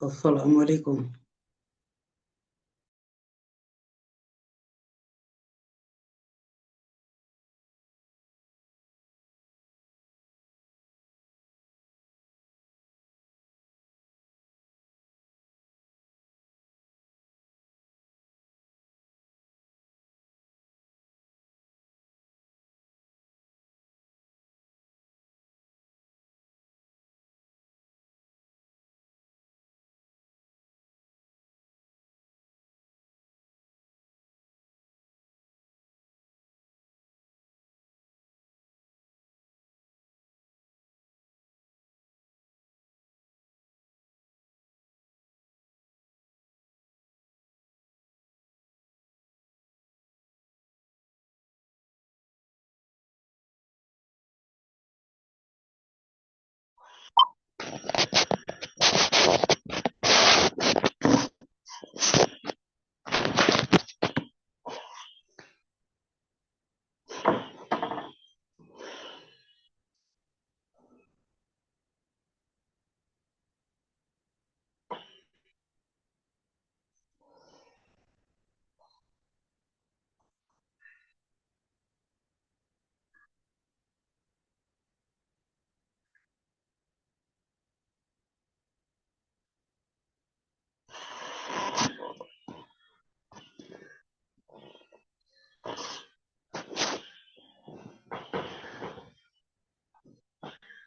আসসালামু আলাইকুম।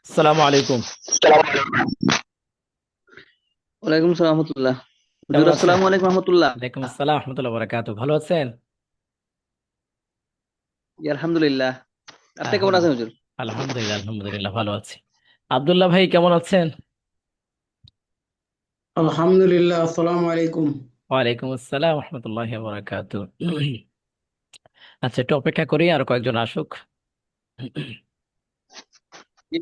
আসসালামু আলাইকুম। ওয়ালাইকুম সালাম রহমতুল্লাহ। হুজুর কেমন আছেন? আসসালামু আলাইকুম রহমতুল্লাহ। ওয়ালাইকুম আসসালাম রহমতুল্লাহ বারাকাতু। ভালো আছেন? জি, আলহামদুলিল্লাহ। আপনি কেমন আছেন আলহামদুলিল্লাহ। হুজুর? আলহামদুলিল্লাহ ভালো আছি। আব্দুল্লাহ ভাই কেমন আছেন? আলহামদুলিল্লাহ, আসসালামু আলাইকুম। ওয়ালাইকুম আসসালাম রহমতুল্লাহ বারাকাতু। আচ্ছা, একটু অপেক্ষা করি, আর কয়েকজন আসুক। জি।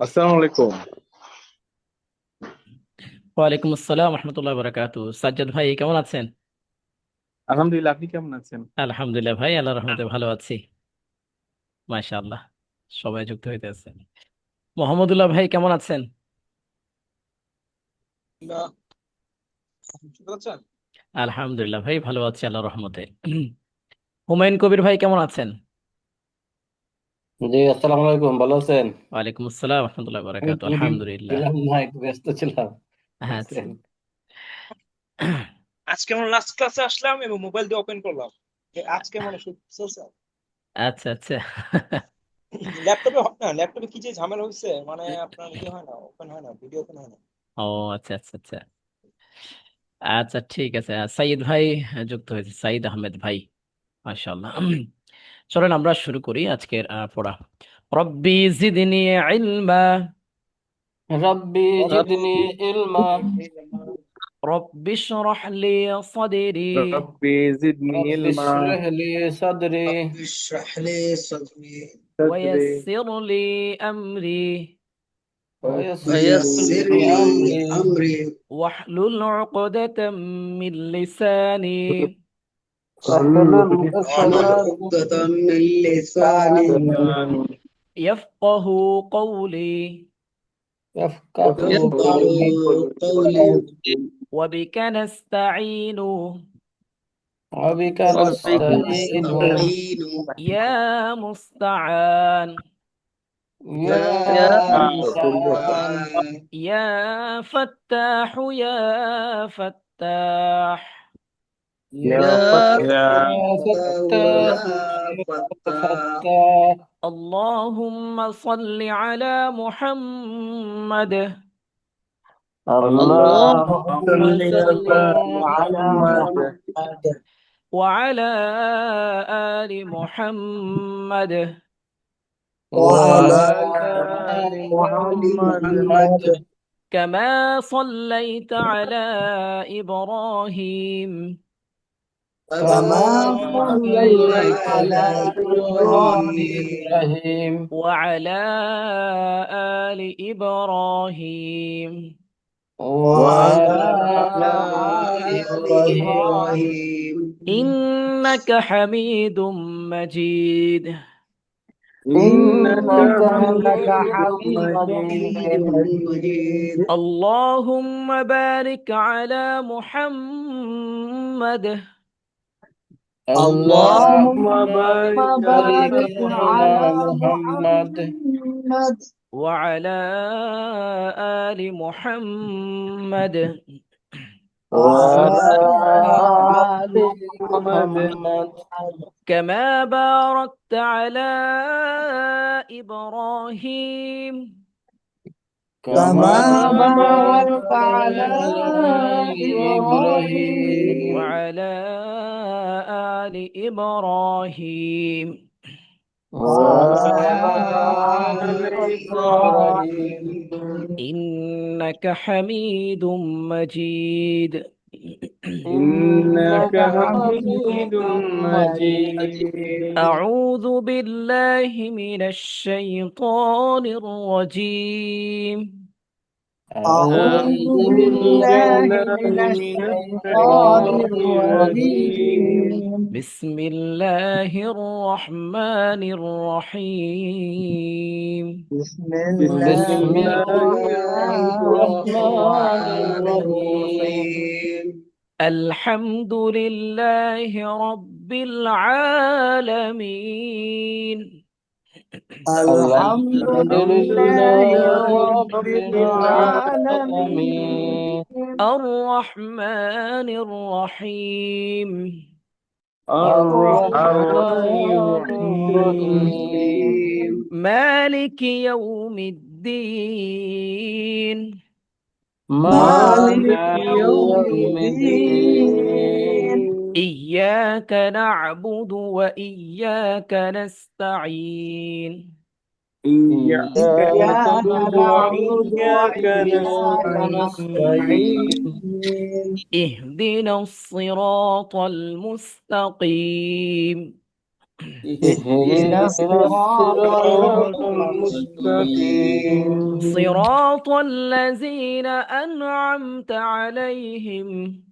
আসসালামু আলাইকুম। ওয়ালাইকুম আসসালাম রহমতুল্লাহ বারাকাতু। সাজ্জাদ ভাই কেমন আছেন? আলহামদুলিল্লাহ, আপনি কেমন আছেন? আলহামদুলিল্লাহ ভাই, আল্লাহর রহমতে ভালো আছি। মাশাআল্লাহ, সবাই যুক্ত হইতে আছেন। মোহাম্মদুল্লাহ ভাই কেমন আছেন? না, শুনতে পাচ্ছেন? আলহামদুলিল্লাহ ভাই, ভালো আছি আল্লাহর রহমতে। হুমায়ুন কবির ভাই কেমন আছেন? জি, আসসালামু আলাইকুম। ভালো আছেন? ওয়ালাইকুম আসসালাম রহমতুল্লাহ অনেক বারাকাতু। দিন আলহামদুলিল্লাহ। ছিলাম না, একটু ব্যস্ত ছিলাম। আচ্ছা। বুঝছেন? আজকে আমরা লাস্ট ক্লাসে আসলাম এবং মোবাইল দিয়ে ওপেন করলাম। আজকে মানে চলছে। আচ্ছা আচ্ছা। ল্যাপটপে হয় না, ল্যাপটপে কি যে ঝামেলা হয়েছে, মানে আপনার ইয়ে হয় না, ওপেন হয় না, ভিডিও ওপেন হয় না। ও আচ্ছা আচ্ছা আচ্ছা। আচ্ছা ঠিক আছে, সাইদ ভাই যুক্ত হয়েছে, সাইদ আহমেদ ভাই। মাশাআল্লাহ। চলেন আমরা শুরু করি আজকের পড়া। রব্বি জিদনি ইলমা। রাব্বি রব জিদনি ইলমা। রব্বি ইশরাহ লি সাদরি রব্বি জিদনি রাব্বি ইলমা ইশরাহ লি সাদরি رب اشرح لي صدري সাদরি ওয়ায়াসসির লি আমরি ওয়ায়াসসির ويسر লি لي আমরি أمري ওয়াহলুল উকদাতাম মিন লিসানি واحلل واحلل عقدة عقدة من لساني يفقه قولي يفقه يفقه قولي قولي وبك نستعين وبك وبك نستعين نستعين يا مستعان يا يا مستعان مستعان يا فتاح يا فتاح يا يا فتاح فتاح يا فتاح فتاح اللهم صل على محمد الله اللهم صل صل على على محمد محمد وعلى آل محمد وعلى وعلى وعلى آل آل آل محمد محمد محمد كما صليت على إبراهيم كما كما صليت صليت على على إبراهيم إبراهيم وعلى آل إبراهيم وعلى وعلى آل آل إبراهيم إبراهيم إنك حميد مجيد إنك إنك حميد حميد حميد مجيد مجيد اللهم بارك على محمد اللهم اللهم اللهم بارك بارك على بارك على على محمد محمد محمد وعلى آل محمد وعلى وعلى آل آل محمد محمد كما باركت على إبراهيم كما كما كما باركت باركت باركت على على على إبراهيم إبراهيم وعلى آل إبراهيم وعلى وعلى وعلى آل آل آل إبراهيم إبراهيم إبراهيم إنك حميد مجيد إنك إنك حميد حميد مجيد مجيد أعوذ بالله من الشيطان الرجيم أعوذ أعوذ أعوذ بالله بالله بالله من من من الشيطان الشيطان الشيطان الرجيم الرجيم الرجيم بسم الله الرحمن الرحيم بسم بسم بسم الله الله الله الرحمن الرحمن الرحمن الرحيم الرحيم الحمد لله رب العالمين الحمد الحمد الحمد لله لله لله رب رب رب العالمين العالمين العالمين الرحمن الرحيم الرحمن الرحمن الرحيم الرحيم الرحيم مالك يوم الدين مالك مالك مالك يوم يوم يوم الدين الدين الدين إياك نعبد وإياك نستعين إياك إياك إياك نعبد نعبد نعبد وإياك وإياك وإياك نستعين نستعين نستعين اهدنا الصراط المستقيم اهدنا اهدنا الصراط الصراط الصراط المستقيم المستقيم صراط الذين أنعمت عليهم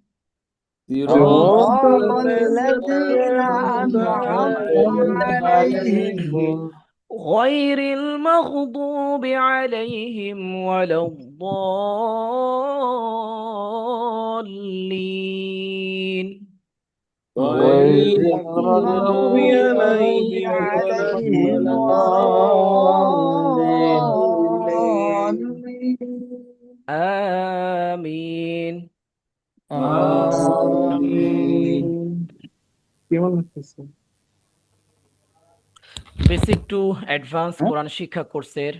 صراط صراط صراط الذين الذين أنعمت أنعمت أنعمت عليهم عليهم عليهم غير المغضوب عليهم ولا الضالين غير غير غير المغضوب المغضوب المغضوب عليهم عليهم ولا عليهم ولا ولا الضالين الضالين الضالين آمين آمين آمين آمين কেমন লাগতেছে বেসিক টু অ্যাডভান্স হ্যাঁ কোরআন শিক্ষা কোর্সের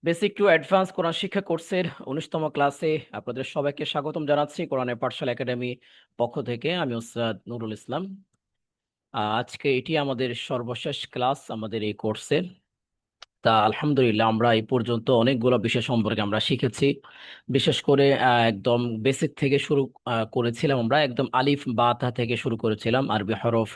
বেসিক টু অ্যাডভান্স কোরআন শিক্ষা কোর্সের 19তম ক্লাসে আপনাদের সবাইকে স্বাগতম জানাচ্ছি কোরআনের পাঠশালা একাডেমি পক্ষ থেকে। আমি ওস্তাদ নুরুল ইসলাম। আজকে এটি আমাদের সর্বশেষ ক্লাস আমাদের এই কোর্সের। তা আলহামদুলিল্লাহ আমরা এই পর্যন্ত অনেকগুলো বিষয় সম্পর্কে আমরা শিখেছি। বিশেষ করে একদম বেসিক থেকে শুরু করেছিলাম, আমরা একদম আলিফ বা তা থেকে শুরু করেছিলাম, আরবি হরফ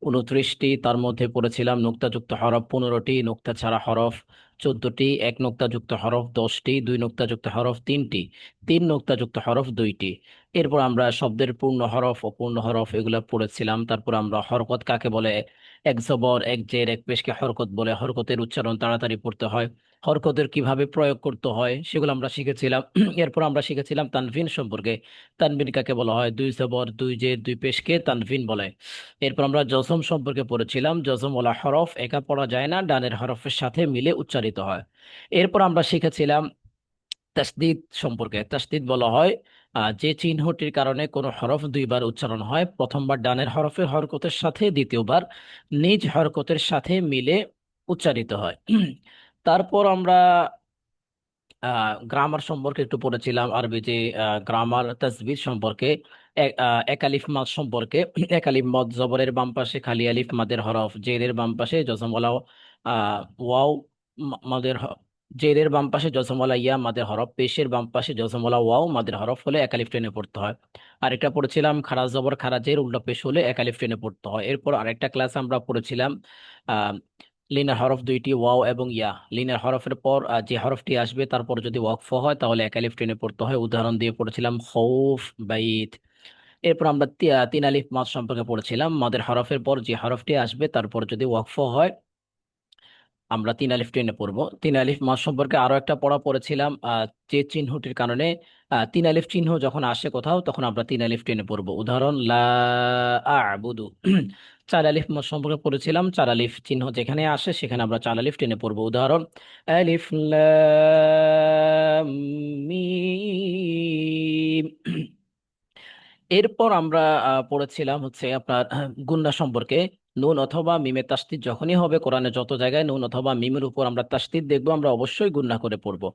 29টি, তার মধ্যে পড়েছিলাম নোক্তাযুক্ত হরফ 15টি, নোক্তা ছাড়া হরফ 14টি, এক নোক্তাযুক্ত হরফ 10টি, দুই নোক্তাযুক্ত হরফ 3টি, তিন নোক্তাযুক্ত হরফ 2টি। এরপর আমরা শব্দের পূর্ণ হরফ, অপূর্ণ হরফ এগুলা পড়েছিলাম। তারপর আমরা হরকত কাকে বলে, এক জবর, এক জের, এক পেশকে হরকত বলে, হরকতের উচ্চারণ তাড়াতাড়ি পড়তে হয়, হরকতের কিভাবে প্রয়োগ করতে হয় সেগুলো আমরা শিখেছিলাম। এরপর আমরা শিখেছিলাম তানভিন সম্পর্কে। তানভিন কাকে বলা হয়, দুই জবর, দুই জের, দুই পেশকে তানভিন বলে। এরপর আমরা জজম সম্পর্কে পড়েছিলাম। জজম ওয়ালা হরফ একা পড়া যায় না, ডানের হরফের সাথে মিলে উচ্চারিত হয়। এরপর আমরা শিখেছিলাম তাসদিদ সম্পর্কে। তাসদিদ বলা হয় যে চিহ্নটির কারণে কোনো হরফ দুইবার উচ্চারণ হয়, প্রথমবার ডানের হরফের হরকতের সাথে, দ্বিতীয়বার নিজ হরকতের সাথে মিলে উচ্চারিত হয়। তারপর আমরা গ্রামার সম্পর্কে একটু পড়েছিলাম, আরবি যে গ্রামার, তাসবির সম্পর্কে, এক আলিফ মাদ সম্পর্কে। এক আলিফ মাদ জবরের বাম পাশে খালি আলিফ মাদের হরফ, জেরের বাম পাশে জজমওয়ালা ওয়াও মাদের জেরের বাম পাশে জজমওয়ালা ইয়া মাদের হরফ, পেশের বাম পাশে জজমওয়ালা ওয়াও মাদের হরফ হলে এক আলিফ টেনে পড়তে হয়। আরেকটা পড়েছিলাম খারা জবর খারা জের উল্টা পেশ হলে এক আলিফ টেনে পড়তে হয়। এরপর আরেকটা ক্লাস আমরা পড়েছিলাম আহ লিনের হরফ দুইটি, ওয়াও এবং ইয়া। লিনের হরফের পর যে হরফটি আসবে তারপর যদি ওয়াকফ হয় তাহলে এক আলিফ টেনে পড়তে হয়। উদাহরণ দিয়ে পড়েছিলাম খৌফ, বাইত। এরপর আমরা তিন আলিফ মাদ সম্পর্কে পড়েছিলাম। মাদের হরফের পর যে হরফটি আসবে তারপর যদি ওয়াকফ হয় আমরা তিন আলিফ টেনে পড়বো। তিন আলিফ মাদ সম্পর্কে আরো একটা পড়া পড়েছিলাম, যে চিহ্নটির কারণে তিন আলিফ চিহ্ন যখন আসে কোথাও তখন আমরা তিন আলিফ টেনে পড়বো। উদাহরণ লা আ'বুদু। চার আলিফ মাদ সম্পর্কে পড়েছিলাম। চার আলিফ চিহ্ন যেখানে আসে সেখানে আমরা চার আলিফ টেনে পড়বো। উদাহরণ আলিফ লাম মিম। এরপর আমরা পড়েছিলাম হচ্ছে আপনার গুণনা সম্পর্কে। নুন অথবা মিমের তাসদিদ যখনই হবে, কোরআনে যত জায়গায় নুন অথবা মিমের উপর আমরা তাসদিদ দেখবো আমরা অবশ্যই গুণনা করে পড়বো।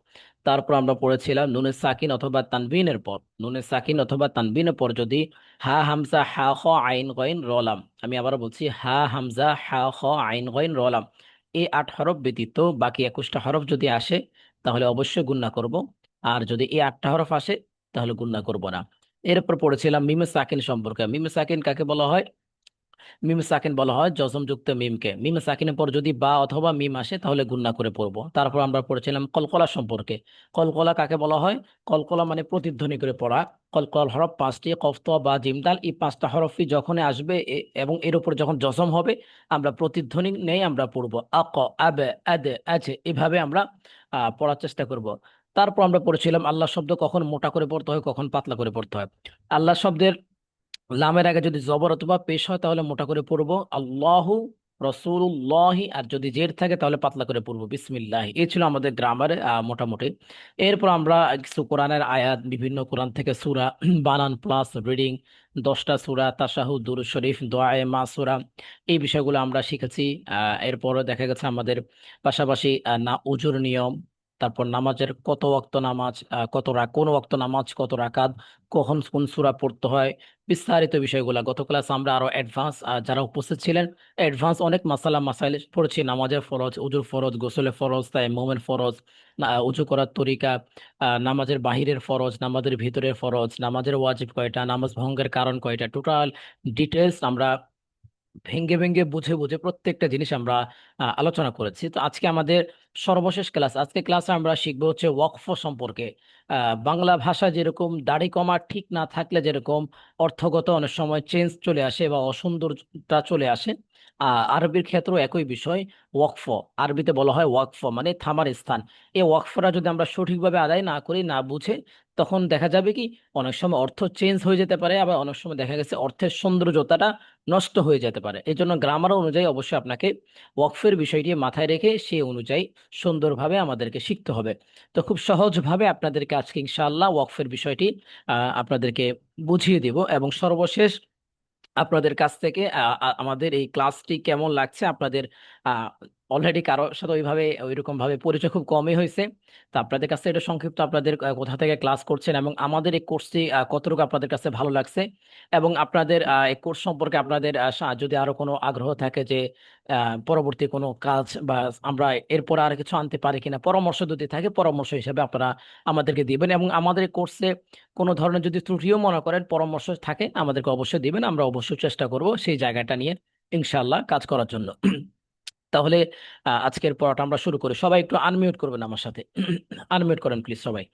তারপর আমরা পড়েছিলাম নুনের সাকিন অথবা তানবিনের পর, নুনের সাকিন অথবা তানবিনের পর যদি হা হামজা হা খ আইন গইন রলাম, আমি আবারও বলছি হা হামজা হা খ আইন গইন রলাম, এই 8 হরফ ব্যতীত বাকি 21টা হরফ যদি আসে তাহলে অবশ্যই গুণনা করব। আর যদি এই 8টা হরফ আসে তাহলে গুণনা করব না। এরপর পড়েছিলাম মিমে সাকিন সম্পর্কে। মিমে সাকিন কাকে বলা হয়, মিম সাকিন বলা হয় জজম যুক্ত মিমকে। মিম সাকিনের পর যদি বা অথবা মিম আসে তাহলে গুণনা করে পড়বো। তারপর আমরা পড়েছিলাম কলকলা সম্পর্কে। কলকলা কাকে বলা হয়, কলকলা মানে প্রতিধ্বনি করে পড়া। কলকল হরফ 5টি, কফ ত বা জিম দাল, এই 5টা হরফই যখন আসবে এবং এর উপর যখন জজম হবে আমরা প্রতিধ্বনি নেই আমরা পড়বো আক, আবে, আদে, আছে, এভাবে আমরা পড়ার চেষ্টা করব। তারপর আমরা পড়েছিলাম আল্লাহ শব্দ কখন মোটা করে পড়তে হয়, কখন পাতলা করে পড়তে হয়। আল্লাহ শব্দের লামের আগে যদি জবর অথবা পেশ হয় তাহলে মোটা করে পড়বো আল্লাহু রসুল্লাহি, আর যদি জের থাকে তাহলে পাতলা করে পড়বো বিসমিল্লাহি। এই ছিল আমাদের গ্রামারে মোটামুটি। এরপর আমরা কিছু কোরআনের আয়াত, বিভিন্ন কোরআন থেকে সূরা, বানান প্লাস রিডিং, 10টা সূরা, তাশাহুদ, দুরূদ শরীফ, দোয়ায়ে মাসুরা, এই বিষয়গুলো আমরা শিখেছি। এরপরও দেখা গেছে আমাদের পাশাপাশি না উজুর নিয়ম, তারপর নামাজের কত ওয়াক্ত নামাজ, কোন ওয়াক্ত নামাজ কত রাকাত, কখন কোন সূরা পড়তে হয়, বিস্তারিত বিষয়গুলো গত ক্লাস আমরা আরো অ্যাডভান্স, যারা উপস্থিত ছিলেন অ্যাডভান্স অনেক মাসালা মাসাইল পড়েছি। নামাজের ফরজ, উজুর ফরজ, গোসলের ফরজ, তায়াম্মুমের ফরজ, উজু করার তরিকা, নামাজের বাহিরের ফরজ, নামাজের ভিতরের ফরজ, নামাজের ওয়াজিব কয়টা, নামাজ ভঙ্গের কারণ কয়টা, টোটাল ডিটেলস আমরা ভেঙ্গে ভেঙ্গে বুঝে বুঝে প্রত্যেকটা জিনিস আমরা আলোচনা করেছি। তো আজকে আমাদের সর্বশেষ ক্লাস, আজকে ক্লাসে আমরা শিখবো হচ্ছে ওয়াকফ সম্পর্কে। বাংলা ভাষা যেরকম দাড়ি কমা ঠিক না থাকলে যেরকম অর্থগত অনেক সময় চেঞ্জ চলে আসে বা অসুন্দরতা চলে আসে, আরবির ক্ষেত্রেও একই বিষয়। ওয়াকফ, আরবিতে বলা হয় ওয়াকফ মানে থামার স্থান। এই ওয়াকফটা যদি আমরা সঠিকভাবে আদায় না করি, না বুঝে, তখন দেখা যাবে কি অনেক সময় অর্থ চেঞ্জ হয়ে যেতে পারে, আবার অনেক সময় দেখা গেছে অর্থের সৌন্দর্যতাটা নষ্ট হয়ে যেতে পারে। এই জন্য গ্রামার অনুযায়ী অবশ্যই আপনাকে ওয়াকফের বিষয়টি মাথায় রেখে সেই অনুযায়ী সুন্দরভাবে আমাদেরকে শিখতে হবে। তো খুব সহজভাবে আপনাদেরকে আজকে ইনশাআল্লাহ ওয়াকফের বিষয়টি আপনাদেরকে বুঝিয়ে দিব। এবং সর্বশেষ আপনাদের কাছ থেকে আমাদের এই ক্লাসটি কেমন লাগছে, আপনাদের অলরেডি কারোর সাথে ওইরকম ভাবে পরিচয় খুব কমই হয়েছে। তো আপনাদের কাছে এটা সংক্ষিপ্ত, আপনাদের কোথা থেকে ক্লাস করছেন এবং আমাদের এই কোর্সটি কতটুকু আপনাদের কাছে ভালো লাগছে, এবং আপনাদের এই কোর্স সম্পর্কে আপনাদের যদি আরো কোনো আগ্রহ থাকে যে পরবর্তী কোনো কাজ বা আমরা এরপর আর কিছু আনতে পারি কিনা, পরামর্শ যদি থাকে পরামর্শ হিসেবে আপনারা আমাদেরকে দিবেন। এবং আমাদের এই কোর্সে কোনো ধরনের যদি ত্রুটিও মনে করেন, পরামর্শ থাকে আমাদেরকে অবশ্যই দিবেন, আমরা অবশ্যই চেষ্টা করব সেই জায়গাটা নিয়ে ইনশাআল্লাহ কাজ করার জন্য। তাহলে আজকের পড়াটা আমরা শুরু করি। সবাই একটু আনমিউট করবেন আমার সাথে। আনমিউট করেন প্লিজ সবাই।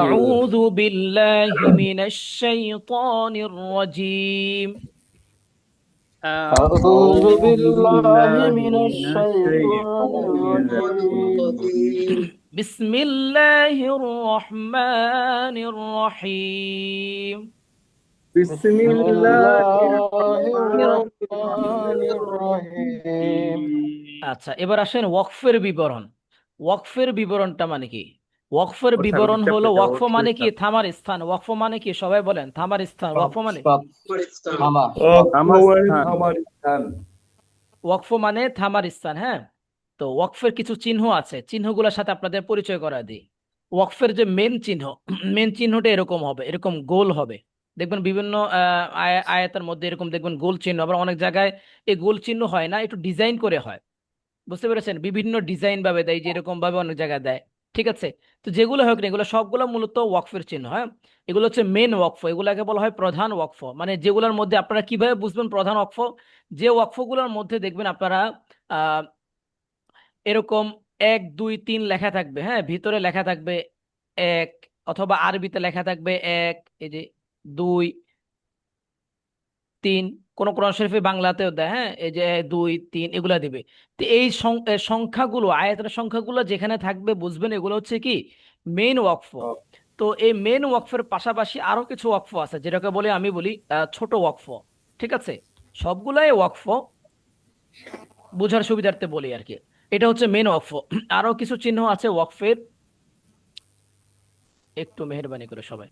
أعوذ بالله من الشيطان الرجيم أعوذ بالله من الشيطان الرجيم بسم الله الرحمن الرحيم بسم بسم الله الله الرحمن الرحمن الرحيم আচ্ছা, এবার আসেন ওয়াকফের বিবরণ। ওয়াকফের বিবরণটা মানে কি? ওয়াকফের বিবরণ হলো, ওয়াকফ মানে কি? থামার স্থান। ওয়াকফ মানে কি? সবাই বলেন, থামার স্থান। ওয়াকফ মানে থামা আমার স্থান। ওয়াকফ মানে থামার স্থান। হ্যাঁ, তো ওয়াকফের কিছু চিহ্ন আছে, চিহ্নগুলোর সাথে আপনাদের পরিচয় করা দিই। ওয়াকফের যে মেন চিহ্ন, মেন চিহ্নটা এরকম হবে, এরকম গোল হবে। দেখবেন বিভিন্ন আয়াতের মধ্যে এরকম দেখবেন গোল চিহ্ন। আবার অনেক জায়গায় এই গোল চিহ্ন হয় না, একটু ডিজাইন করে হয়। বুঝতে পেরেছেন? বিভিন্ন ডিজাইন ভাবে দেয়, যেরকম ভাবে অনেক জায়গায় দেয়। ঠিক আছে, তো যেগুলো হোক না, এগুলো সবগুলো মূলত ওয়াকফের চিহ্ন। হ্যাঁ, এগুলো হচ্ছে মেন ওয়াকফ, এগুলাকে বলা হয় প্রধান ওয়াকফ। মানে যেগুলোর মধ্যে আপনারা কিভাবে বুঝবেন প্রধান ওয়াকফ? যে ওয়াকফগুলোর মধ্যে দেখবেন আপনারা আহ এরকম 1 2 3 লেখা থাকবে। হ্যাঁ, ভিতরে লেখা থাকবে 1, অথবা আরবিতে লেখা থাকবে 1, এই যে 2 3। কোন কোরআন শরীফে বাংলাতেও দেয়, হ্যাঁ, এই যে 2 3 এগুলা দিবে। তো এই সংখ্যাগুলো, আয়াতের সংখ্যাগুলো যেখানে থাকবে বুঝবেন এগুলো হচ্ছে কি মেইন ওয়াকফ। তো এই মেইন ওয়াকফের পাশাপাশি আরো কিছু ওয়াকফ আছে, যেটাকে বলে, আমি বলি ছোট ওয়াকফ। ঠিক আছে, সবগুলাই ওয়াকফ, বোঝার সুবিধার্থে বলি আর কি। এটা হচ্ছে মেইন ওয়াকফ। আরো কিছু চিহ্ন আছে ওয়াকফের, একটু মেহেরবানি করে সবাই।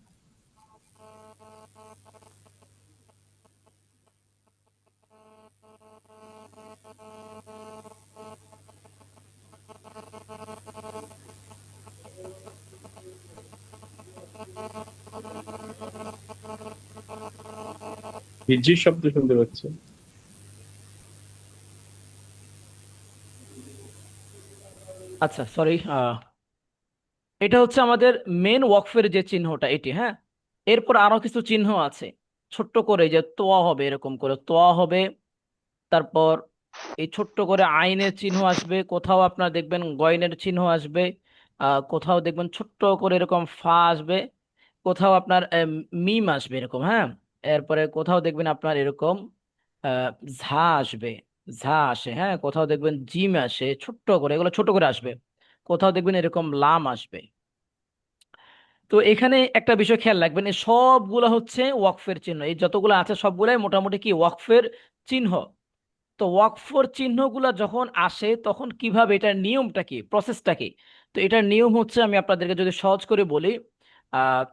ঝিরঝির শব্দ শুনতে পাচ্ছি। আচ্ছা, সরি, এটা হচ্ছে আমাদের মেন ওয়াকফের যে চিহ্নটা এটি। হ্যাঁ, এরপর আরো কিছু চিহ্ন আছে, ছোট্ট করে, যে তোয়া হবে, এরকম করে তোয়া হবে। তারপর এই ছোট্ট করে আইনের চিহ্ন আসবে, কোথাও আপনার দেখবেন গয়নের চিহ্ন আসবে, কোথাও দেখবেন ছোট্ট করে এরকম ফা আসবে, কোথাও আপনার মিম আসবে এরকম। হ্যাঁ, এরপরে কোথাও দেখবেন আপনার এরকম আহ ঝা আসবে, ঝা আসে। হ্যাঁ, কোথাও দেখবেন জিম আসে ছোট্ট করে, এগুলো ছোট করে আসবে। কোথাও দেখবেন এরকম লাম আসবে। তো এখানে একটা বিষয় খেয়াল রাখবেন, এই সবগুলো হচ্ছে ওয়াকফের চিহ্ন। এই যতগুলো আছে সবগুলাই মোটামুটি কি ওয়াকফের চিহ্ন। তো ওয়াকফের চিহ্নগুলো যখন আসে তখন কিভাবে, এটার নিয়মটা কি, প্রসেসটা কি? তো এটার নিয়ম হচ্ছে, আমি আপনাদেরকে যদি সহজ করে বলি, আহ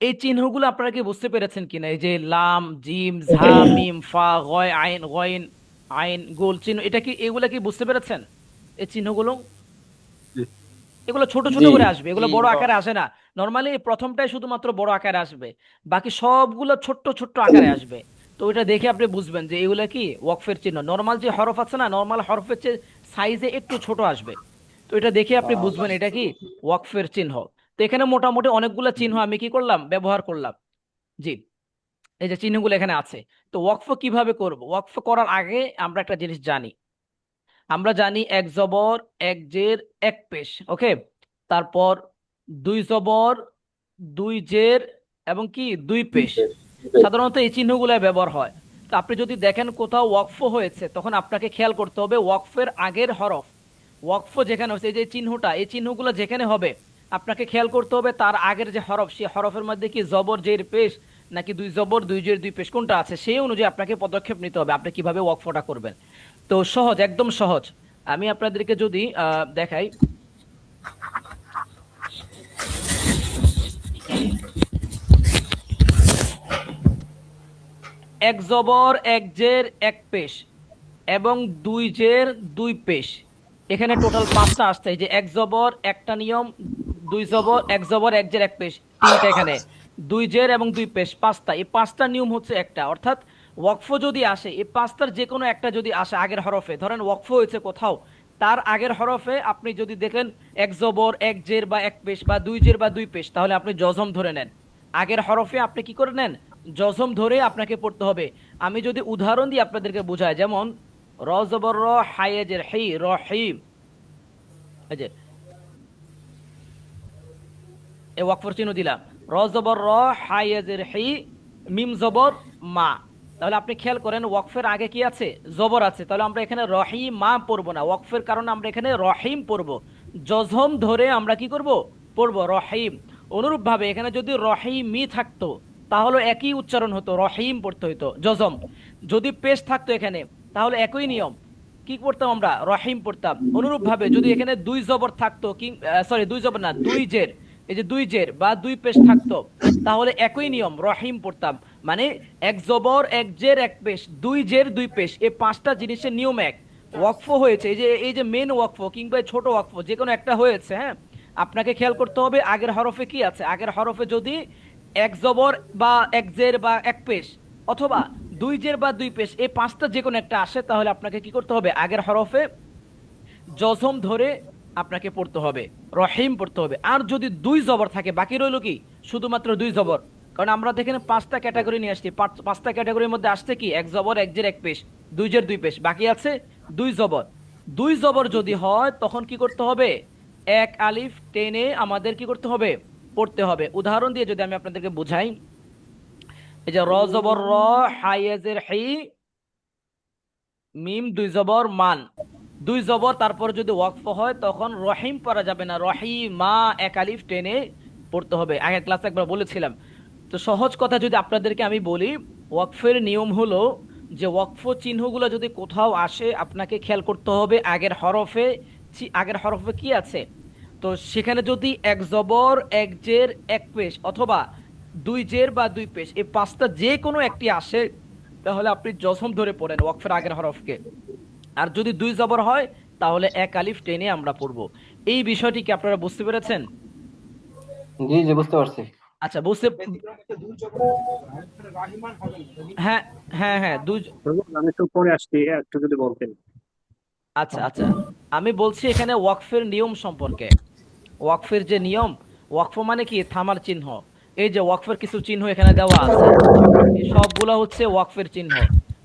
এই চিহ্নগুলো আপনারা কি বুঝতে পেরেছেন কিনা? এই যে লাম, জিম, ঝা, মিম, ফা, গয়, আইন, গইন, আইন, গোল চিহ্ন, এটা কি, এগুলা কি বুঝতে পেরেছেন? এই চিহ্নগুলো, এগুলো ছোট ছোট জি করে আসবে, এগুলো জি বড় আকারে আসে না। নর্মালি প্রথমটাই শুধুমাত্র বড় আকারে আসবে, বাকি সবগুলো ছোট্ট ছোট্ট আকারে আসবে। তো ওইটা দেখে আপনি বুঝবেন যে এগুলা কি ওয়াকফের চিহ্ন। নর্মাল যে হরফ আছে না, নর্মাল হরফের চেয়ে সাইজে একটু ছোট আসবে। তো এটা দেখে আপনি বুঝবেন এটা কি ওয়াকফের চিহ্ন। তো এখানে মোটামুটি অনেকগুলো চিহ্ন আমি কি করলাম, ব্যবহার করলাম। জি, এই যে চিহ্নগুলো এখানে আছে। তো ওয়াকফ কিভাবে করব? ওয়াকফ করার আগে আমরা একটা জিনিস জানি। আমরা জানি এক জবর, এক জের, এক পেশ। ওকে, তারপর 2 জবর, 2 জের, এবং কি 2 পেশ। সাধারণত এই চিহ্নগুলো ব্যবহার হয়। তো আপনি যদি দেখেন কোথাও ওয়াকফ হয়েছে, তখন আপনাকে খেয়াল করতে হবে ওয়াকফের আগের হরফ। ওয়াকফ যেখানে হচ্ছে, এই যে চিহ্নটা, এই চিহ্নগুলো যেখানে হবে আপনাকে খেয়াল করতে হবে তার আগের যে হরফ, সেই হরফের মধ্যে কি জবর জের পেশ, নাকি 2 জবর 2 জের 2 পেশ, কোনটা আছে, সেই অনুযায়ী আপনাকে পদক্ষেপ নিতে হবে আপনি কিভাবে ওয়াকফটা করবেন। তো সহজ, একদম সহজ। আমি আপনাদেরকে যদি দেখাই, এক জবর, এক জের, এক পেশ, এবং 2 জের 2 পেশ। এখানে টোটাল 5টা আসছে। এই যে এক জবর একটা নিয়ম, 2 জবর, এক জবর, এক জের, এক পেশ, 3টা এখানে, 2 জের এবং 2 পেশ, 5টা। এই 5টা নিয়ম হচ্ছে একটা, অর্থাৎ ওয়াকফ যদি আসে, এই 5টার যে কোনো একটা যদি আসে আগের হরফে, ধরেন ওয়াকফ হয়েছে কোথাও, তার আগের হরফে আপনি যদি দেখেন এক জবর, এক জের বা এক পেশ, বা 2 জের বা 2 পেশ, তাহলে আপনি জজম ধরে নেন। আগের হরফে আপনি কি করে নেন? জজম ধরে আপনাকে পড়তে হবে। আমি যদি উদাহরণ দিয়ে আপনাদেরকে বোঝাই, যেমন র জবর র, হায়েজের হি, রহিম। এই যে এ ওয়াকফর চিহ্ন দিলাম, র জবর র, হায়েজের হি, মিম জবর মা। তাহলে আপনি খেয়াল করেন ওয়াকফের আগে কি আছে? জবর আছে। তাহলে আমরা এখানে রহিম মা পড়বো না, ওয়াকফের কারণে আমরা এখানে রহিম পড়বো। জজম ধরে আমরা কি করব? পড়বো রহিম। অনুরূপভাবে এখানে যদি রহিমি থাকতো তাহলে একই উচ্চারণ হতো, রহিম পড়তে হতো জজম। যদি পেশ থাকতো এখানে তাহলে একই নিয়ম, কি করতাম আমরা? রহিম পড়তাম। অনুরূপভাবে যদি এখানে দুই জবর থাকতো, কি সরি দুই জবর না, দুই জের, এই যে দুই জের বা দুই পেশ থাকতো, তাহলে একই নিয়ম, রহিম পড়তাম। মানে এক জবর, এক জের, এক পেশ, দুই জের, দুই পেশ, এই পাঁচটা জিনিসের নিয়ম এক। ওয়াকফ হয়েছে, এই যে মেন ওয়াকফ কিংবা এই ছোট ওয়াকফ যে কোনো একটা হয়েছে, হ্যাঁ, আপনাকে খেয়াল করতে হবে আগের হরফে কি আছে। আগের হরফে যদি এক জবর বা এক জের বা এক পেশ, অথবা দুই জের বা দুই পেশ, এই পাঁচটা যে কোনো একটা আসে, তাহলে আপনাকে কি করতে হবে? আগের হরফে জজম ধরে আপনাকে পড়তে হবে, রহিম পড়তে হবে। আর যদি দুই জবর থাকে, বাকি রইলো কি? শুধুমাত্র দুই জবর। কারণ আমরা তো এখানে পাঁচটা ক্যাটাগরি নিয়ে আসছি, পাঁচটা ক্যাটাগরির মধ্যে আসছে কি? এক জবর, এক জের, এক পেশ, দুই জের, দুই পেশ, বাকি আছে দুই জবর। দুই জবর যদি হয় তখন কি করতে হবে? এক আলিফ টেনে আমাদের কি করতে হবে? পড়তে হবে। উদাহরণ দিয়ে যদি আমি আপনাদেরকে বুঝাই, এই যে র জবর র, হায়েজের হি, মিম দুই জবর মান, দুই জবর তারপর যদি ওয়াকফ হয় তখন রহিম পড়া যাবে না, রহিমা এক আলিফ টেনে পড়তে হবে। আগের ক্লাসে একবার বলেছিলাম। তো সহজ কথা যদি আপনাদেরকে আমি বলি, ওয়াকফের নিয়ম হলো যে ওয়াকফ চিহ্নগুলো যদি কোথাও আসে আপনাকে খেয়াল করতে হবে আগের হরফে, আগের হরফে কি আছে। তো সেখানে যদি এক জবর, এক জের, এক পেশ, অথবা দুই জের বা দুই পেশ, এই পাঁচটা যে কোনো একটি আসে, তাহলে আপনি জজম ধরে পড়েন ওয়াকফের আগের হরফকে। আর যদি দুই জবর হয় তাহলে এক আলিফ টেনে আমরা পড়বো। এই বিষয়টি কি আপনারা বুঝতে পেরেছেন? জি জি বুঝতে পারছি। আচ্ছা, বুঝতে, হ্যাঁ হ্যাঁ হ্যাঁ, আমি একটু পরে আসছি, একটু যদি বলতেন। আচ্ছা আচ্ছা, আমি বলছি এখানে ওয়াকফের নিয়ম সম্পর্কে। ওয়াকফের যে নিয়ম, ওয়াকফ মানে কি? থামার চিহ্ন। এই যে ওয়াকফের কিছু চিহ্ন এখানে দেওয়া আছে, এই সবগুলা হচ্ছে ওয়াকফের চিহ্ন।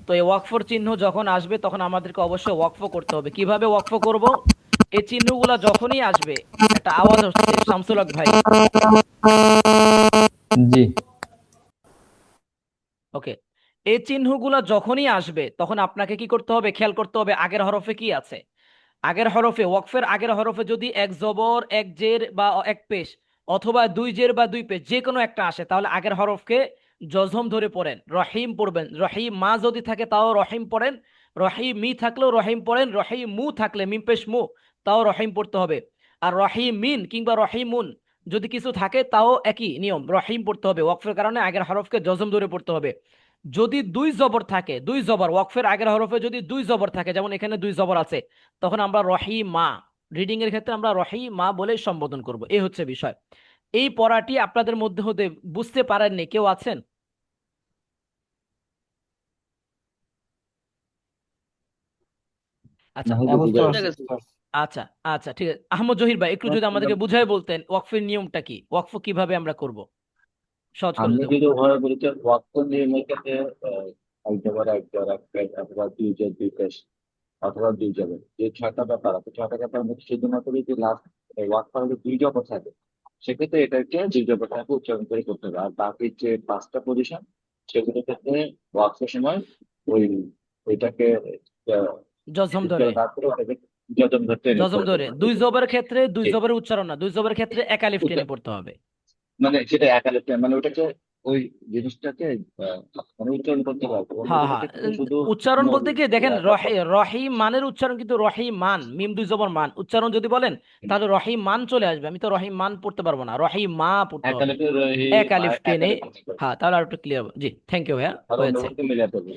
তো এই ওয়াকফের চিহ্ন যখন আসবে তখন আমাদেরকে অবশ্যই ওয়াকফ করতে হবে। কিভাবে ওয়াকফ করব? এই চিহ্নগুলা যখনই আসবে, একটা আওয়াজ হচ্ছে, শামসুল হক ভাই। জি। ওকে, এই চিহ্নগুলা যখনই আসবে তখন আপনাকে কি করতে হবে? খেয়াল করতে হবে আগের হরফে কি আছে। আগের হরফে, ওয়াকফের আগের হরফে যদি এক জবর, এক জের বা এক পেশ, অথবা দুই জের বা দুই পেশ যে কোনো একটা আসে, তাহলে আগের হরফকে জজম ধরে পড়েন, রহিম পড়বেন। রহিম মা যদি থাকে তাও রহিম পড়েন, রহিম মি থাকলেও রহিম পড়েন, রহিম মু থাকলে মিম পেশ মু, তাও রহিম পড়তে হবে। আর রহিম মিন কিংবা রহিমুন যদি কিছু থাকে তাও একই নিয়ম, রহিম পড়তে হবে। ওয়াকফের কারণে আগের হরফকে জজম ধরে পড়তে হবে। যদি দুই জবর থাকে, দুই জবর, ওয়াকফের আগের হরফে যদি দুই জবর থাকে, যেমন এখানে দুই জবর আছে, তখন আমরা রহিমা, রিডিং এর ক্ষেত্রে আমরা রহিমা বলে সম্বোধন করব। এই হচ্ছে বিষয়। এই পড়াটি আপনাদের মধ্যে হতে বুঝতে পারেননি কেউ আছেন? আচ্ছা হ্যাঁ বুঝতে বুঝা পারছি, গেছে। বুঝতে পারছি। আচ্ছা আচ্ছা, ঠিক আছে। আহমদ জহির ভাই একটু যদি আমাদেরকে বুঝাই বলতেন ওয়াকফের নিয়মটা কি, ওয়াকফ কিভাবে আমরা করব, সহজ করে আমি যদি যদি ওভাবে বলি তো ওয়াক্ফ নিয়মের ক্ষেত্রে এক জবর, এক জবর, এক পেশ, অথবা দুই জের, দুই পেশ, অথবা দুই জবর, যে ছয়টা ব্যাপার আছে, ছয়টা ব্যাপার মধ্যে শুধুমাত্র যদি লাস্ট ওয়াক্ফ হলে দুই জবর থাকে, সেক্ষেত্রে এটাকে দুই জবরটাকে উচ্চারণ করে করতে হবে। আর বাকি যে পাঁচটা পজিশন, সেগুলোর ক্ষেত্রে ওয়াক্ফের সময় ওই ওইটাকে জজম ধরে, উচ্চারণ না করে ওটাকে যতন ধরতে জজম করতে ধরে। হবে। দুই জবরের ক্ষেত্রে দুই জি, জবরের উচ্চারণ না, দুই জবরের ক্ষেত্রে এক আলিফ টেনে উচ্চারণ পড়তে হবে। মানে সেটা একালের মানে ওটাকে ওই জিনিসটাকে আহ, মানে উচ্চারণ করতে পারবো, হ্যাঁ অন্যগুলোর হ্যাঁ, ক্ষেত্রে শুধু উচ্চারণ বলতে কি দেখেন, তারপর রহিম মানের উচ্চারণ কিন্তু রহিম মান, মিম দুই জবর মান উচ্চারণ যদি বলেন তাহলে রহিম মান চলে আসবে। আমি তো রহিম মান পড়তে পারবো না, রহিম মা পড়তে হবে একালের রহি এক আলিফ টেনে। একালের করতে পারবো, হ্যাঁ, তাহলে আর একটু ক্লিয়ার। জি, থ্যাংক ইউ ভাইয়া, আর হয়েছে। অন্যগুলোকে মিলিয়ে ফেলবো।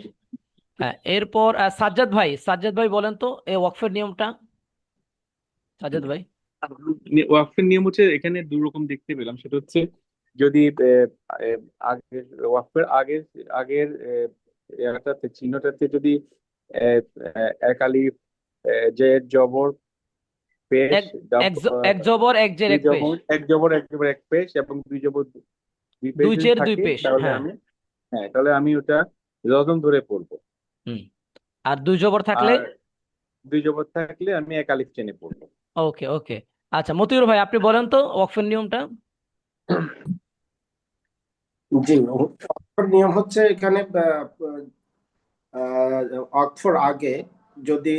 হ্যাঁ, এরপর সাজ্জাদ ভাই, সাজ্জাদ ভাই বলেন তো এই ওয়াকফের নিয়মটা, সাজ্জাদ ভাই। ওয়াকফের নিয়ম হচ্ছে এখানে দুই রকম দেখতে পেলাম। সেটা হচ্ছে যদি আগের ওয়াকফের আগের আগের ইয়াটাতে চিহ্নটাতে যদি আহ, এক আলিফ, জের, জবর, পেশ, এক এক এক আহ, জবর, এক জের, দুই এক পেশ, জবর, এক জবর, এক জবর, এক পেশ এবং দুই জবর, দুই পেশ দুই যদি জের, দুই থাকে পেশ, তাহলে হ্যাঁ। আমি হ্যাঁ, তাহলে আমি ওটা রজম ধরে পড়বো। হুম। আর দুই জবর থাকলে? আর দুই জবর থাকলে আমি এক আলিফ টেনে পড়বো। ওকে ওকে। আচ্ছা মতিউর ভাই আপনি বলেন তো ওয়াকফের নিয়মটা। জি, অক্ষর নিয়ম হচ্ছে এখানে অক্ষর আগে যদি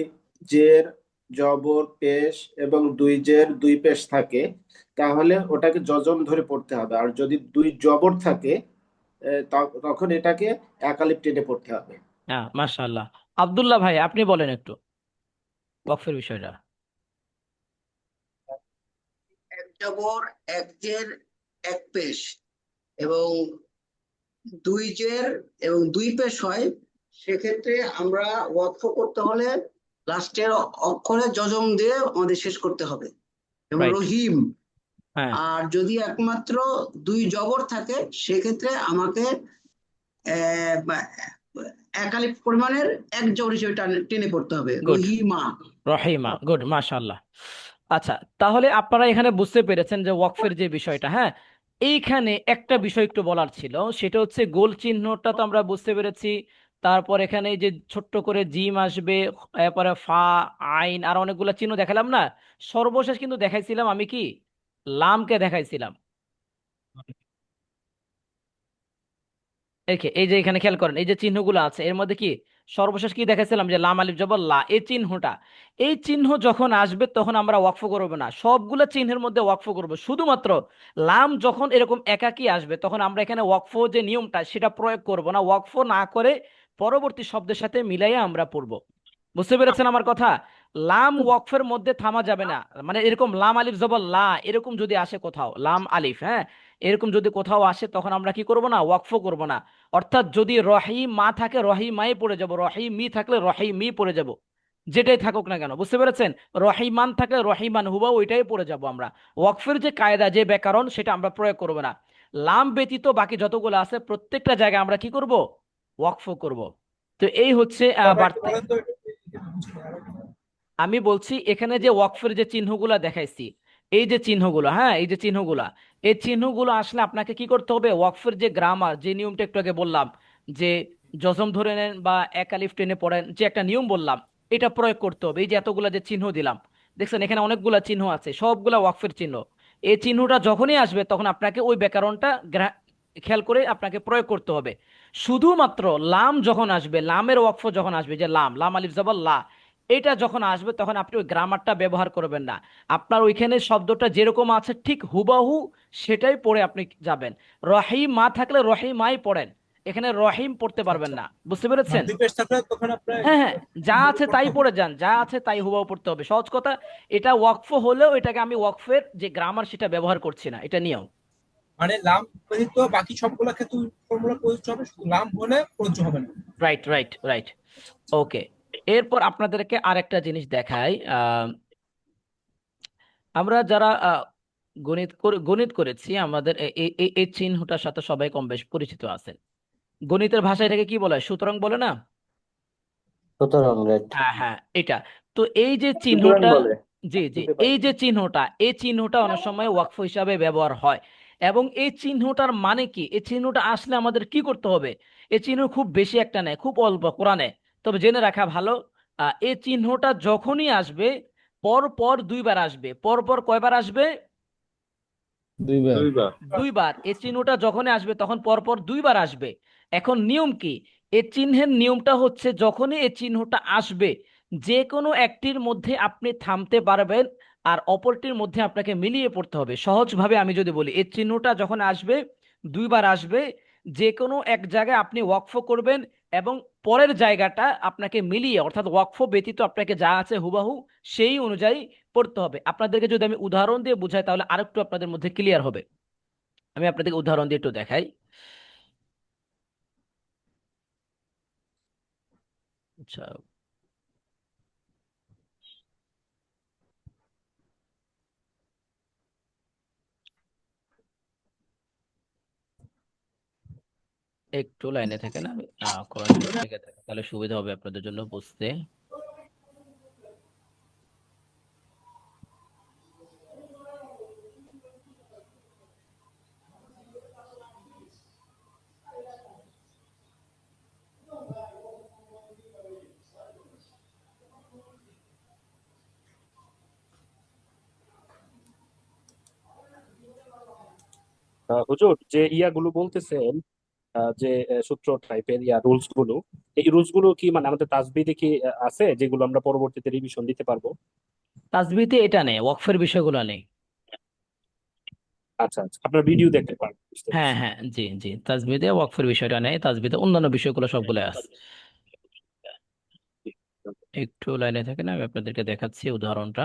জের, জবর, পেশ এবং দুই জের দুই পেশ থাকে তাহলে ওটাকে যজম ধরে পড়তে হবে, আর যদি দুই জবর থাকে তখন এটাকে এক আলিফ টেনে পড়তে হবে। হ্যাঁ মাশাআল্লাহ। আব্দুল্লাহ ভাই আপনি বলেন একটু ওয়াকফের বিষয়টা। এক জবর, এক জের, এক পেশ এবং দুই জের এবং দুই পেশ হয়, সেক্ষেত্রে আমরা ওয়াকফ করতে হলে লাস্টের অক্ষরে যজম দিয়ে আমাদের শেষ করতে হবে, যেমন রাইট। রহিম। হ্যাঁ আর যদি একমাত্র দুই জবর থাকে সেক্ষেত্রে আমাকে এক আলিফ পরিমাণের এক জবর হিসেবে টেনে পড়তে হবে, গুড। রহিমা। রহিমা, গুড মাশাআল্লাহ। আচ্ছা তাহলে আপনারা এখানে বুঝতে পেরেছেন যে ওয়াকফের যে বিষয়টা, হ্যাঁ এইখানে একটা বিষয় একটু বলার ছিল, সেটা হচ্ছে গোল চিহ্নটা তো আমরা বুঝতে পেরেছি। তারপর এখানে এই যে ছোট্ট করে জিম আসবে, এরপরে ফা, আইন, আর অনেকগুলো চিহ্ন দেখালাম না। সর্বশেষ কিন্তু দেখাইছিলাম আমি কি, লামকে দেখাইছিলাম। এই যে এখানে খেয়াল করেন এই যে চিহ্নগুলো আছে এর মধ্যে কি সর্বশেষ কি দেখাচ্ছিলাম, যে লাম আলিফ জবর লা, এই চিহ্নটা। এই চিহ্ন যখন আসবে তখন আমরা ওয়াকফ করবো না, সবগুলো চিহ্নের মধ্যে ওয়াকফ করব। শুধুমাত্র লাম যখন এরকম একাকী আসবে তখন আমরা এখানে ওয়াকফ যে নিয়মটা সেটা প্রয়োগ করব না, ওয়াকফ না করে পরবর্তী শব্দের সাথে মিলাইয়া আমরা পড়বো। বুঝতে পেরেছেন আমার কথা? লাম ওয়াকফের মধ্যে থামা যাবে না, মানে এরকম লাম আলিফ জবর লা এরকম যদি আসে কোথাও, লাম আলিফ, হ্যাঁ এরকম যদি কোথাও আসে তখন আমরা কি করব না, ওয়াকফ করব না। অর্থাৎ যদি রহিম মা থাকে রহিমাই পড়ে যাব, রহিমি থাকলে রহিমি পড়ে যাব, যেটাই থাকুক না কেন। বুঝতে পেরেছেন? রহিমান থাকলে রহিমান হুবা ওইটাই পড়ে যাব আমরা। ওয়াকফের যে কায়দা যে ব্যাকরণ সেটা আমরা প্রয়োগ করব না। লাম ব্যতীত বাকি যতগুলো আছে প্রত্যেকটা জায়গায় আমরা কি করব, ওয়াকফ করব। তো এই হচ্ছে বাবা একটু বার্তা। বলেন তো একটু বুঝতে পারলাম। আমি বলছি এখানে যে ওয়াকফের যে চিহ্নগুলা দেখাইছি, এই যে চিহ্নগুলো, হ্যাঁ এই যে চিহ্নগুলা, এই চিহ্নগুলো আসলে আপনাকে কি করতে হবে, ওয়াকফের যে গ্রামার যে নিয়মটা একটু আগে বললাম, যে জজম ধরে নেন বা এক আলিফ টেনে পড়েন, যে একটা নিয়ম বললাম এটা প্রয়োগ করতে হবে। এই যে এতগুলা যে চিহ্ন দিলাম, দেখছেন এখানে অনেকগুলা চিহ্ন আছে, সবগুলা ওয়াকফের চিহ্ন। এই চিহ্নটা যখনই আসবে তখন আপনাকে ওই ব্যাকরণটা খেয়াল করে আপনাকে প্রয়োগ করতে হবে। শুধুমাত্র লাম যখন আসবে, লামের ওয়াকফ যখন আসবে, যে লাম, লাম আলিফ জবর লা, এটা যখন আসবে তখন আপনি ওই গ্রামারটা ব্যবহার করবেন না। আপনার ওইখানে শব্দটা যেরকম আছে ঠিক হুবাহু সেটাই পড়ে আপনি যাবেন। রহিম মা থাকলে রহিমাই পড়েন, এখানে রহিম পড়তে পারবেন আচ্ছা, না। বুঝতে মানে পেরেছেন? দুই পেজ থাকলে তখন আপনার হ্যাঁ হ্যাঁ, যা হুবহু আছে পড়তে তাই হবে। পড়ে যান, যা আছে তাই হুবাহু পড়তে হবে, সহজ কথা। এটা ওয়াকফ হলেও এটাকে আমি ওয়াকফের যে গ্রামার সেটা ব্যবহার করছি না, এটা নিয়ম। মানে লাম ব্যতীত বাকি সবগুলো ক্ষেত্রে ফর্মুলা প্রযোজ্য হবে, শুধু লাম হলে প্রযোজ্য হবে না। Right right right. ওকে। এরপর আপনাদেরকে আরেকটা জিনিস দেখাই। আমরা যারা গণিত করেছি আমাদের এই চিহ্নটার সাথে সবাই কম বেশ পরিচিত আছেন। গণিতের ভাষায় এটাকে কি বলে, সুতরাং বলে না? সুতরাং রাইট। হ্যাঁ হ্যাঁ এটা। তো এই যে সুতরাং চিহ্নটা, বলে, জি জি, শুনতে এই পাইনি। যে চিহ্নটা, এই চিহ্নটা অনেক সময় ওয়াকফ হিসাবে ব্যবহার হয়। এবং এই চিহ্নটার মানে কি, এই চিহ্নটা আসলে আমাদের কি করতে হবে? এই চিহ্ন খুব বেশি একটা নেই, খুব অল্প কোরআনে, তবে জেনে রাখা ভালো। এই চিহ্নটা যখনই আসবে পর পর দুইবার আসবে। পর পর কয়বার আসবে? দুইবার। দুইবার। দুইবার। এই চিহ্নটা যখনই আসবে তখন পরপর দুইবার আসবে। এখন নিয়ম কি? এই চিহ্নের নিয়মটা হচ্ছে যখনই এই চিহ্নটা আসবে যে কোনো একটির মধ্যে আপনি থামতে পারবেন, আর অপরটির মধ্যে আপনাকে মিলিয়ে পড়তে হবে। সহজভাবে আমি যদি বলি, এই চিহ্নটা যখন আসবে দুইবার আসবে, যে কোনো এক জায়গায় আপনি ওয়াকফ করবেন এবং পরের জায়গাটা আপনাকে মিলিয়ে, অর্থাৎ ওয়াকফ ব্যতীত আপনাকে যা আছে হুবাহু সেই অনুযায়ী পড়তে হবে। আপনাদেরকে যদি আমি উদাহরণ দিয়ে বুঝাই তাহলে আরেকটু আপনাদের মধ্যে ক্লিয়ার হবে। আমি আপনাদেরকে উদাহরণ দিয়ে একটু দেখাই। আচ্ছা একটু লাইনে থাকেন, আমি কোরআনটা একটু দেখে থাকি তাহলে সুবিধা হবে আপনাদের জন্য বুঝতে। হুজুর, যে ইয়াগুলো বলতেছেন, যে সূত্র টাইপের রুলস গুলো, এই রুলস গুলো কি মানে আমাদের তাসবিদে কি আছে, যেগুলো আমরা পরবর্তীতে রিভিশন দিতে পারবো? তাসবিতে এটা নেই, ওয়াকফের বিষয়গুলো নেই। আচ্ছা আচ্ছা, আপনার ভিডিও দেখতে পারবো, বুঝতে হ্যাঁ পারছি। হ্যাঁ, জি জি, তাসবিদে ওয়াকফের বিষয়টা নেই, তাসবিদে অন্যান্য বিষয়গুলো সবগুলো আছে। একটু লাইনে থাকেন, আমি আপনাদেরকে দেখাচ্ছি উদাহরণটা।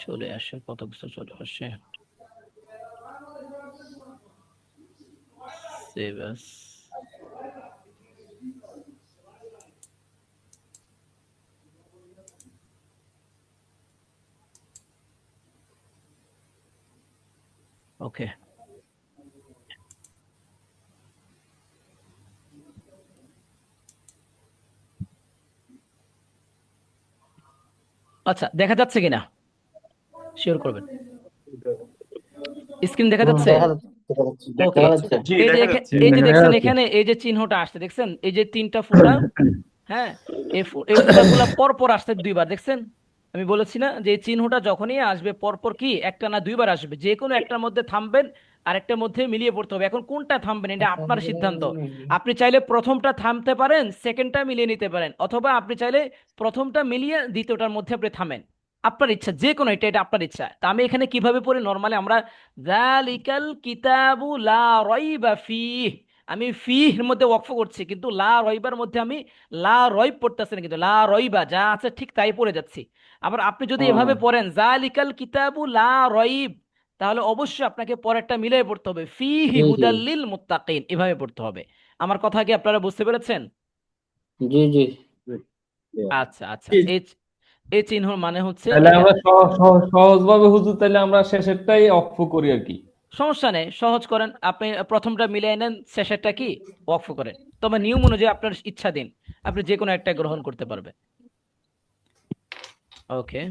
চলে আসে, কত কিছু চলে আসে। Save as. ওকে, আচ্ছা দেখা যাচ্ছে কিনা শিওর করবেন। স্ক্রিন দেখা যাচ্ছে? দেখা যাচ্ছে, দেখা যাচ্ছে, ওকে, দেখা যাচ্ছে। জি, এই যে দেখা যাচ্ছে। এই যে দেখছেন এখানে এই যে চিহ্নটা আসছে, দেখছেন এই যে 3টা ফুটা, হ্যাঁ, এই ফুটাগুলা পর পর আসছে 2বার, দেখছেন? আমি বলেছি না যে এই চিহ্নটা যখনই আসবে পরপর কি একটা না 2বার আসবে, যে কোনো একটার মধ্যে থামবেন, আরেকটার মধ্যে মিলিয়ে পড়তে হবে। এখন কোনটা থামবেন এটা আপনার সিদ্ধান্ত। আপনি চাইলে প্রথমটা থামতে পারেন, সেকেন্ডটা মিলিয়ে নিতে পারেন, অথবা আপনি চাইলে প্রথমটা মিলিয়ে দ্বিতীয়টার মধ্যে আপনি থামেন। আপনার ইচ্ছা, যে কোনো এটা এটা আপনার ইচ্ছা। তা আমি এখানে কিভাবে পড়ি, নর্মালি আমরা যালিকাল কিতাবু লা রাইবা ফিহ, আমি ফিহ এর মধ্যে ওয়াকফ করছি, কিন্তু লা রাইবার মধ্যে আমি লা রয়ব পড়তেছি না, কিন্তু লা রয়বা যা আছে ঠিক তাই পড়ে যাচ্ছি। আবার আপনি যদি এভাবে পড়েন যালিকাল কিতাবু লা রয়ব, তাহলে অবশ্যই আপনাকে পরেরটা মিলাই পড়তে হবে, ফিহি জি জি হুদাল্লিল মুত্তাকিন, এভাবে পড়তে হবে। আমার কথা কি আপনারা বুঝতে পেরেছেন? জি জি। আচ্ছা আচ্ছা, এই এই চিহ্নর মানে হচ্ছে তাহলে এটা। আমরা সহজভাবে হুজুর, তাহলে আমরা শেষেরটাই অক্ষ করি আর কি। সমস্যা নেই, সহজ করেন, আপনি প্রথমটা মিলিয়ে নেন, শেষেরটা কি ওয়াকফ করেন। তবে নিয়ম অনুযায়ী আপনার ইচ্ছা দিন, আপনি যে কোনো একটা গ্রহণ করতে পারবেন। ওকে,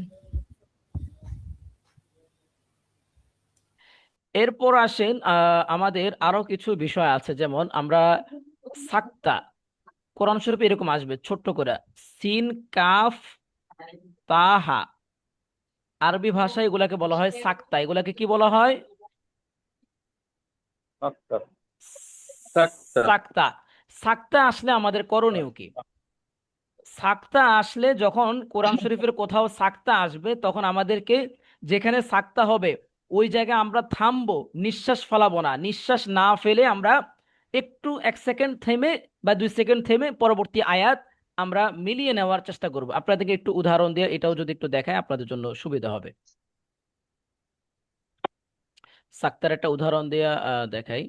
এরপর আসেন আমাদের আরো কিছু বিষয় আছে, যেমন আমরা সাক্তা, কোরআন শরীফে এরকম আসবে ছোট্ট করে সিন কাফ তাহা, আরবি ভাষায় এগুলাকে বলা হয় সাক্তা। এগুলাকে কি বলা হয়? আচ্ছা, সাক্তা। সাক্তা। সাক্তা আসলে আমাদের করণীয় কি? সাক্তা আসলে যখন কোরআন শরীফের কোথাও সাক্তা আসবে, তখন আমাদেরকে যেখানে সাক্তা হবে ওই জায়গায় আমরা থামবো, নিঃশ্বাস ফেলাবো না। নিঃশ্বাস না ফেলে আমরা একটু 1 সেকেন্ড থেমে বা 2 সেকেন্ড থেমে পরবর্তী আয়াত আমরা মিলিয়ে নেওয়ার চেষ্টা করব। আপনাদেরকে একটু উদাহরণ দিয়ে এটাও যদি একটু দেখায় আপনাদের জন্য সুবিধা হবে। সাক্তার একটা উদাহরণ দিয়ে দেখাই।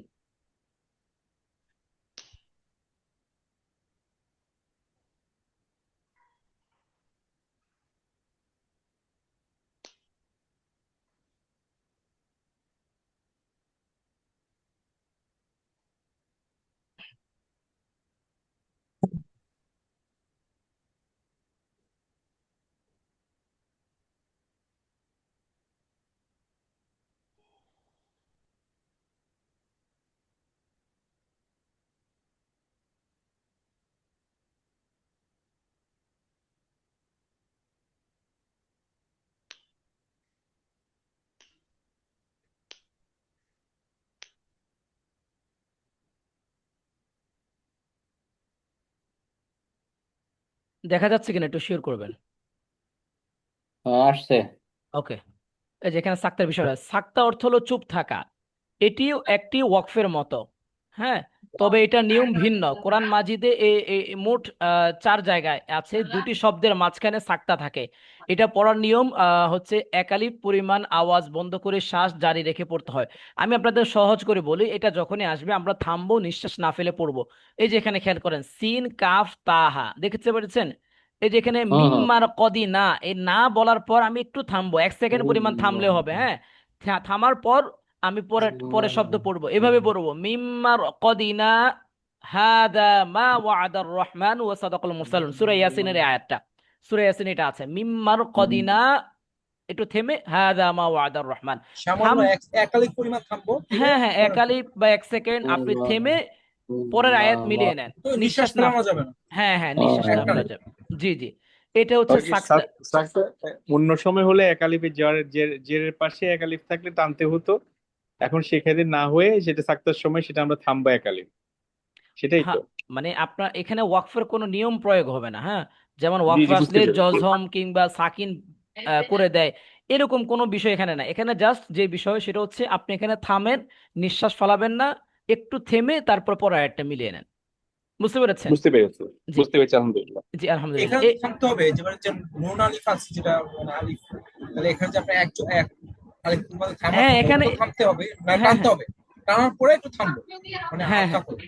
দেখা যাচ্ছে কিনা একটু শিওর করবেন। আসছে। ওকে, এই যেখানে সাক্তার বিষয়টা, সাক্তা অর্থ হলো চুপ থাকা। এটিও একটি ওয়াকফের মতো, হ্যাঁ, তবে এটা নিয়ম ভিন্ন। কোরআন মাজিদে মোট 4 জায়গায় আছে 2টি শব্দের মাঝখানে সাক্তা থাকে। এটা পড়ার নিয়ম হচ্ছে একালিপ পরিমাণ আওয়াজ বন্ধ করে শ্বাস জারি রেখে পড়তে হয়। আমি আপনাদের সহজ করে বলি, এটা যখনই আসবে আমরা থামবো, নিঃশ্বাস না ফেলে পড়বো। এই যে এখানে খেয়াল করেন সিন কাফ তাহা, দেখতে পেরেছেন? এই যে এখানে হুম হুম। মিম্মার কদি না, এই না বলার পর আমি একটু থামবো, 1 সেকেন্ড পরিমাণ থামলে হবে, হ্যাঁ। থামার পর আমি পরে পরে শব্দ পড়বো, এভাবে পড়বো মিম্মার কদিনা হাদা মা ওয়াদার রহমান ওয়া সাদাকাল মুরসালুন, সূরা ইয়াসিনের এই আয়াতটা, সূরা ইয়াসিন এটা আছে মিম্মার কদিনা, একটু থেমে হাদা মা ওয়াদার রহমান, সামান্য থাম। একালিক পরিমাণ থামবো, থেকে হ্যাঁ হ্যাঁ, পরের একালি বা 1 সেকেন্ড আপনি থেমে পরের আয়াত মিলিয়ে নেন, তো নিঃশ্বাস নিঃশ্বাস না। ফেলানো যাবে না, হ্যাঁ হ্যাঁ, নিঃশ্বাস না ফেলা একটানে। যাবে। জি জি, এটা হচ্ছে ওই যে সাকতা। সাকটা অন্য সময় হলে একালিফের জেরের পাশে একালিফ থাকলে টানতে হতো, এখন সেখানে না হয়ে সেটা সাকতার সময় সেটা আমরা থামবো একালিফ, সেটাই তো। হ্যাঁ, মানে আপনার এখানে ওয়াকফের কোনো নিয়ম প্রয়োগ হবে না। হ্যাঁ, যেমন জি ওয়াকফ জি, বুঝতে আসলে পেরেছি। জজম কিংবা সাকিন করে দেয়, এরকম কোনো বিষয় এখানে না। এখানে জাস্ট যে বিষয় সেটা হচ্ছে আপনি এখানে থামেন, নিঃশ্বাস ফেলাবেন না, একটু থেমে তারপর পরের আয়াতটা মিলিয়ে নেন। বুঝতে পেরেছেন? বুঝতে পেরেছি, জি, বুঝতে পেরেছি, আলহামদুলিল্লাহ। জি, আলহামদুলিল্লাহ। এখানে তো থামতে হবে, যে নুন আলিফ আছে যেটা মানে আলিফ, তাহলে এখানে যে আপনার এক আলিফ মানে থামার হ্যাঁ কথা, ওটা এখানে, তো থামতে হবে, না হ্যাঁ টানতে হ্যাঁ হবে, টানার পরে একটু থামবো, মানে হ্যাঁ হালকা হ্যাঁ করে।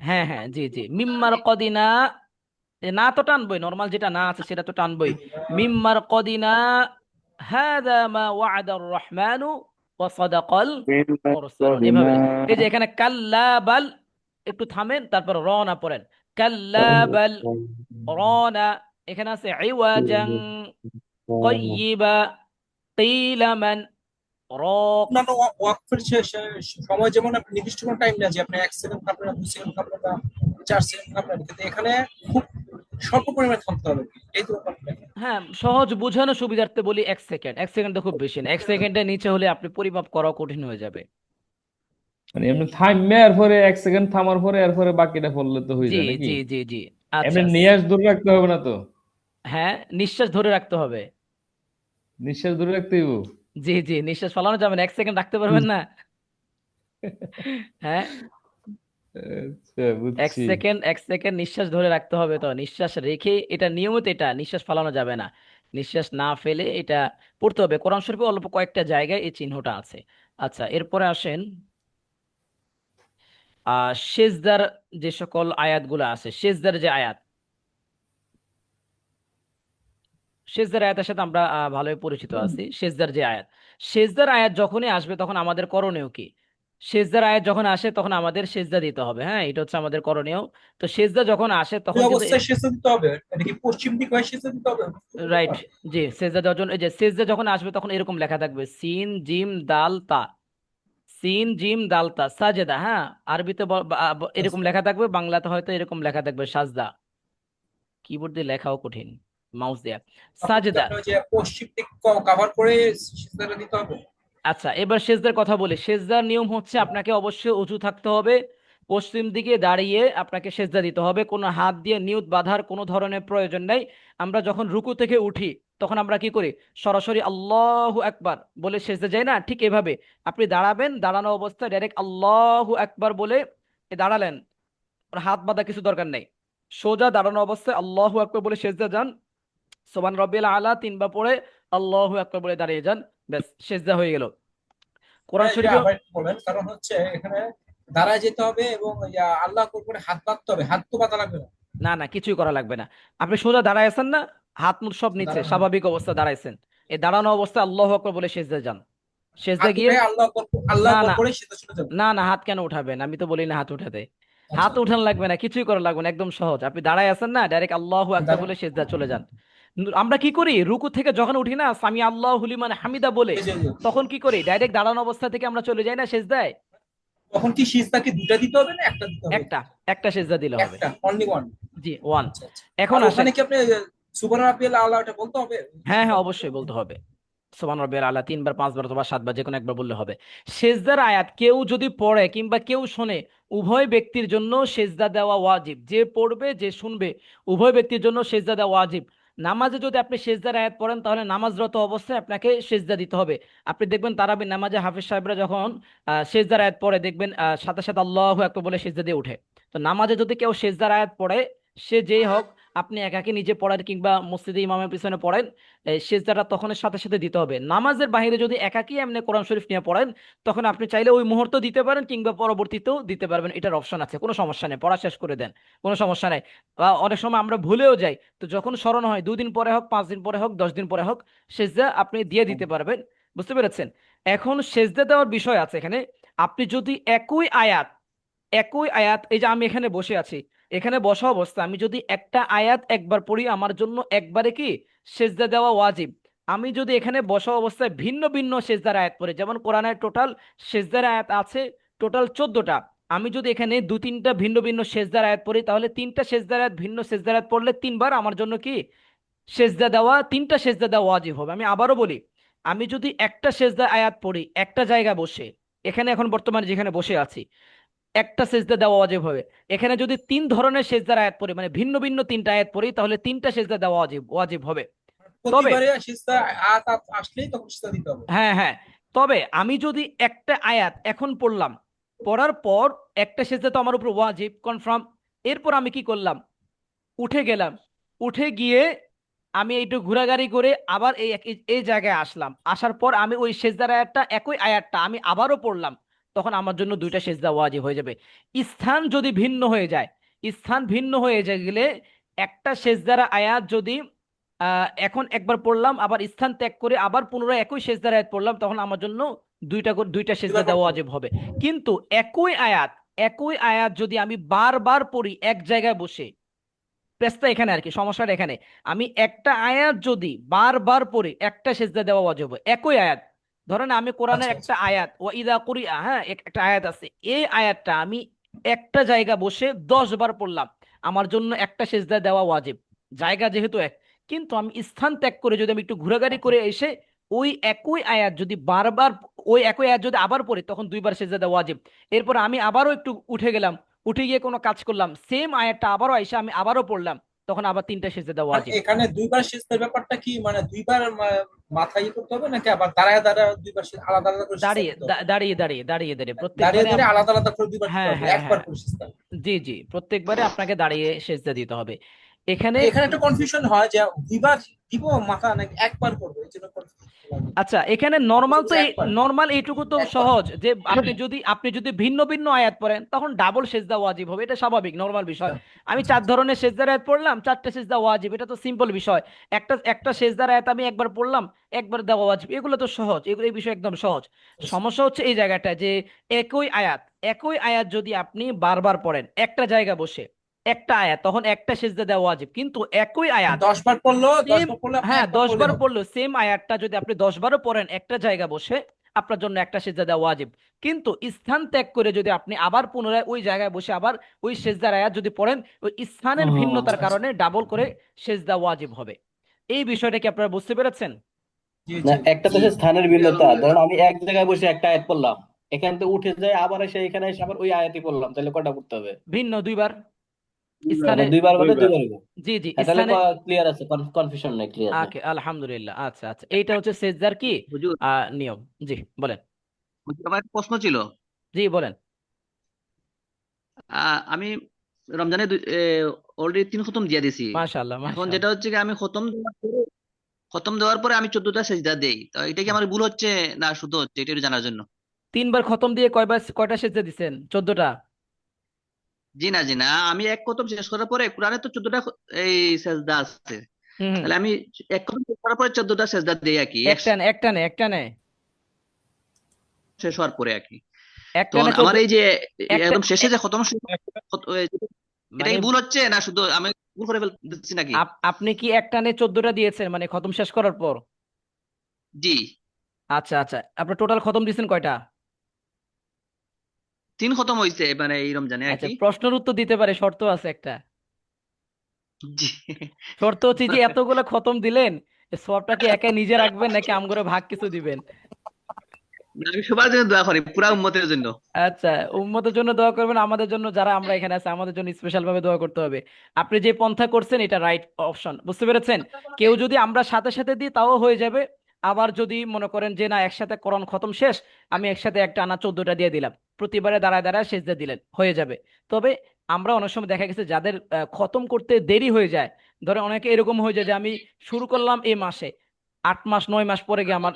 হ্যাঁ হ্যাঁ, জি জি, মিম্মার কদিনা, না তো টানবই, নর্মাল যেটা না আছে সেটা তো টানবই। মিম্মার কদিনা হাদা মা ওয়াদার রহমানু ওয়া সাদাকাল মুরসালুন, এভাবে। এই যে এখানে কাল্লা বাল, একটু থামেন তারপর রনা পড়েন, কাল্লা বাল রনা। এখানে আছে ইওয়াজান কাইয়িবা কিলা মান রাক। অন্যান্য ওয়াকফের সময় যেমন আপনি নির্দিষ্ট কোনো টাইম না যে আপনি 1 সেকেন্ড থামবেন না, 2 সেকেন্ড থামবেন না, 4 সেকেন্ড থামবেন, কিন্তু এখানে খুব স্বল্প পরিমাণে থামতে হবে, এই তো ব্যাপারটা। হ্যাঁ, সহজ বোঝানো সুবিধার্থে বলি 1 সেকেন্ড। 1 সেকেন্ড তো খুব বেশি না, 1 সেকেন্ডের নিচে হলে আপনি পরিমাপ করা কঠিন হয়ে যাবে। মানে এমনি থামবে এরপরে 1 সেকেন্ড থামার পরে এরপরে বাকিটা পড়লে তো হয়ে জি যায় নাকি? জি জি জি। আচ্ছা, এমনি নিয়াজ ধরে রাখতে হবে না তো? হ্যাঁ, নিঃশ্বাস ধরে রাখতে হবে। নিঃশ্বাস ধরে রাখতে হইব? জি জি, নিঃশ্বাস ফালানো যাবে না, 1 সেকেন্ড রাখতে পারবেন না। হ্যাঁ, আচ্ছা, এক বুঝছি। সেকেন্ড 1 সেকেন্ড নিঃশ্বাস ধরে রাখতে হবে। তো নিঃশ্বাস রেখে, এটা নিয়মিত, এটা নিঃশ্বাস ফালানো যাবে না। নিঃশ্বাস না ফেলে এটা পড়তে হবে। কোরআন শরীফে অল্প কয়েকটা জায়গায় এই চিহ্নটা আছে। আচ্ছা, এরপরে আসেন সেজদার যে সকল আয়াতগুলো আছে, সেজদার যে আয়াত, সেজদার আয়াতের সাথে আমরা ভালোই পরিচিত আছি। সেজদার যে আয়াত, সেজদার আয়াত যখনই আসবে তখন আমাদের করণীয় কি? সেজদার আয়াত যখন আসে তখন আমাদের সেজদা দিতে হবে। হ্যাঁ, এটা হচ্ছে আমাদের করণীয়। তো সেজদা যখন আসে ওই তখন কিন্তু, অবস্থায় সেচে দিতে হবে, এটা কি পশ্চিম দিক হয়ে সেচে দিতে হবে? রাইট, জি, সেজদা দেওয়ার জন্য এই যে সেজদা যখন আসবে তখন এরকম লেখা থাকবে সিন জিম দাল তা, সিন জিম দাল তা সাজেদা। হ্যাঁ, আরবিতে এরকম লেখা থাকবে, বাংলাতে হয়তো এরকম লেখা থাকবে সাজদা। কিবোর্ড দিয়ে লেখাও কঠিন, মাউস দিয়ে। তখন কি সাজেদা। আপনার ওই যে পশ্চিম দিক কভার করে সেচে দিতে হবে? আচ্ছা, এবার সেজদার কথা বলি। সেজদার নিয়ম হচ্ছে আপনাকে অবশ্যই উঁচু থাকতে হবে, পশ্চিম দিকে দাঁড়িয়ে আপনাকে সেজদা দিতে হবে। কোনো হাত দিয়ে নিয়ত বাঁধার কোনো ধরনের প্রয়োজন নেই। আমরা যখন রুকু থেকে উঠি তখন আমরা কি করি? সরাসরি আল্লাহু আকবার বলে সেজদা যাই না? ঠিক এভাবে আপনি দাঁড়াবেন, দাঁড়ানো অবস্থায় ডাইরেক্ট আল্লাহু আকবার বলে দাঁড়ালেন, আর হাত বাঁধা কিছু দরকার নেই। সোজা দাঁড়ানো অবস্থায় আল্লাহু আকবার বলে সেজদা যান, সুবহান রাব্বিল আলা 3 বার পড়ে আল্লাহু আকবার বলে দাঁড়িয়ে যান, ব্যাস সেজদা হয়ে গেল। কোরআন এটা শরীফে, আবার একটু বলেন, কারণ হচ্ছে এখানে দাঁড়ায় যেতে হবে এবং আল্লাহ করে হাত বাঁধতে হবে, হাত তো বাঁধা লাগবে না। না না, কিছুই করা লাগবে না। আপনি সোজা দাঁড়ায় আছেন না, হাত মুখ সব নিচে, দাঁড়ানো স্বাভাবিক অবস্থা দাঁড়াইছেন। এই দাঁড়ানো অবস্থায় আল্লাহু আকবার বলে সেজদা যান। সেজদা হাত গিয়ে, উঠে আল্লাহ না না করে সেটা চলে যাবে। না না, হাত কেন উঠাবেন? আমি তো বলি না হাত উঠাতে। আচ্ছা, হাত উঠান লাগবে না, কিছুই করা লাগবে না, একদম সহজ। আপনি দাঁড়ায় আছেন না, ডাইরেক্ট আল্লাহু আকবার দাঁড়ান। বলে সেজদা চলে যান। আমরা কি করি? রুকু থেকে যখন উঠি না, সামি আল্লাহু লিমান হামিদা বলে, এই যে তখন কি করি? ডাইরেক্ট দাঁড়ানো অবস্থা থেকে আমরা চলে যাই না সেজদায়? তখন কি সিজদাকে দুটা দিতে হবে না একটা দিতে হবে? একটা, একটা সেজদা দিলে হবে। একটা, অনলি ওয়ান। জি, ওয়ান। আচ্ছা আচ্ছা। এখন আর আসেন, ওখানে কি আপনি সুবহান রাব্বিয়াল আলা এটা বলতে হবে? হ্যাঁ হ্যাঁ, অবশ্যই বলতে হবে। সুবহান রাব্বিয়াল আলা 3 বার 5 বার অথবা 7 বার, যে কোনো একবার বললে হবে। সেজদার আয়াত কেউ যদি পড়ে কিংবা কেউ শোনে, উভয় ব্যক্তির জন্য সেজদা দেওয়া ওয়াজিব। যে পড়বে যে শুনবে, উভয় ব্যক্তির জন্য সেজদা দেওয়া ওয়াজিব। নামাজে যদি আপনি সেজদার আয়াত পড়েন তাহলে নামাজরত অবস্থায় আপনাকে সেজদা দিতে হবে। আপনি দেখবেন তারাবির নামাজে হাফেজ সাহেবরা যখন সেজদার আয়াত পড়ে, দেখবেন সাথে সাথে আল্লাহু আকবার বলে সেজদা দিয়ে উঠে। তো নামাজে যদি কেউ সেজদার আয়াত পড়ে, সে যেই হোক, আপনি একাকি নিজে পড়েন কিংবা মসজিদে ইমামের পিছনে পড়েন, এই সিজদাটা তখন সাথে সাথে দিতে হবে। নামাজের বাইরে যদি একাকী এমনি কোরআন শরীফ নিয়ে পড়েন, তখন আপনি চাইলে ওই মুহূর্ত দিতে পারেন কিংবা পরবর্তীতেও দিতে পারবেন, এটার অপশন আছে, কোনো সমস্যা নেই, পড়া শেষ করে দেন, কোনো সমস্যা নেই। বা অনেক সময় আমরা ভুলেও যাই, তো যখন স্মরণ হয় 2 দিন পরে হোক, 5 দিন পরে হোক, 10 দিন পরে হোক, সেজদা আপনি দিয়ে দিতে পারবেন। বুঝতে পেরেছেন? এখন সেজদা দেওয়ার বিষয় আছে এখানে। আপনি যদি একই আয়াত, এই যে আমি এখানে বসে আছি, এখানে বসা অবস্থা আমি যদি একটা আয়াত একবার পড়ি, আমার জন্য একবারে কি সেজদা দেওয়া ওয়াজিব। আমি যদি এখানে বসা অবস্থায় ভিন্ন ভিন্ন সেজদার আয়াত পড়ি, যেমন কোরআনের টোটাল সেজদার আয়াত আছে টোটাল 14টা, আমি যদি এখানে 2-3টা ভিন্ন ভিন্ন সেজদার আয়াত পড়ি, তাহলে 3টা সেজদার আয়াত ভিন্ন সেজদার আয়াত পড়লে 3 বার আমার জন্য কি সেজদা দেওয়া, তিনটা সেজদা দেওয়া ওয়াজিব হবে। আমি আবারও বলি, আমি যদি একটা সেজদা আয়াত পড়ি একটা জায়গায় বসে, এখানে এখন বর্তমানে যেখানে বসে আছি, একটা সেজদা দেওয়া ওয়াজিব হবে। এখানে যদি তিন ধরনের সেজদার আয়াত পড়ি, মানে ভিন্ন ভিন্ন তিনটা আয়াত পড়ি, তাহলে তিনটা সেজদা দেওয়া ওয়াজিব ওয়াজিব হবে। তবে প্রতিবারে সিজদা আয়াত আসলেই তখন সিজদা দিতে হবে। হ্যাঁ হ্যাঁ, তবে আমি যদি একটা আয়াত এখন পড়লাম, পড়ার পর একটা সেজদা তো আমার উপর ওয়াজিব কনফার্ম, এরপর আমি কি করলাম, উঠে গেলাম, উঠে গিয়ে আমি একটু ঘোরাঘুরি করে আবার এই জায়গায় আসলাম, আসার পর আমি ওই সেজদার আয়াতটা, একই আয়াতটা আমি আবারও পড়লাম, তখন আমার জন্য দুইটা সেজদা ওয়াজিব হয়ে যাবে। স্থান যদি ভিন্ন হয়ে যায়, স্থান ভিন্ন হয়ে গেলে একটা সেজদার আয়াত যদি এখন একবার পড়লাম, আবার স্থান ত্যাগ করে আবার পুনরায় একই সেজদার আয়াত পড়লাম, তখন আমার জন্য দুইটা সেজদা দুইবার দেওয়া পড়তে হবে। ওয়াজিব হবে। কিন্তু একই আয়াত যদি আমি বারবার পড়ি এক জায়গায় বসে, পেস্তা এখানে আর কি, সমস্যাটা এখানে, আমি একটা আয়াত যদি বারবার পড়ি একটা সেজদা দেওয়া ওয়াজিব হবে। একই আয়াত, ধরেন আমি কোরআনের আচ্ছা একটা আচ্ছা। আয়াত ওয়া ইদা কুরিআ, হ্যাঁ একটা আয়াত আছে, এই আয়াতটা আমি একটা জায়গা বসে 10 বার পড়লাম, আমার জন্য একটা সেজদা দেওয়া ওয়াজিব, জায়গা যেহেতু এক। কিন্তু আমি স্থান ত্যাগ করে যদি আমি একটু ঘোরাঘুরি করে এসে ওই একই আয়াত যদি বারবার, ওই একই আয়াত যদি আবার পড়ি, তখন দুইবার সেজদা দেওয়া ওয়াজিব। এরপর আমি আবারও একটু উঠে গেলাম, উঠে গিয়ে কোনো কাজ করলাম, সেম আয়াতটা আবারও এসে আমি আবারও পড়লাম, তখন আবার তিনটা সেজদা দেওয়া আর ওয়াজিব। এখানে দুইবার সিজদার ব্যাপারটা কি, মানে দুইবার মাথা ইয়ে করতে হবে নাকি আবার দাঁড়ায় দাঁড়ায় দুইবার আলাদা আলাদা করে সিজদা দাঁড়িয়ে দিতে হবে? দাঁড়িয়ে দাঁড়িয়ে প্রত্যেকবারে দাঁড়িয়ে আলাদা আলাদা করে দুইবার দিতে হ্যাঁ হবে, হ্যাঁ একবার হ্যাঁ, করে সিজদা? জি জি, প্রত্যেকবারে আপনাকে দাঁড়িয়ে সেজদা দিতে হবে এখানে। এখানে একটা কনফিউশন হয় যে দুইবার দিব মাথা নাকি একবার করবো, এই জন্য confusion লাগে। আচ্ছা, এখানে আপনি নর্মাল তো বলছেন একবার, নর্মাল এইটুকু তো একবার। সহজ যে আপনি যদি ভিন্ন ভিন্ন আয়াত পড়েন, তখন ডাবল সেজদা ওয়াজিব হবে, এটা স্বাভাবিক নর্মাল বিষয়। আমি আচ্ছা চার আচ্ছা। ধরনের সেজদার আয়াত পড়লাম, চারটে সেজদা ওয়াজিব, এটা তো সিম্পল বিষয়। একটা একটা সেজদার আয়াত আমি একবার পড়লাম, একবার দেওয়া ওয়াজিব, এগুলো তো সহজ, এগুলো এই বিষয় একদম সহজ। সমস্যা হচ্ছে এই জায়গাটা যে একই আয়াত একই আয়াত যদি আপনি বারবার পড়েন একটা জায়গা বসে, একটা আয়াত, তখন একটা সেজদা দেওয়া ওয়াজিব। কিন্তু একই আয়াত 10 বার পড়লো, দশ সেম, বার পড়লে আপনি হ্যাঁ একবার 10 বার পড়লে হবে। পড়লো সেম আয়াতটা যদি আপনি 10 বারও পড়েন একটা জায়গা বসে, আপনার জন্য একটা সেজদা দেওয়া ওয়াজিব। কিন্তু স্থান ত্যাগ করে যদি আপনি আবার পুনরায় ওই জায়গায় বসে আবার ওই সেজদার আয়াত যদি পড়েন, ওই স্থানের ভিন্নতার আচ্ছা আচ্ছা। কারণে ডাবল করে সেজদা ওয়াজিব হবে। এই বিষয়টা কি আপনারা বুঝতে পেরেছেন? জি না, জি একটা তো জি হচ্ছে স্থানের জি ভিন্নতা। ধরুন আলহামদুলিল্লাহ। আমি এক জায়গায় বসে একটা আয়াত পড়লাম, এখান থেকে উঠে যাই আবার এসে এখানে এসে আবার ওই আয়াতই পড়লাম, তাহলে কয়টা পড়তে হবে? ভিন্ন দুইবার মানে স্থানে, দুইবার মানে দুইবার। দুইবার হইবো। জি জি হ্যাঁ, তাহলে স্থানে। ক্লিয়ার আছে, কনফিউশন নাই, ক্লিয়ার আছে। ওকে আলহামদুলিল্লাহ, আচ্ছা আচ্ছা, এইটা হচ্ছে সেজদার কি হুজুর, নিয়ম। জি বলেন। হুজুর, আমার একটা প্রশ্ন ছিল। জি বলেন। আমি রমজানে অলরেডি 3 খতম দিয়ে দিছি। মাশাআল্লাহ এখন মাশাআল্লাহ। যেটা হচ্ছে কি, আমি খতম দেওয়ার পরে আমি 14টা সেজদা দেই, তো এটা কি আমার ভুল হচ্ছে না শুদ্ধ হচ্ছে, এটা একটু জানার জন্য। 3 বার খতম দিয়ে কয়টা সেজদা দিছেন? 14টা? জি না, জি না, আমি এক খতম শেষ করার পরে কোরআনে তো 14টা এই সেজদা আছে, হুম হুম, তাহলে আমি এক খতম শেষ করার পরে 14টা সেজদা দেই আর কি, একটানে শেষ হওয়ার পরে আর কি। তো একটানে আমার 14 এই যে একটা একদম শেষে এ- যে খতম এটা মানে কি ভুল হচ্ছে না শুধু আমি ভুল করে ফেলতেছি নাকি? আপনি কি একটানে 14টা দিয়েছেন মানে খতম শেষ করার পর? জি, আচ্ছা আচ্ছা, আপনার টোটাল খতম দিয়েছেন কয়টা? 3 খতম হয়েছে মানে এই রমজানে আর আচ্ছা, কি। প্রশ্নের উত্তর দিতে পারে, শর্ত আছে একটা। জি, শর্ত হচ্ছে যে এতগুলো খতম দিলেন, এই সবটা কি একা নিজে রাখবেন নাকি আমগরে ভাগ কিছু দিবেন? আমি সবার জন্য দোয়া করি, পুরা উম্মতের জন্য। আচ্ছা, উম্মতের জন্য দোয়া করবেন, আমাদের জন্য যারা আমরা এখানে আছি আমাদের জন্য স্পেশাল ভাবে দোয়া করতে হবে। আপনি যে পন্থা করছেন এটা রাইট অপশন, বুঝতে পেরেছেন? কেউ যদি আমরা সাথে সাথে দিই তাও হয়ে যাবে। আবার যদি মনে করেন যে না একসাথে কোরআন খতম শেষ, আমি একসাথে একটা আনা 14টা দিয়ে দিলাম, প্রতিবারে দাঁড়ায় দাঁড়ায় সেজদা দিলেন, হয়ে যাবে। তবে আমরা অনেক সময় দেখা গেছে যাদের খতম করতে দেরি হয়ে যায়, ধরে অনেকে এরকম হয়ে যায় যে আমি শুরু করলাম এই মাসে, 8 মাস 9 মাস পরে গিয়ে আমার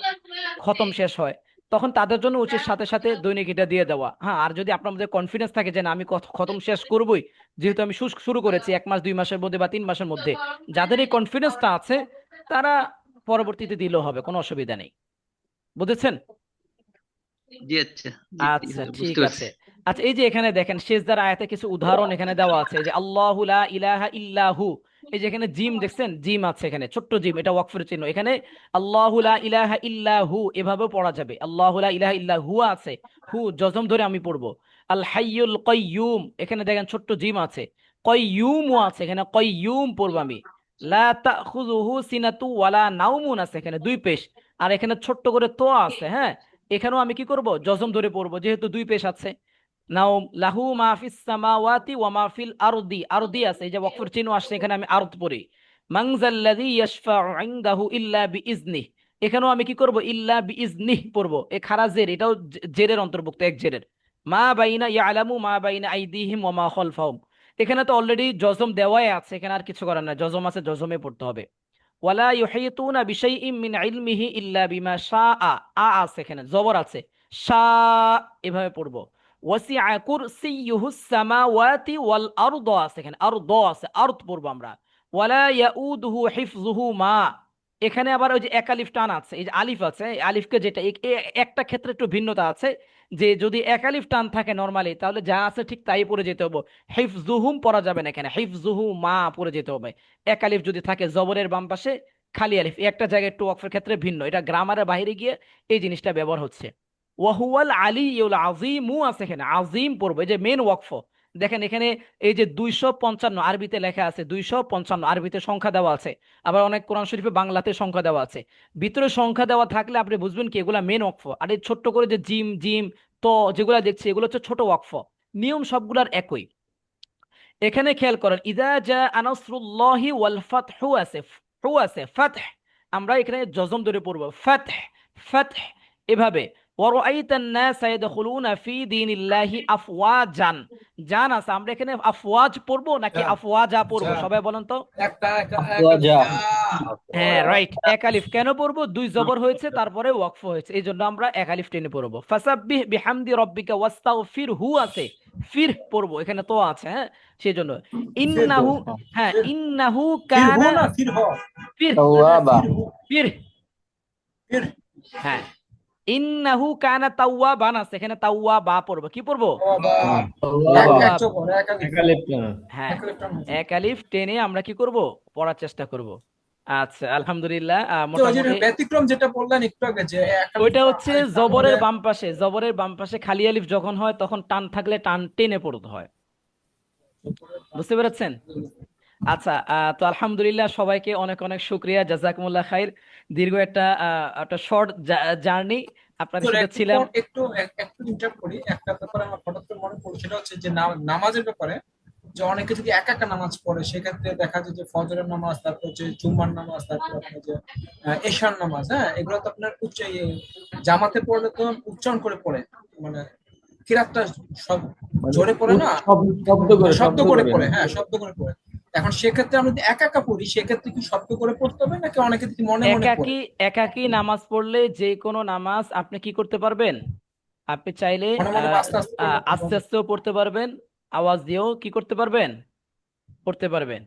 খতম শেষ হয়, তখন তাদের জন্য উচিত সাথে সাথে দৈনিক এটা দিয়ে দেওয়া। হ্যাঁ, আর যদি আপনার মধ্যে কনফিডেন্স থাকে যে না আমি খতম শেষ করবই, যেহেতু আমি শুরু করেছি 1 মাস 2 মাসের মধ্যে বা 3 মাসের মধ্যে, যাদের এই কনফিডেন্সটা আছে তারা পরবর্তীতে দিলেও হবে, কোনো অসুবিধা নেই। বুঝেছেন? জি আচ্ছা, জি জি, আচ্ছা ঠিক বুঝতে পারছি। আছে। আচ্ছা, এই যে এখানে দেখেন সেজদার আয়াতে কিছু উদাহরণ এখানে দেওয়া আছে, যে আল্লাহু লা ইলাহা ইল্লাহু, এই যে এখানে জিম দেখছেন, জিম আছে এখানে, ছোট্ট জিম, এটা ওয়াকফের চিহ্ন। এখানে আল্লাহু লা ইলাহা ইল্লাহু এভাবেও পড়া যাবে, আল্লাহু লা ইলাহা ইল্লাহু আছে, হু জজম ধরে আমি পড়বো। আল হাইয়ুল কাইয়ুম, এখানে দেখেন ছোট্ট জিম আছে, কাইয়ুমও আছে, এখানে কাইয়ুম পড়বো আমি। লা তাখুযুহু সিনাতু ওয়ালা নাউমুন আছে এখানে দুই পেশ, আর এখানে ছোট্ট করে তো আছে, হ্যাঁ। এখানেও আমি কি করব, জজম ধরে পড়বো যেহেতু দুই পেশ আছে। নাউম, লাহু মা ফিস সামাওয়াতি ওয়া মা ফিল আরদি, আরদি আছে, এই যে ওয়াকফের চিহ্ন আসছে এখানে আমি আরদ পড়ি। মানজাল্লাযী ইয়াশফাউ ইনদাহু ইল্লা বিইজনিহ, এখানেও আমি কি করব, ইল্লা বিইজনিহ পড়বো। এ খারা জের, এটাও জেরের অন্তর্ভুক্ত, এক জেরের। মা বাইনা ইয়ালামু মা বাইনা আইদিহিম ওয়া মা খালফাহুম, এখানে তো অলরেডি জজম দেওয়াই আছে, এখানে আর কিছু করার না, জজম আছে, জজমে পড়তে হবে। ওয়ালা ইউহিতুনা বিশাইইম মিন ইলমিহি ইল্লা বিমা শাআ, আছে এখানে জবর আছে, শা, এভাবে পড়বো। ওয়াসিআ কুরসিয়ুহুস সামাওয়াতি ওয়াল আরদ আছে এখানে, আরদ আছে, আরদ পড়বো আমরা। ওয়ালা ইয়াউদুহু হিফযুহুমা, এখানে আবার ওই যে এক আলিফ টান আছে, এই যে আলিফ আছে, এই আলিফকে যেটা একটা ক্ষেত্রে একটু ভিন্নতা আছে, যে যদি এক আলিফ টান থাকে নরমালি, তাহলে যা আছে ঠিক তাই পড়ে যেতে হবে। হিফজুহুম পড়া যাবে না, এখানে হিফজুহু মা পড়ে যেতে হবে। এক আলিফ যদি থাকে জবরের বাম পাশে খালি আলিফ, এই একটা জায়গায় একটু ওয়াকফের ক্ষেত্রে ভিন্ন, এটা গ্রামারের বাইরে গিয়ে এই জিনিসটা ব্যবহার হচ্ছে। ওয়াহুয়াল আলিয়ুল আযীমু আছে এখানে, আযীম পড়বো, এই যে মেন ওয়াকফ। দেখেন এখানে এই যে 255 আরবিতে লেখা আছে, 255 আরবিতে সংখ্যা দেওয়া আছে, আবার অনেক কোরআন শরীফে বাংলাতে সংখ্যা দেওয়া আছে। ভিতরে সংখ্যা দেওয়া থাকলে আপনি বুঝবেন কি এগুলা মেন ওয়াকফ, আর এই ছোট্ট করে যে জিম জিম তো যেগুলা দেখছি এগুলো হচ্ছে ছোট ওয়াকফ। নিয়ম সবগুলার একই। এখানে খেয়াল করেন, ইদা জা আনাসরুল্লাহি ওয়াল ফাতহু আছে, হু আছে, ফাতহ, আমরা এখানে জজম ধরে পড়ব, ফাতহ, ফাতহ, এভাবে। ওয়ারাআইতান নাস ইয়াদখুলুনা ফি দীনিল্লাহি আফওয়াজান, জান আছে, আমরা এখানে আফওয়াজ পড়বো নাকি আফওয়াজা পড়বো, সবাই বলেন তো। হ্যাঁ রাইট, এক আলিফ কেন পড়বো, দুই জবর হয়েছে তারপরে ওয়াকফ হয়েছে, এই জন্য আমরা এক আলিফ টেনে পড়বো। ফাসাব্বিহ বিহামদি রাব্বিকা ওয়াস্তাগফিরহু আছে, ফির পড়বো, এখানে তো আছে, হ্যাঁ, সেই জন্য। ইন্নাহু, হ্যাঁ, ইন্নাহু ফিরহু কানা, না ফিরহ, ফির, তাওয়াবা, ফির, ফির হ্যাঁ, ইন্নাহু কানা তাওয়াবান আছে, এখানে তাওয়াবা পড়বো, কি পড়বো, তাওয়াবা, এক তাওয়াবা, এক জবর, এক আলিফ, এক আলিফ টান। হ্যাঁ, এক আলিফ টান হয়েছে। এক আলিফ টেনে আমরা কি করব, পড়ার চেষ্টা করব। আচ্ছা আলহামদুলিল্লাহ, তো ওই যে মোটামুটি ব্যতিক্রম যেটা বললেন একটু আগে, যে এক আলিফ ওইটা বা হচ্ছে আলিফ টান জবরের হলে বাম পাশে, জবরের বাম পাশে খালি আলিফ যখন হয় তখন টান থাকলে টান টেনে পড়তে হয়, বুঝতে পেরেছেন। আচ্ছা, তো আলহামদুলিল্লাহ সবাইকে অনেক অনেক শুক্রিয়া, জাযাকুমুল্লাহ খাইর। দীর্ঘ একটা শর্ট জার্নি আপনাদের হুজুর, সাথে একটু ছিলাম। একটু ইন্টারাপ্ট করি, একটা ব্যাপারে আমার হঠাৎ করে মনে পড়লো, সেটা হচ্ছে যে নামাজের ব্যাপারে, যে অনেকে যদি একা নামাজ পড়ে, সেক্ষেত্রে দেখা যায় যে ফজরের নামাজ, তারপর যে জুম্মার নামাজ, তারপর আপনার যে এশার নামাজ, হ্যাঁ, এগুলো তো আপনার জামাতে পড়লে তো উচ্চারণ করে পড়ে, মানে কিরাতটা সব জোরে পড়ে না, শব্দ করে পড়ে, হ্যাঁ, শব্দ করে পড়ে। এখন সেক্ষেত্রে আমরা যদি একা পড়ি, সেক্ষেত্রে কি শব্দ করে পড়তে হবে নাকি অনেকে কি মনে মনে পড়ে? একাকী একাকী নামাজ পড়লে যে কোনো নামাজ আপনি কি করতে পারবেন, আপনি চাইলে মনে মনে আস্তে আস্তে আস্তে আস্তেও পড়তে পারবেন, আওয়াজ দিয়েও কি করতে পারবেন, পড়তে পারবেন,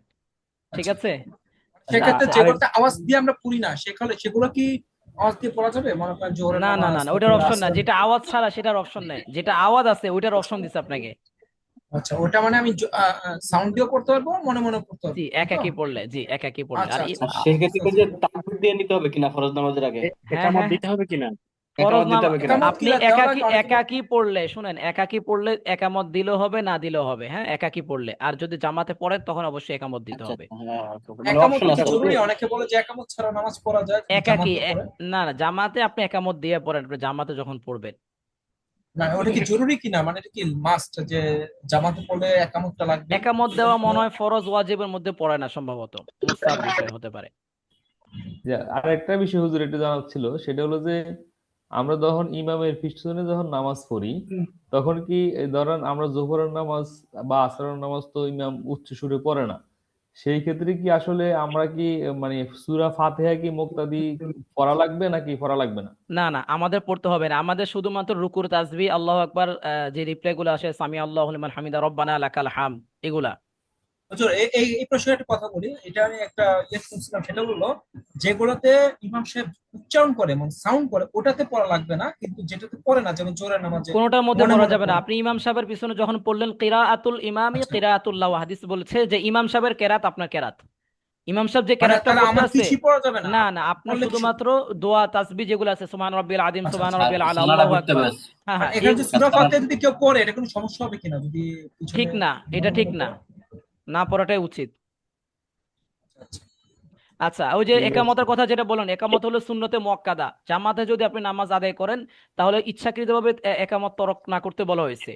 ঠিক আচ্ছা, আছে। সেক্ষেত্রে আচ্ছা, যেগুলোতে আওয়াজ দিয়ে আমরা পড়ি না, সেগুলো কি আওয়াজ দিয়ে পড়া যাবে? মনে করেন জোহরের না না না নামাজ, না, ওইটার তারপরে অপশন না, আসরের যেটা আওয়াজ ছাড়া সেটার অপশন নেই, যেটা আওয়াজ আছে ওইটার অপশন দিছে আপনাকে। আচ্ছা, ওটা মানে আমি সাউন্ড দিয়ে পড়তে পারবো, মনে মনে পড়তে পারবো, জি, তাই তো? একাকী পড়লে, জি একাকী পড়লে। আচ্ছা আর আচ্ছা, সেক্ষেত্রে যে তাকবীর দিয়ে নিতে হবে কিনা ফরজ নামাজের আগে, হ্যাঁ একামত হ্যাঁ, দিতে হবে কিনা? ফরজ একামত দিতে নাম হবে কিনা? একামত আপনি কিলা দেওয়া একাকী লাগে অনেকে। একাকী পড়লে, শুনেন, একাকী পড়লে একামত দিলেও হবে না দিলেও হবে, হ্যাঁ, একাকী পড়লে। আর যদি জামাতে পড়েন তখন অবশ্যই একামত দিতে আচ্ছা হবে। হ্যাঁ, মানে একামত অপশন কি আছে। জরুরি? অনেকে বলে যে একামত ছাড়া নামাজ পড়া যায় যদি একাকী জামাতে পড়ে। না না, জামাতে আপনি একামত দিয়ে পড়েন, আপনি জামাতে যখন পড়বেন। না, ওটা কি জরুরি কিনা, মানে এটা কি মাস্ট যে জামাতে পড়লে একামতটা লাগবে? একামত দেওয়া মনে হয় ফরজ ওয়াজিবের মধ্যে পড়ে না, সম্ভবত মুস্তাহাব বিষয় হতে পারে। যে আর একটা বিষয় হুজুর একটু জানার ছিল, সেটা হলো যে আমরা যখন ইমামের পিছনে যখন নামাজ পড়ি, তখন কি এই ধরেন আমরা জোহরের নামাজ বা আসরের নামাজ তো ইমাম উচ্চ সুরে পড়ে না, সেই ক্ষেত্রে কি আসলে আমরা কি মানে সূরা ফাতিহা কি মুক্তাদি পড়া লাগবে নাকি পড়া লাগবে না? না না, আমাদের পড়তে হবে না, আমাদের শুধুমাত্র রুকুর তাসবিহ, আল্লাহু আকবার, যে রিপ্লাই গুলো আসে, সামি আল্লাহু লিমান হামিদা, রব্বানা লাকাল হামদ, এগুলা। হুজুর, এই প্রশ্নে একটা কথা বলি, এটা আমি একটা শুনছিলাম, সেটা হলো যেগুলোতে ইমাম সাহেব উচ্চারণ করে, মানে সাউন্ড করে, ওটাতে পড়া লাগবে না, কিন্তু যেটাতে পড়ে না, যেমন জোরের নামাজে কোনোটার মধ্যে মনে পড়া মনে যাবে না। পড়ে। আপনি ইমাম সাহেবের পিছনে যখন পড়লেন, কিরাআতুল ইমামি আচ্ছা, কিরাআতুল্লাহ, হাদিস বলেছে যে ইমাম সাহেবের কেরাত আপনার কেরাত, ইমাম সাহেব যে মানে কেরাতটা তাহলে পড়তে আমার আছে, কিছুই পড়া যাবে না, না আপনি না, আপনার পড়লে কিছু? শুধুমাত্র দোয়া তাসবিহ যেগুলো আছে, সুবহান রাব্বিয়াল আযীম, আচ্ছা সুবহান আচ্ছা, রাব্বিয়াল আলা, সালাটা আল্লাহু পড়তে আকবার, হবে। হ্যাঁ আর হ্যাঁ, এখানে যে সূরা সালাত ফাতিহা যদি কেউ পড়ে, এটা কোনো সমস্যা হবে কিনা যদি পিছনে ঠিক না, এটা মনে ঠিক মনে না, পড়ে? না পড়াটাই উচিত। আচ্ছা, আচ্ছা, ওই যে একামতের কথা যেটা বললেন, একামত হলো সুন্নতে মুআক্কাদা। জামাতে যদি আপনি নামাজ আদায় করেন তাহলে ইচ্ছাকৃতভাবে একামত তরক না করতে বলা হয়েছে।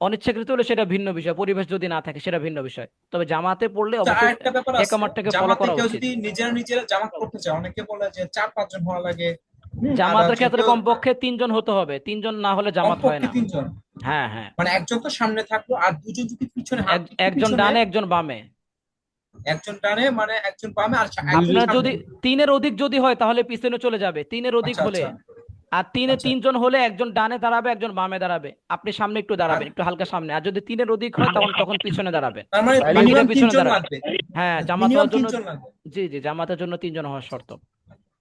অনিচ্ছাকৃত হলে সেটা ভিন্ন বিষয়, পরিবেশ যদি না থাকে সেটা ভিন্ন বিষয়। তবে জামাতে পড়লে আচ্ছা, অবশ্যই আরেকটা ব্যাপার আছে, একামতটাকে ফলো জামাতে করা কেউ উচিত। যদি নিজেরা নিজেরা জামাত করতে চায়, অনেকে বলে যে 4-5 জন হওয়া লাগে। আর জামাতের হচ্ছে ক্ষেত্রে কেউ কমপক্ষে 3 জন হতে হবে, 3 জন না হলে জামাত হয় কমপক্ষে না। 3 জন, হ্যাঁ হ্যাঁ, মানে একজন তো সামনে থাকলো আর দুজন যদি পিছনে, হাত একটু একজন পিছনে, ডানে একজন বামে। একজন ডানে মানে একজন বামে আর একজন আপনার সামনে। যদি 3-এর অধিক যদি হয় তাহলে পিছনে চলে যাবে, 3-এর অধিক আচ্ছা হলে। আচ্ছা আর তিনে আচ্ছা। 3 জন হলে একজন ডানে দাঁড়াবে একজন বামে দাঁড়াবে, আপনি সামনে একটু আর দাঁড়াবেন, একটু হালকা সামনে। আর যদি 3-এর অধিক হয় তখন তখন পিছনে দাঁড়াবেন, তার মানে তাইলে বাকিটা মিনিমাম পিছনে 3 জন দাঁড়াবে। লাগবে, হ্যাঁ, জামাত মিনিমাম হওয়ার জন্য। 3 জন লাগবে। জি জি, জামাতের জন্য 3 জন হওয়া শর্ত।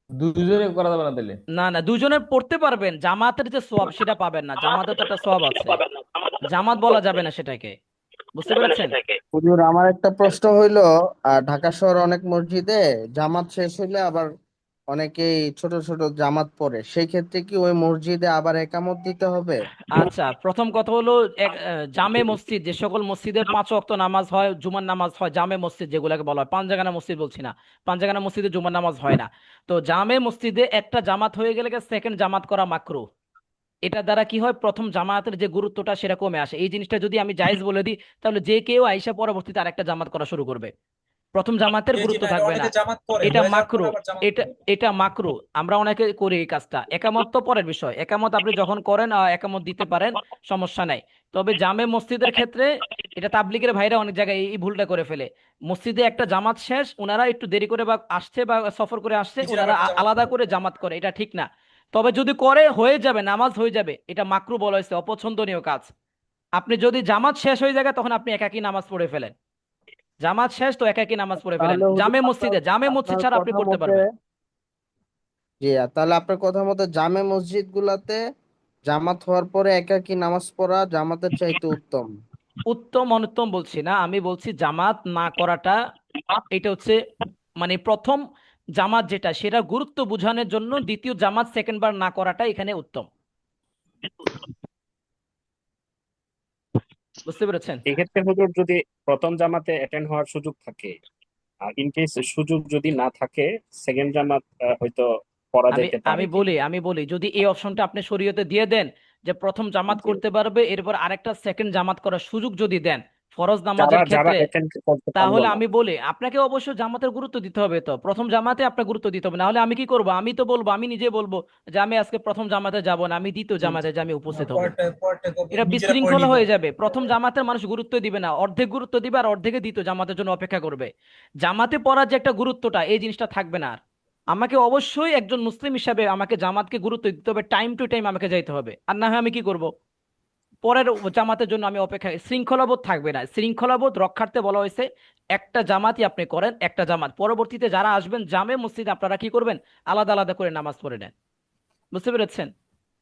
দুজনে করা যাবে না তাহলে? না না, দুজনে পড়তে পারবেন, জামাতের যে সওয়াব সেটা পাবেন না। জামাতের তো একটা সওয়াব আছে, জামাত বলা যাবে না সেটাকে। বুঝতে পেরেছেন? হুজুর, আমার একটা প্রশ্ন হইলো, ঢাকা শহরে অনেক মসজিদে জামাত শেষ হইলে আবার অনেকেই ছোট ছোট জামাত পড়ে, সেই ক্ষেত্রে কি ওই মসজিদে আবার একামত দিতে হবে? আচ্ছা, প্রথম কথা হলো জামে মসজিদ, যে সকল মসজিদে 5 ওয়াক্ত নামাজ হয়, জুমার নামাজ হয়, জামে মসজিদ যেগুলোকে বলা হয়, পাঞ্জাগানা মসজিদ বলছি না, পাঞ্জাগানা মসজিদে জুমার নামাজ হয় না। তো জামে মসজিদে একটা জামাত হয়ে গেলে সেকেন্ড জামাত করা মাকরুহ। এটা দ্বারা কি হয়, প্রথম জামাতের যে গুরুত্বটা সেটা কমে আসে। এই জিনিসটা যদি আমি জায়েজ বলে দিই তাহলে যে কেউ আইসা পরবর্তীতে আরেকটা জামাত করা শুরু করবে, প্রথম জামাতের জি জি, গুরুত্ব না, এটা থাকবে না। অনেকে জামাত করে এটা হয়ে যাওয়ার পরে মাকরু, আবার জামাত এটা করে। এটা মাকরু, আমরা অনেকে করি এই কাজটা। একামত তো পরের বিষয়, একামত আপনি যখন করেন একামত দিতে পারেন, সমস্যা নাই। তবে জামে মসজিদের ক্ষেত্রে এটা তাবলিগের ভাইরা অনেক জায়গায় এই ভুলটা করে ফেলে। মসজিদে একটা জামাত শেষ, ওনারা একটু দেরি করে বা আসছে বা সফর করে আসছে, নিজের ওনারা আবার একটা জামাত আলাদা করে। করে জামাত করে, এটা ঠিক না। তবে যদি করে হয়ে যাবে, নামাজ হয়ে যাবে, এটা মাকরু বলা হয়েছে, অপছন্দনীয় কাজ। আপনি যদি জামাত শেষ হয়ে যায় তখন আপনি একাকী নামাজ পড়ে ফেলেন, জামাত শেষ তো একাকী নামাজ পড়ে ফেলেন। তাহলে হুজুর জামে আপনার মসজিদে, জামে মসজিদ আপনার ছাড়া আপনি কথা পড়তে মতে, পারবেন। জি, তাহলে আপনার কথা মতে জামে মসজিদ গুলাতে জামাত হওয়ার পরে একাকী নামাজ পড়া জামাতের চাইতে উত্তম। উত্তম অনুত্তম বলছি না, আমি বলছি জামাত না করাটা, এটা হচ্ছে মানে প্রথম জামাত যেটা সেটা গুরুত্ব বোঝানোর জন্য দ্বিতীয় জামাত সেকেন্ড বার না করাটা এখানে উত্তম। বুঝতে পেরেছেন? এক্ষেত্রে হুজুর যদি প্রথম জামাতে অ্যাটেন্ড হওয়ার সুযোগ থাকে, আর ইন কেস সুযোগ যদি না থাকে, সেকেন্ড জামাত হয়তো পড়া আমি যাইতে আমি পারে বলি কিনা? আমি বলি যদি এই অপশনটা আপনি শরীয়তে দিয়ে দেন যে প্রথম জামাত জি। করতে পারবে, এরপর আরেকটা সেকেন্ড জামাত করার সুযোগ যদি দেন ফরজ যারা নামাজের যারা ক্ষেত্রে, অ্যাটেন্ড করতে পারলো তাহলে না। আমি বলি আপনাকে অবশ্যই জামাতের গুরুত্ব দিতে হবে। তো প্রথম জামাতে আপনার গুরুত্ব দিতে হবে, না হলে আমি কি করব? আমি তো বলবো, আমি নিজে বলবো যে আমি আজকে প্রথম জামাতে যাব না, আমি দ্বিতীয় জি জি, জামাতে যে আমি উপস্থিত হব। পরেরটা পরেরটা করবে, এটা নিজেরা করে বিশৃঙ্খলা নিব। হয়ে যাবে। প্রথম জামাতের মানুষ গুরুত্ব দিবে না, অর্ধেক গুরুত্ব দিবে আর অর্ধেকে দ্বিতীয় জামাতের জন্য অপেক্ষা করবে। জামাতে পড়ার যে একটা গুরুত্বটা, এই জিনিসটা থাকবে না আর। আমাকে অবশ্যই একজন মুসলিম হিসাবে আমাকে জামাতকে গুরুত্ব দিতে হবে, টাইম টু টাইম আমাকে যাইতে হবে। আর না হয় আমি কি করব? পরের জামাতের জন্য আমি অপেক্ষা, শৃঙ্খলাবোধ থাকবে না। শৃঙ্খলাবোধ রক্ষার্থে বলা হয়েছে একটা জামাতই আপনি করেন, একটা জামাত, পরবর্তীতে যারা আসবেন জামে মসজিদে আপনারা কি করবেন, আলাদা আলাদা করে নামাজ পড়ে নেন। বুঝতে পেরেছেন?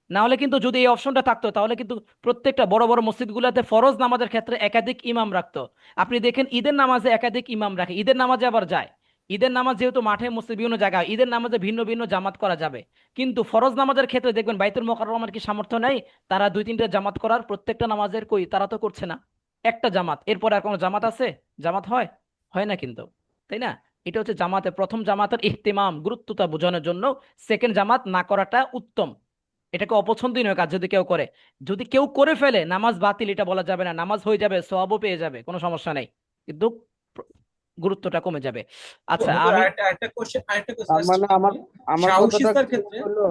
না হলে কিন্তু যদি এই অপশনটা থাকতো তাহলে কিন্তু প্রত্যেকটা বড় বড় মসজিদগুলোতে ফরজ নামাজের ক্ষেত্রে একাধিক ইমাম রাখতো। আপনি দেখেন ঈদের নামাজে একাধিক ইমাম রাখে, ঈদের নামাজে আবার যায়। ঈদের নামাজ যেহেতু মাঠে মসজিদ বিভিন্ন জায়গায়, ঈদের নামাজে ভিন্ন ভিন্ন জামাত করা যাবে। কিন্তু ফরজ নামাজের ক্ষেত্রে দেখবেন বাইতুল মোকাররমের কি সামর্থ্য নেই তারা 2-3টা জামাত করার? প্রত্যেকটা নামাজের কই, তারা তো করছে না। একটা জামাত, এরপর আর কোনো জামাত আছে? জামাত হয়? হয় না কিন্তু, তাই না? এটা হচ্ছে জামাতে, প্রথম জামাতের ইহতিমাম, গুরুত্বটা বোঝানোর জন্য সেকেন্ড জামাত না করাটা উত্তম। এটাকে অপছন্দনীয় কাজ যদি কেউ করে। যদি কেউ করে ফেলে নামাজ বাতিল এটা বলা যাবে না, নামাজ হয়ে যাবে, সওয়াবও পেয়ে যাবে, কোনো সমস্যা নেই, কিন্তু প্র- গুরুত্বটা কমে যাবে। তো আচ্ছা, হুজুর আমি আরেকটা কোশ্চেন, তার মানে আমার আমার শাহু কথাটা সিজদার clear ক্ষেত্রে। হলো।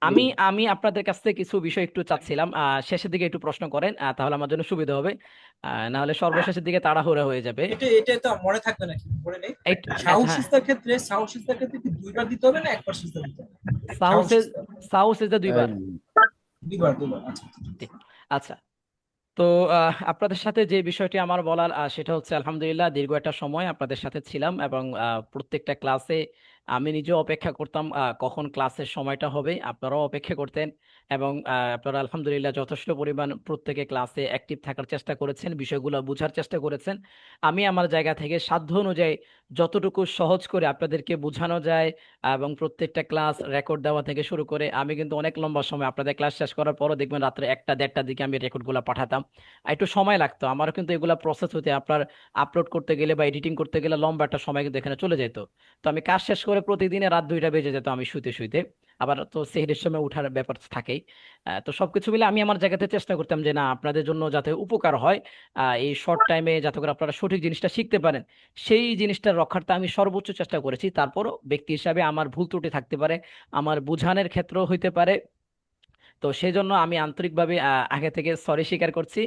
জি, আমি আমি আপনাদের কাছ থেকে কিছু বিষয় একটু চাচ্ছিলাম, শেষের দিকে একটু প্রশ্ন করেন, তাহলে আমার জন্য সুবিধা হবে। না হলে সর্বশেষের দিকে তাড়াহুড়া হয়ে যাবে। এটা তো মনে থাকবে নাকি, মনে নেই? শাহু হ্যাঁ, সিজদার ক্ষেত্রে কি 2বার দিতে হবে না 1বার সিজদা দিতে হবে? সাহু শাহু সিজদা সাহু সিজদা 2 বার। 2বার, আচ্ছা। জি। আচ্ছা, তো আপনাদের সাথে যে বিষয়টি আমার বলার সেটা হচ্ছে, আলহামদুলিল্লাহ দীর্ঘ একটা সময় আপনাদের সাথে ছিলাম এবং প্রত্যেকটা ক্লাসে আমি নিজেও অপেক্ষা করতাম কখন ক্লাসের সময়টা হবে, আপনারাও অপেক্ষা করতেন এবং আপনারা আলহামদুলিল্লাহ যথেষ্ট পরিমাণ প্রত্যেকে ক্লাসে অ্যাক্টিভ থাকার চেষ্টা করেছেন, বিষয়গুলো বোঝার চেষ্টা করেছেন। আমি আমার জায়গা থেকে সাধ্য অনুযায়ী যতটুকু সহজ করে আপনাদেরকে বোঝানো যায় এবং প্রত্যেকটা ক্লাস রেকর্ড দেওয়া থেকে শুরু করে, আমি কিন্তু অনেক লম্বা সময় আপনাদের ক্লাস শেষ করার পরও দেখবেন রাত্রে 1টা 1:30টার দিকে আমি রেকর্ডগুলো পাঠাতাম। একটু সময় লাগতো আমারও কিন্তু এগুলা প্রসেস হতে, আপনার আপলোড করতে গেলে বা এডিটিং করতে গেলে লম্বা একটা সময় কিন্তু এখানে চলে যেত। তো আমি কাজ শেষ করে প্রতিদিনে রাত 2টা বেজে যেত আমি শুতে শুতে, আবার তো সেহরির সময় উঠার ব্যাপার থাকেই। তো সবকিছু মিলে আমি আমার জায়গাতে চেষ্টা করতাম যে না, আপনাদের জন্য যাতে উপকার হয়, এই শর্ট টাইমে যাতে করে আপনারা সঠিক জিনিসটা শিখতে পারেন, সেই জিনিসটা রক্ষার্থে আমি সর্বোচ্চ চেষ্টা করেছি। তারপরও ব্যক্তি হিসাবে আমার ভুল ত্রুটি থাকতে পারে, আমার বুঝানোর ক্ষেত্রেও হইতে পারে। তো সেই জন্য আমি আন্তরিকভাবে আগে থেকে সরি স্বীকার করছি,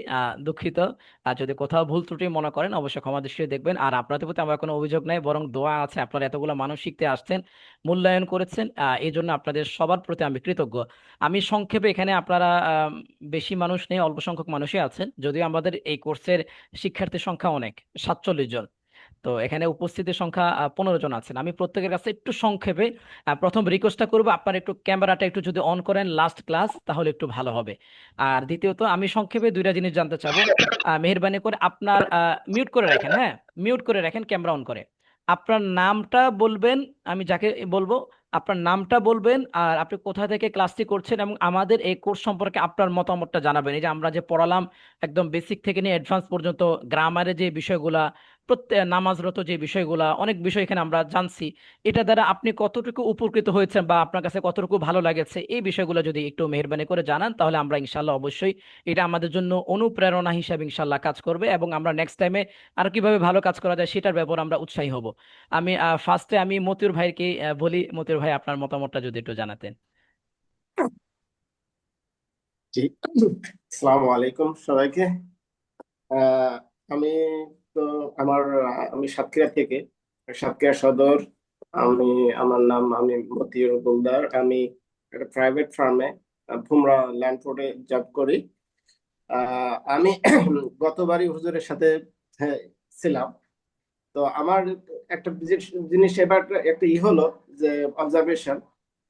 দুঃখিত। আর যদি কোথাও ভুল ত্রুটি মনে করেন অবশ্যই ক্ষমা দৃষ্টিতে দেখবেন। আর আপনাদের প্রতি আমার কোনো অভিযোগ নাই, বরং দোয়া আছে, আপনারা এতগুলো মানুষ শিখতে আসছেন, মূল্যায়ন করেছেন, এই জন্য আপনাদের সবার প্রতি আমি কৃতজ্ঞ। আমি সংক্ষেপে, এখানে আপনারা বেশি মানুষ নেই, অল্প সংখ্যক মানুষই আছেন, যদিও আমাদের এই কোর্সের শিক্ষার্থীর সংখ্যা অনেক, 47 জন। তো এখানে উপস্থিতের সংখ্যা 15 জন আছেন। আমি প্রত্যেকের কাছে একটু সংক্ষেপে প্রথম রিকোয়েস্টটা করবো, আপনারা একটু ক্যামেরাটা একটু যদি অন করেন লাস্ট ক্লাস, তাহলে একটু ভালো হবে। আর দ্বিতীয়ত আমি সংক্ষেপে 2টা জিনিস জানতে চাবো। মেহেরবানি করে আপনার মিউট করে রাখেন, হ্যাঁ, মিউট করে রাখেন, ক্যামেরা অন করে। আপনার নামটা বলবেন, আমি যাকে বলবো আপনার নামটা বলবেন, আর আপনি কোথা থেকে ক্লাসটি করছেন, এবং আমাদের এই কোর্স সম্পর্কে আপনার মতামতটা জানাবেন। এই যে আমরা যে পড়ালাম একদম বেসিক থেকে নিয়ে অ্যাডভান্স পর্যন্ত, গ্রামারে যে বিষয়গুলা, প্রত্যেক নামাজরত যে বিষয়গুলা, অনেক বিষয় এখানে আমরা জানছি, এটা দ্বারা আপনি কতটুকু উপকৃত হয়েছেন বা আপনার কাছে কতটুকু ভালো লাগেছে, এই বিষয়গুলো যদি একটু মেহেরবানি করে জানান, তাহলে আমরা ইনশাল্লাহ অবশ্যই এটা আমাদের জন্য অনুপ্রেরণা হিসাবে ইনশাল্লাহ কাজ করবে, এবং আমরা নেক্সট টাইমে আর কিভাবে ভালো কাজ করা যায় সেটার ব্যাপারে আমরা উৎসাহী হব। আমি ফার্স্টে আমি মতিউর ভাইকে বলি, মতিউর ভাই আপনার মতামতটা যদি একটু জানাতেন। জি, আসসালামু আলাইকুম সবাইকে। আহ, আমি তো আমি সাতক্ষীরা থেকে, সাতক্ষীরা সদর। আমার নাম মতিউর গোলদার। আমি একটা প্রাইভেট ফার্মে ভুমরা ল্যান্ডফোর্ডে জব করি। আমি গতবারই হুজুরের সাথে ছিলাম। তো আমার একটা জিনিস এবার একটা হলো যে অবজারভেশন,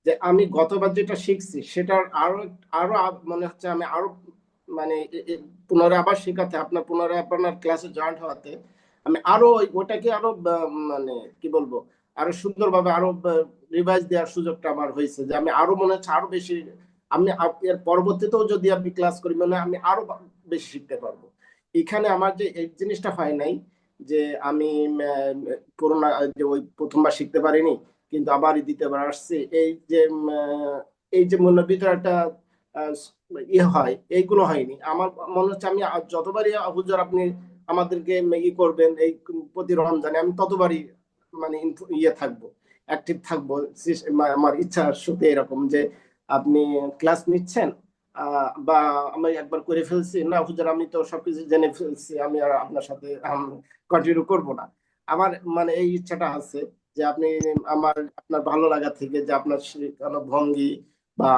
যে আমি গতবার যেটা শিখছি সেটার আরো আরো মনে হচ্ছে আমি আরো মানে পুনরায় আবার শেখাতে, পুনরায় আপনার ক্লাসে জয়েন হওয়াতে আমি আরো ওটাকে আরো মানে কি বলবো, আরো সুন্দরভাবে আরো রিভাইজ দেওয়ার সুযোগটা আমার হয়েছে, যে আমি আরো মনে হচ্ছে আরো বেশি, এর পরবর্তীতেও যদি আমি ক্লাস করি মানে আমি আরো বেশি শিখতে পারবো। এখানে আমার যে এই জিনিসটা হয় নাই, যে আমি করোনা যে ওই প্রথমবার শিখতে পারিনি কিন্তু আবার দ্বিতীয়বার আসছে, এই যে মনের ভিতরে একটা হয়, এইগুলো হয়নি আমার। মনে হচ্ছে আমি যতবারই হুজুর আপনি আমাদেরকে করবেন এই প্রতি রমজানে, আমি ততবারই মানে থাকবো, অ্যাক্টিভ থাকবো। আমার ইচ্ছা সত্যি এরকম যে আপনি ক্লাস নিচ্ছেন, বা আমি একবার করে ফেলছি না হুজুর, আমি তো সবকিছু জেনে ফেলছি, আমি আর আপনার সাথে কন্টিনিউ করব না। আমার মানে এই ইচ্ছাটা আছে যে আপনার ভালো লাগা থেকে, যে আপনার শেখানো ভঙ্গি বা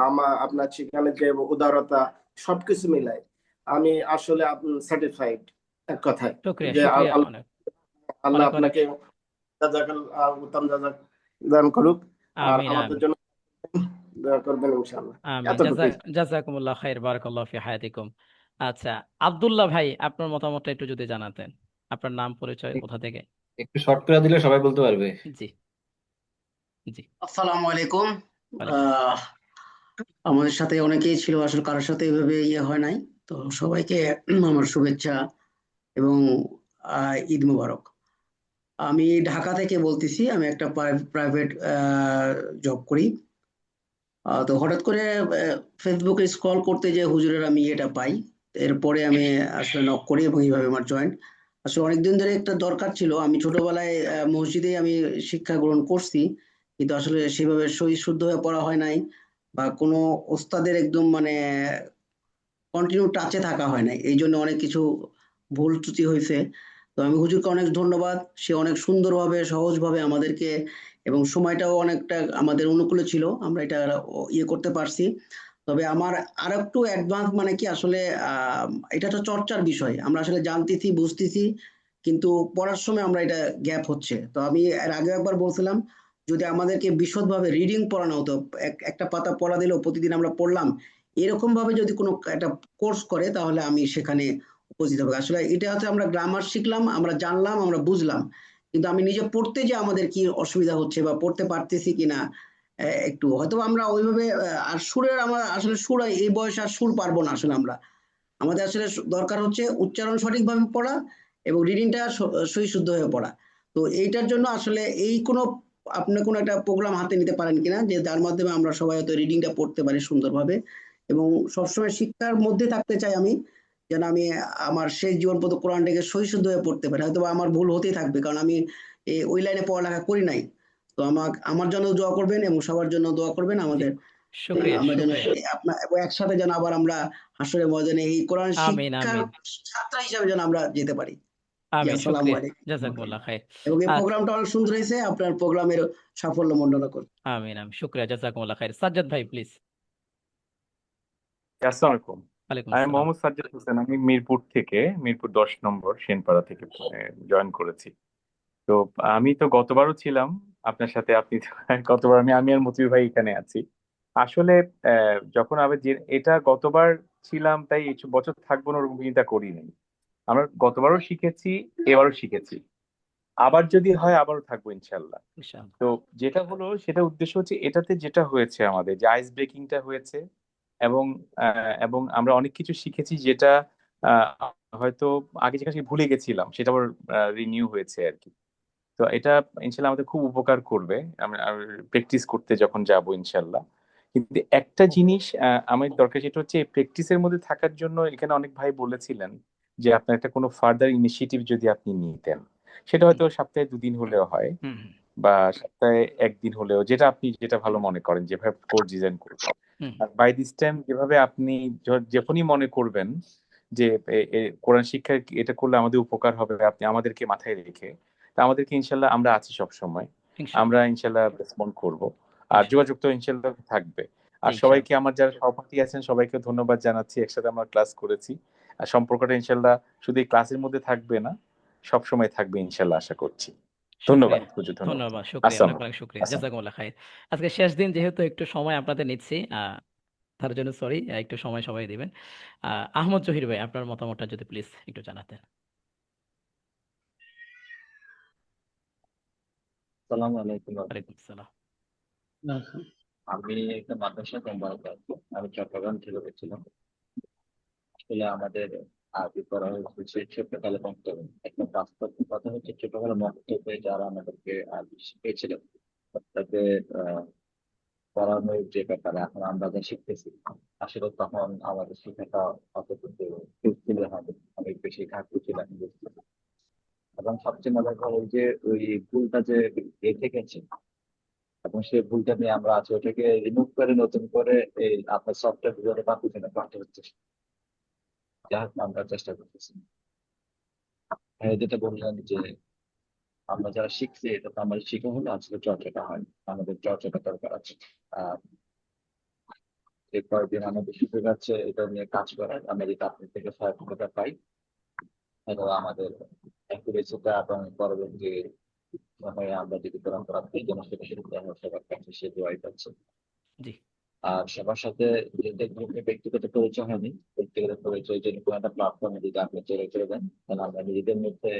আপনার সেখানে যে উদারতা, সবকিছু মিলাই আমি আসলে স্যাটিসফাইড এক কথায়। শুক্রিয়া, যে শুক্রিয়া, আল্লাহ অনেক আল্লাহ অনেক অনেক। আপনাকে উত্তম জাযাক দান করুক, আর আমিন, আমাদের আমিন, জন্য দোয়া করবেন ইনশাআল্লাহ। আমিন। এতটুকুই। জাযাকুমুল্লাহ খাইর, বারাকাল্লাহু ফি হায়াতিকুম। আচ্ছা, আব্দুল্লাহ ভাই আপনার মতামতটা একটু যদি জানাতেন, আপনার নাম, পরিচয়, কোথা থেকে। একটু শর্ট করে দিলে সবাই বলতে পারবে। জি, জি। আসসালামু আলাইকুম। ওয়ালাইকুম আসসালাম। আহ আমাদের সাথে অনেকেই ছিল, আসলে কারোর সাথে এভাবে হয় নাই। তো সবাইকে আমার শুভেচ্ছা এবং ঈদ মুবারক। আমি ঢাকা থেকে বলতেছি, আমি একটা প্রাইভেট জব করি। তো হঠাৎ করে ফেসবুকে স্ক্রল করতে যে হুজুরের আমি এটা পাই, এরপরে আমি আসলে নক করি এবং এইভাবে আমার জয়েন। আসলে অনেকদিন ধরে একটা দরকার ছিল। আমি ছোটবেলায় মসজিদে আমি শিক্ষা গ্রহণ করছি, কিন্তু আসলে সেভাবে সহি শুদ্ধ হয়ে পড়া হয় নাই, বা কোনো ওস্তাদের একদম মানে কন্টিনিউ টাচে থাকা হয় নাই, এই জন্য অনেক কিছু ভুল ত্রুটি হয়েছে। তো আমি হুজুরকে অনেক ধন্যবাদ, সে অনেক সুন্দরভাবে সহজভাবে আমাদেরকে, এবং সময়টাও অনেকটা আমাদের অনুকূলে ছিল, আমরা এটা করতে পারছি। তবে আমার আর একটু অ্যাডভান্স মানে কি আসলে এটা তো চর্চার বিষয়, আমরা আসলে জানতেছি বুঝতেছি, কিন্তু পড়ার সময় আমরা এটা গ্যাপ হচ্ছে। তো আমি এর আগে একবার বলছিলাম, যদি আমাদেরকে বিশদভাবে রিডিং পড়ানো হতো, একটা পাতা পড়া দিলেও প্রতিদিন আমরা পড়লাম, এরকম ভাবে যদি কোনো একটা কোর্স করে তাহলে আমি সেখানে উপস্থিত হবে। আসলে এটা হচ্ছে আমরা গ্রামার শিখলাম, আমরা জানলাম, আমরা বুঝলাম, কিন্তু আমি নিজে পড়তে যে আমাদের কি অসুবিধা হচ্ছে বা পড়তে পারতেছি কিনা একটু হয়তো আমরা ওইভাবে আর সুরের আমার আসলে সুর এই বয়সে আর সুর পারবো না আসলে আমরা। আমাদের আসলে দরকার হচ্ছে উচ্চারণ সঠিকভাবে পড়া এবং রিডিংটা সহি শুদ্ধ হয়ে পড়া। তো এইটার জন্য আসলে এই কোনো আপনি কোনো একটা প্রোগ্রাম হাতে নিতে পারেন কিনা যে যার মাধ্যমে আমরা সবাই হয়তো রিডিংটা পড়তে পারি সুন্দরভাবে এবং সবসময় শিক্ষার মধ্যে থাকতে চাই আমি, যেন আমি আমার শেষ জীবন পর্যন্ত কোরআনটাকে সহি শুদ্ধ হয়ে পড়তে পারি। হয়তো বা আমার ভুল হতেই থাকবে, কারণ আমি ওই লাইনে পড়ালেখা করি নাই। তো আমার জন্য দোয়া করবেন এবং সবার জন্য দোয়া করবেন জি আমাদের, শুক্রিয়া আমরা যেন শুক্রিয়া আপনার একসাথে যেন আবার আমরা হাসরের ময়দানে এই কোরআন আমিন শিক্ষার আমিন ছাত্র হিসাবে যেন আমরা যেতে পারি। জি, আমিন আসসালামু শুক্রিয়া আলাইকুম। জাজাকুমুল্লাহ খাইর এবং এই আচ্ছা প্রোগ্রামটা অনেক সুন্দর হয়েছে, আপনার প্রোগ্রামের সাফল্য মন্ডনা করুন। আমিন আমিন শুক্রিয়া জাজাকুমুল্লাহ খাইর। সাজ্জাদ ভাই প্লিজ। আসসালামু আলাইকুম। ওয়ালাইকুম আমি আসসালাম। মোহাম্মদ সাজ্জাদ হোসেন, আমি মিরপুর 10 নম্বর সেনপাড়া থেকে জয়েন করেছি। তো আমি তো গতবারও ছিলাম আপনার সাথে, আপনি তো গতবার আমি আর মতিউর ভাই এখানে আছি। আসলে যখন আবার যে এটা গতবার ছিলাম তাই এই বছর থাকবো না ওরকম চিন্তা করি নাই। আমরা গতবারও শিখেছি, এবারও শিখেছি, আবার যদি হয় আবারও থাকবো ইনশাল্লাহ। ইনশাআল্লাহ তো যেটা হলো সেটা উদ্দেশ্য হচ্ছে এটাতে যেটা হয়েছে আমাদের যে আইস ব্রেকিংটা হয়েছে এবং এবং আমরা অনেক কিছু শিখেছি যেটা আহ, হয়তো আগে যেটা ভুলে গেছিলাম সেটা আবার রিনিউ হয়েছে আর কি। তো এটা ইনশাল্লাহ আমাদের খুব উপকার করবে আমরা প্র্যাকটিস করতে যখন যাব ইনশাল্লাহ। কিন্তু একটা জিনিস আমার দরকার, সেটা হচ্ছে প্র্যাকটিসের মধ্যে থাকার জন্য এখানে অনেক ভাই বলেছিলেন যে আপনার একটা কোনো ফার্দার ইনিশিয়েটিভ যদি আপনি নিতেন, সেটা হয়তো সপ্তাহে 2 দিন হলেও হয় হুম হুম বা সপ্তাহে 1 দিন হলেও, যেটা আপনি যেটা ভালো মনে করেন, যেভাবে কোড ডিজাইন করবেন। হুম আর বাই দিস টাইম যেভাবে আপনি যখনই মনে করবেন যে কোরআন শিক্ষা এটা করলে আমাদের উপকার হবে, আপনি আমাদেরকে মাথায় রেখে, তা আমাদেরকে ইনশাল্লাহ আমরা আছি সব সময়, আমরা ইনশাআল্লাহ ইনশাল্লাহ রেসপন্ড করব। আর ইনশাআল্লাহ যোগাযোগ তো ইনশাল্লাহ থাকবে। আর জি ইনশাআল্লাহ সবাইকে, আমার যারা সহপাঠী আছেন সবাইকে ধন্যবাদ জানাচ্ছি, একসাথে আমরা ক্লাস করেছি। আর সম্পর্কটা ইনশাল্লাহ শুধু এই ক্লাসের মধ্যে থাকবে না, সব সময় থাকবে ইনশাল্লাহ আশা করছি। ধন্যবাদ শুক্রিয়া হুজুর, ধন্যবাদ। ধন্যবাদ শুক্রিয়া অনেক আসসালাম। অনেক শুক্রিয়া আসসালাম। জাজাকুমুল্লাহ খাইর। আজকে শেষ দিন যেহেতু একটু সময় আপনাদের নিচ্ছি তার জন্য সরি, একটু সময় সবাই দিবেন। আহমদ জহির ভাই আপনার মতামতটা যদি প্লিজ একটু জানাতেন। আসসালামু আলাইকুম। ওয়ালাইকুম আসসালাম। আমি একটা মাদ্রাসা কোম্পানিতে আছি, আমি চট্টগ্রাম থেকে বলছিলাম। আসলে আমাদের আগে করা হয়েছে ছোটকালে বক্তব্য, একটা বাস্তব কথা হচ্ছে ছোটকালে বক্তব্যে যারা আমাদেরকে শিখিয়েছিলেন তাদের পড়ানোর যে ব্যাপারে এখন আমরা যা শিখতেছি, আসলে তখন আমাদের শেখাটা অতটুকু ছিল না, অনেক বেশি ঘাটতি ছিল আমি বুঝতেছি। এবং সবচেয়ে মজার খবর যে ওই ভুলটা যে রেখে গেছে এবং সেই ভুলটা নিয়ে আমরা আছি ওটাকে রিমুভ করে নতুন করে এই আপনার সফটওয়্যার গুলোতে পাঠাতে পাঠাতে হচ্ছে, যা হোক আমরা চেষ্টা করতেছি। হ্যাঁ, যেটা বললেন যে আমরা যারা শিখছি এটা তো আমাদের শিখা হলো, আসলে চর্চাটা হয়, আমাদের চর্চাটা দরকার আছে। আহ এই কয়েকদিন আমাদের সুযোগ আছে এটা নিয়ে কাজ করার, আমরা যদি আপনার থেকে সহায়তা পাই তাহলে আমাদের অ্যাকুরেসিটা এবং পরবর্তী সময়ে আমরা যদি কোরআন পড়াতে এই জন্য সেটা শুরু করা হয় সবার কাছে, সে দোয়াই পাচ্ছে। জি আর সবার সাথে যদি ব্যক্তিগত পরিচয় হয়নি, ব্যক্তিগত পরিচয় জন্য কোনো একটা প্ল্যাটফর্মে যদি আপনি চলে চলে দেন তাহলে আমরা নিজেদের মধ্যে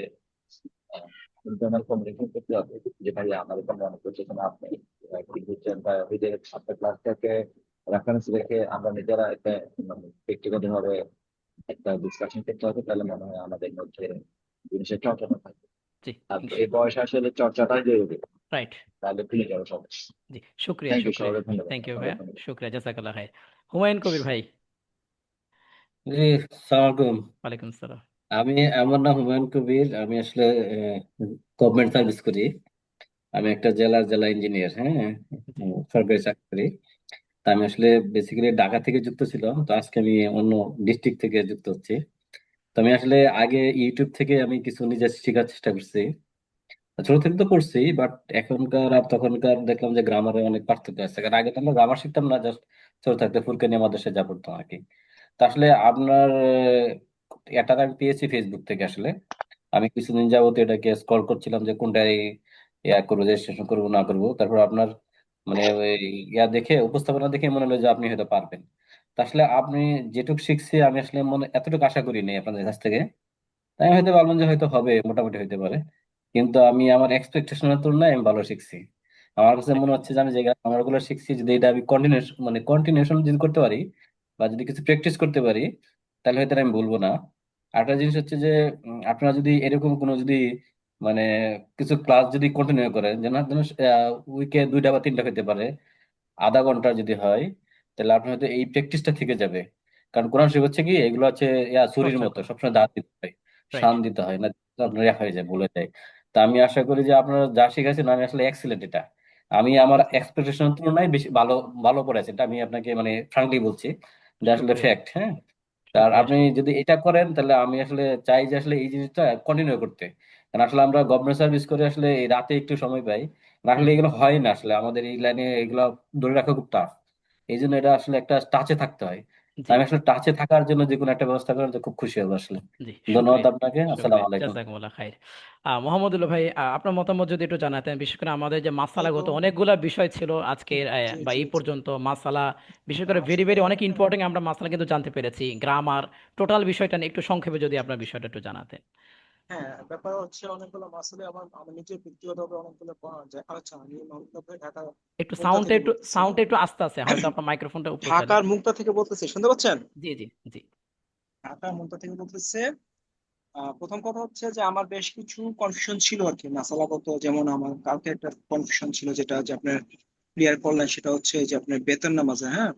ইন্টারনাল কমিউনিকেশন করতে হবে যে ভাই আমাদের কোনো মনে করছে কিনা আপনি কি বুঝছেন, বা ওইদের সাথে ক্লাসটাকে রেফারেন্স রেখে আমরা নিজেরা একটা ব্যক্তিগত ভাবে একটা ডিসকাশন করতে হবে, তাহলে মনে হয় আমাদের মধ্যে জিনিসের চর্চাটা থাকবে। জি আর এই বয়সে আসলে চর্চাটাই জরুরি, রাইট তাহলে ভুলে যাবো সবাই। জি শুক্রিয়া থ্যাংক ইউ, শুক্রিয়া সবাই ধন্যবাদ। থ্যাংক ইউ ভাইয়া শুক্রিয়া জাজাকাল্লাহ খাইর। হুমায়ুন কবির ভাই। জি, সালাম আলাইকুম। ওয়ালাইকুম আসসালাম। আমার নাম হুমায়ুন কবির। আমি আসলে গভর্নমেন্ট সার্ভিস করি। আমি একটা জেলা ইঞ্জিনিয়ার, হ্যাঁ, জি সরকারি চাকরি। তা আমি আসলে বেসিক্যালি ঢাকা থেকে যুক্ত ছিলাম, তো আজকে আমি অন্য ডিস্ট্রিক্ট থেকে যুক্ত হচ্ছি। তো আমি আসলে আগে ইউটিউব থেকে আমি কিছু নিজে শেখার চেষ্টা করছি। ছোট থেকে তো পড়ছি, বাট এখনকার আর তখনকার দেখলাম যে গ্রামারে অনেক পার্থক্য আছে। কারণ আগে তো আমরা গ্রামার শিখতাম না, জাস্ট ছোট থাকতে ফুলকানি মাদ্রাসায় যা পড়তাম আর কি। তা আসলে আপনার এটা আমি পেয়েছি ফেসবুক থেকে। আসলে আমি কিছুদিন যাবত এটাকে স্ক্রল করছিলাম যে কোনটাই ইয়া করবো, রেজিস্ট্রেশন করবো না করবো, তারপর আপনার মানে ওই ইয়া দেখে, উপস্থাপনা দেখে মনে হলো যে আপনি হয়তো পারবেন। তা আসলে আপনি যেটুকু শিখছি আমি আসলে মনে এতটুকু আশা করি নাই আপনাদের কাছ থেকে। তাই আমি হয়তো ভাবলাম যে হয়তো হবে, মোটামুটি হইতে পারে। কিন্তু আমি আমার এক্সপেকটেশনের তুলনায় আমি ভালো শিখছি। আমার কাছে মনে হচ্ছে যে আমি যে আমার গুলো শিখছি, যদি এটা আমি কন্টিনিউশন যদি করতে পারি, বা যদি কিছু প্র্যাকটিস করতে পারি, তাহলে হয়তো আমি বলবো না। আরেকটা জিনিস হচ্ছে যে আপনারা যদি এরকম কোনো যদি মানে কিছু ক্লাস যদি কন্টিনিউ করেন, যেন উইকে 2টা বা 3টা হতে পারে, আধা ঘন্টা যদি হয়, তাহলে আপনার হয়তো এই প্র্যাকটিসটা থেকে যাবে। কারণ কোরআন শরীফ হচ্ছে কি, এগুলো হচ্ছে ছুরির চর্চা মতো, করা। সবসময় দাঁত দিতে হয়, রাইট। শান দিতে হয় না, আপনার ইয়া হয়ে যায়, ভুলে যায়। তা আমি আশা করি যে আপনারা যা শিখেছেন আমি আসলে এক্সিলেন্ট এটা। আমি আমার এক্সপেকটেশনের তুলনায় বেশি ভালো ভালো করেছি, এটা আমি আপনাকে মানে ফ্রাঙ্কলি বলছি, যে আসলে শুক্রিয়া, ফ্যাক্ট। হ্যাঁ, আর শুক্রিয়া, আপনি যদি এটা করেন তাহলে আমি আসলে চাই যে আসলে এই জিনিসটা কন্টিনিউ করতে। কারণ আসলে আমরা গভর্নমেন্ট সার্ভিস করে আসলে এই রাতে একটু সময় পাই, আসলে এগুলো হয় না, আসলে আমাদের এই লাইনে এগুলো ধরে রাখা খুব টাফ। এই জন্য এটা আসলে একটা টাচে থাকতে হয়। তা জি আমি আসলে টাচে থাকার জন্য যে কোনো একটা ব্যবস্থা করার খুব খুশি হবো আসলে। জি, ধন্যবাদ শুক্রিয়া, আপনাকে, আসসালামু শুক্রিয়া, আলাইকুম। জাজাকুমুল্লাহ খাইর। মোহাম্মদুল্লাহ ভাই, আপনার মতামত যদি একটু জানাতেন, বিশেষ করে আমাদের যে মাসালাগত অনেকগুলা বিষয় ছিল আজকের জি বা জি এই জি পর্যন্ত মাসালা, বিশেষ করে ভেরি আসলে ভেরি অনেক ইম্পর্টেন্ট আমরা মাসালা কিন্তু জানতে পেরেছি, গ্রামার, টোটাল বিষয়টা নিয়ে একটু সংক্ষেপে যদি আপনার বিষয়টা একটু জানাতেন। হ্যাঁ, ব্যাপার হচ্ছে অনেকগুলো মাসলে আমার আমার নিজের ব্যক্তিগতভাবে অনেকগুলো দেখা যাচ্ছে। আমি মোহাম্মদপুরে ঢাকা একটু মুগদা সাউন্ডটা থেকে একটু বলতেছি। সাউন্ডটা একটু আস্তে আছে, হয়তো আপনার মাইক্রোফোনটা উপরে উঠালে। ঢাকার মুগদা থেকে বলতেছি, শুনতে পাচ্ছেন? জি জি জি। ঢাকার মুগদা থেকে বলতেছে। প্রথম কথা হচ্ছে যে আমার বেশ কিছু কনফিউশন ছিল আর কি মাসালাগত। যেমন আমার কালকে একটা কনফিউশন ছিল, যেটা যে আপনার ক্লিয়ার করলেন, সেটা হচ্ছে যে আপনার বেতন নামাজে, হ্যাঁ,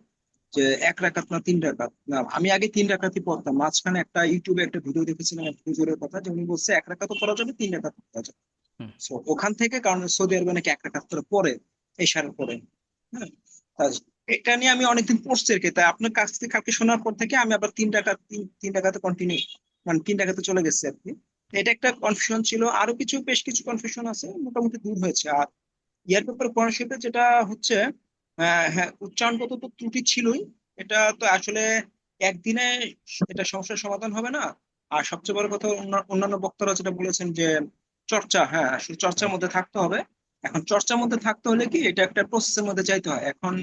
যে 1 রাকাত না 3 রাকাত। না, আমি আগে 3 রাকাতই পড়তাম। মাঝখানে একটা ইউটিউবে একটা ভিডিও দেখেছিলাম এক হুজুরের কথা, যে উনি বলছে 1 রাকাতও পড়া যাবে, 3 রাকাত পড়া যাবে। হুম। So, ওখান থেকে, কারণ সৌদি আরবে নাকি 1 রাকাত করে পড়ে এশার পরে। হ্যাঁ, তা এটা নিয়ে আমি অনেকদিন পড়ছি আর কি। তাই আপনার কাছ থেকে কালকে শোনার পর থেকে আমি আবার 3 রাকাত, 3 রাকাতে কন্টিনিউ, মানে 3 রাকাতে চলে গেছে আর কি। এটা একটা কনফিউশন ছিল, আরো কিছু বেশ কিছু কনফিউশন আছে, মোটামুটি দূর হয়েছে। আর ইয়ার ব্যাপারে কোরআন যেটা হচ্ছে, হ্যাঁ, উচ্চারণগত তো ত্রুটি ছিলই। এটা তো আসলে একদিনে এটা সমস্যার সমাধান হবে না। আর সবচেয়ে বড় কথা, অন্যান্য বক্তারা যেটা বলেছেন যে চর্চা, হ্যাঁ, আসলে চর্চার রাইট। মধ্যে থাকতে হবে। এখন চর্চার মধ্যে থাকতে হলে কি, এটা একটা প্রসেসের মধ্যে যাইতে হয়। এখন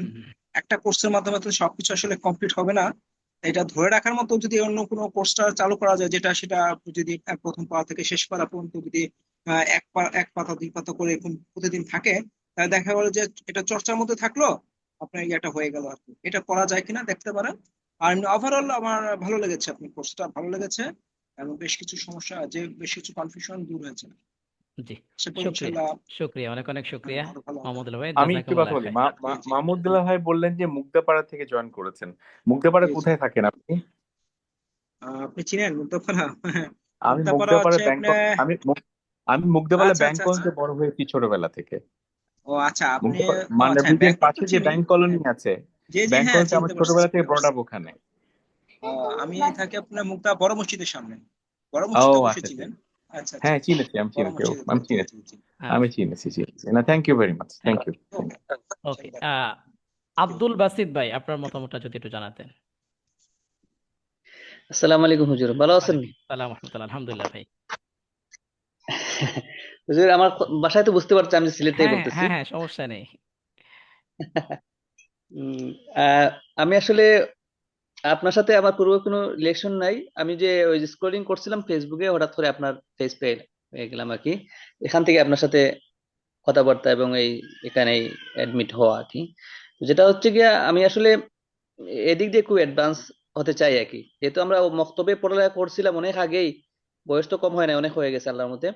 একটা কোর্সের মাধ্যমে তো সবকিছু আসলে কমপ্লিট হবে না। এটা ধরে রাখার মতো যদি অন্য কোনো কোর্সটা চালু করা যায়, যেটা সেটা যদি প্রথম পাড়া থেকে শেষ পাড়া পর্যন্ত যদি এক পাতা 2 পাতা করে এরকম প্রতিদিন থাকে, তাহলে দেখা গেলো যে এটা চর্চার মধ্যে থাকলো, আপনার ইয়েটা হয়ে গেল আর কি। এটা করা যায় কিনা দেখতে পারেন। আর ওভারঅল আমার ভালো লেগেছে, আপনার কোর্সটা ভালো লেগেছে, এবং বেশ কিছু কনফিউশন দূর হয়েছে। জি, আশা করি শুক্রিয়া, ইনশাল্লাহ শুক্রিয়া, অনেক অনেক শুক্রিয়া আরো ভালো হবে। মোহাম্মদুল্লাহ ভাই, আমি একটু কথা জাজাকুমুল্লাহ বলি। খাইর। জি জি মাহমুদুল্লাহ ভাই বললেন যে মুগদাপাড়া থেকে জয়েন করেছেন। মুগদাপাড়া জি জি। কোথায় থাকেন আপনি? আপনি চিনেন মুক্তাপাড়া? আমি মুক্তাপাড়া মুগদাপাড়া হচ্ছে ব্যাংক, আপনার। আমি মুগদাপাড়া আচ্ছা ব্যাংক আচ্ছা আচ্ছা। কলোনিতে বড় হয়েছি ছোটবেলা থেকে। ও আচ্ছা, আপনি। মুগদাপাড়া ও মান্ডা আচ্ছা, ব্রিজের ব্যাংকক তো পাশে যে চিনি। ব্যাংক কলোনি হ্যাঁ আছে, জি জি, ব্যাংক হ্যাঁ, কলোনিতে আমার চিনতে পারছি ছোটবেলা থেকে চিনতে বড় পারছি। আপ ওখানে। আমি থাকি আপনার মুক্তা বড় মসজিদের সামনে। বড় ও মসজিদ অবশ্যই আচ্ছা চিনেন। ঠিক। আচ্ছা আচ্ছা হ্যাঁ আচ্ছা। চিনেছি, আমি বড় চিনেছি, মসজিদের আমি ধারে, জি চিনেছি, জি জি। আমি আচ্ছা, চিনেছি না, thank you very much, thank you. Okay. Okay. Abdul Basit ভাই, আপনার মতামতটা যদি একটু জানাতেন। আসসালামু আলাইকুম হুজুর, ভালো আছেন? ওয়ালাইকুম সালাম রহমতুল্লাহ, আলহামদুলিল্লাহ ভাই। হুজুর, আমার বাসায় তো বুঝতে পারছি, আমি সিলেট থেকে হ্যাঁ বলতেছি। হ্যাঁ হ্যাঁ, সমস্যা নেই। উম, আমি আসলে আপনার সাথে আমার পূর্বে কোনো রিলেশন নাই। আমি যে ওই স্ক্রলিং করছিলাম ফেসবুকে, হঠাৎ করে আপনার ফেস পেয়ে গেলাম আর কি। এখান থেকে আপনার সাথে কথাবার্তা এবং এখানে অ্যাডমিট হওয়া আর কি। যেটা হচ্ছে গিয়া, আমি আসলে এদিক দিয়ে খুব অ্যাডভান্স হতে চাই আর কি। যেহেতু আমরা মক্তবে পড়ালেখা করছিলাম অনেক আগেই, বয়স তো কম হয় না, অনেক হয়ে গেছে আল্লাহর মধ্যে।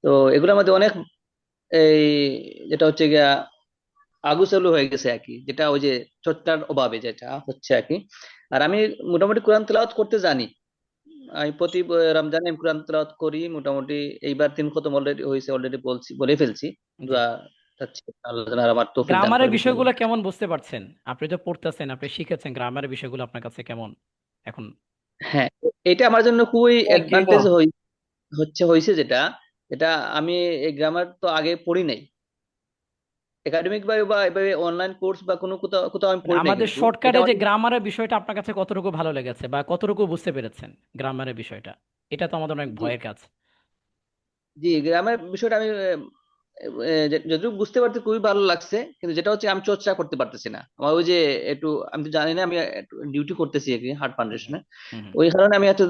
তো এগুলোর মধ্যে অনেক এই যেটা হচ্ছে গিয়া আগুচালু হয়ে গেছে আর কি, যেটা ওই যে চর্চার অভাবে যেটা হচ্ছে আর কি। আর আমি মোটামুটি কোরআন তেলাওয়াত করতে জানি। আমি প্রতি রমজানে আমি কোরআন তেলাওয়াত করি মোটামুটি। এইবার 3 খতম অলরেডি হয়েছে, অলরেডি বলে ফেলছি। জি। দোয়া চাচ্ছি আল্লাহ যেন আর আমার তৌফিক দান গ্রামারের করে বিসমিল্লাহ। বিষয়গুলো কেমন বুঝতে পারছেন? আপনি তো পড়তেছেন, আপনি শিখেছেন, গ্রামারের বিষয়গুলো আপনার কাছে কেমন এখন? হ্যাঁ, এটা আমার জন্য খুবই অ্যাডভান্টেজ হয়েছে যেটা, এটা আমি এই গ্রামার তো আগে পড়ি নাই একাডেমিক ভাবে বা এভাবে অনলাইন কোর্স বা কোনো কোথাও কোথাও আমি মানে পড়ি নাই, আমাদের কিন্তু এটা শর্টকাটে আমার। যে গ্রামারের বিষয়টা আপনার কাছে কতটুকু ভালো লেগেছে বা কতটুকু বুঝতে পেরেছেন গ্রামারের বিষয়টা? এটা তো আমাদের অনেক জি ভয়ের কাজ। জি, গ্রামের বিষয়টা আমি যতটুকু বুঝতে পারতে খুবই ভালো লাগছে, কিন্তু যেটা হচ্ছে আমি চর্চা করতে পারতেছি না। আমার ওই যে একটু, আমি তো জানি না, আমি ডিউটি করতেছি আর কি হার্ট ফাউন্ডেশনে। হুম হুম। ওই কারণে আমি একটু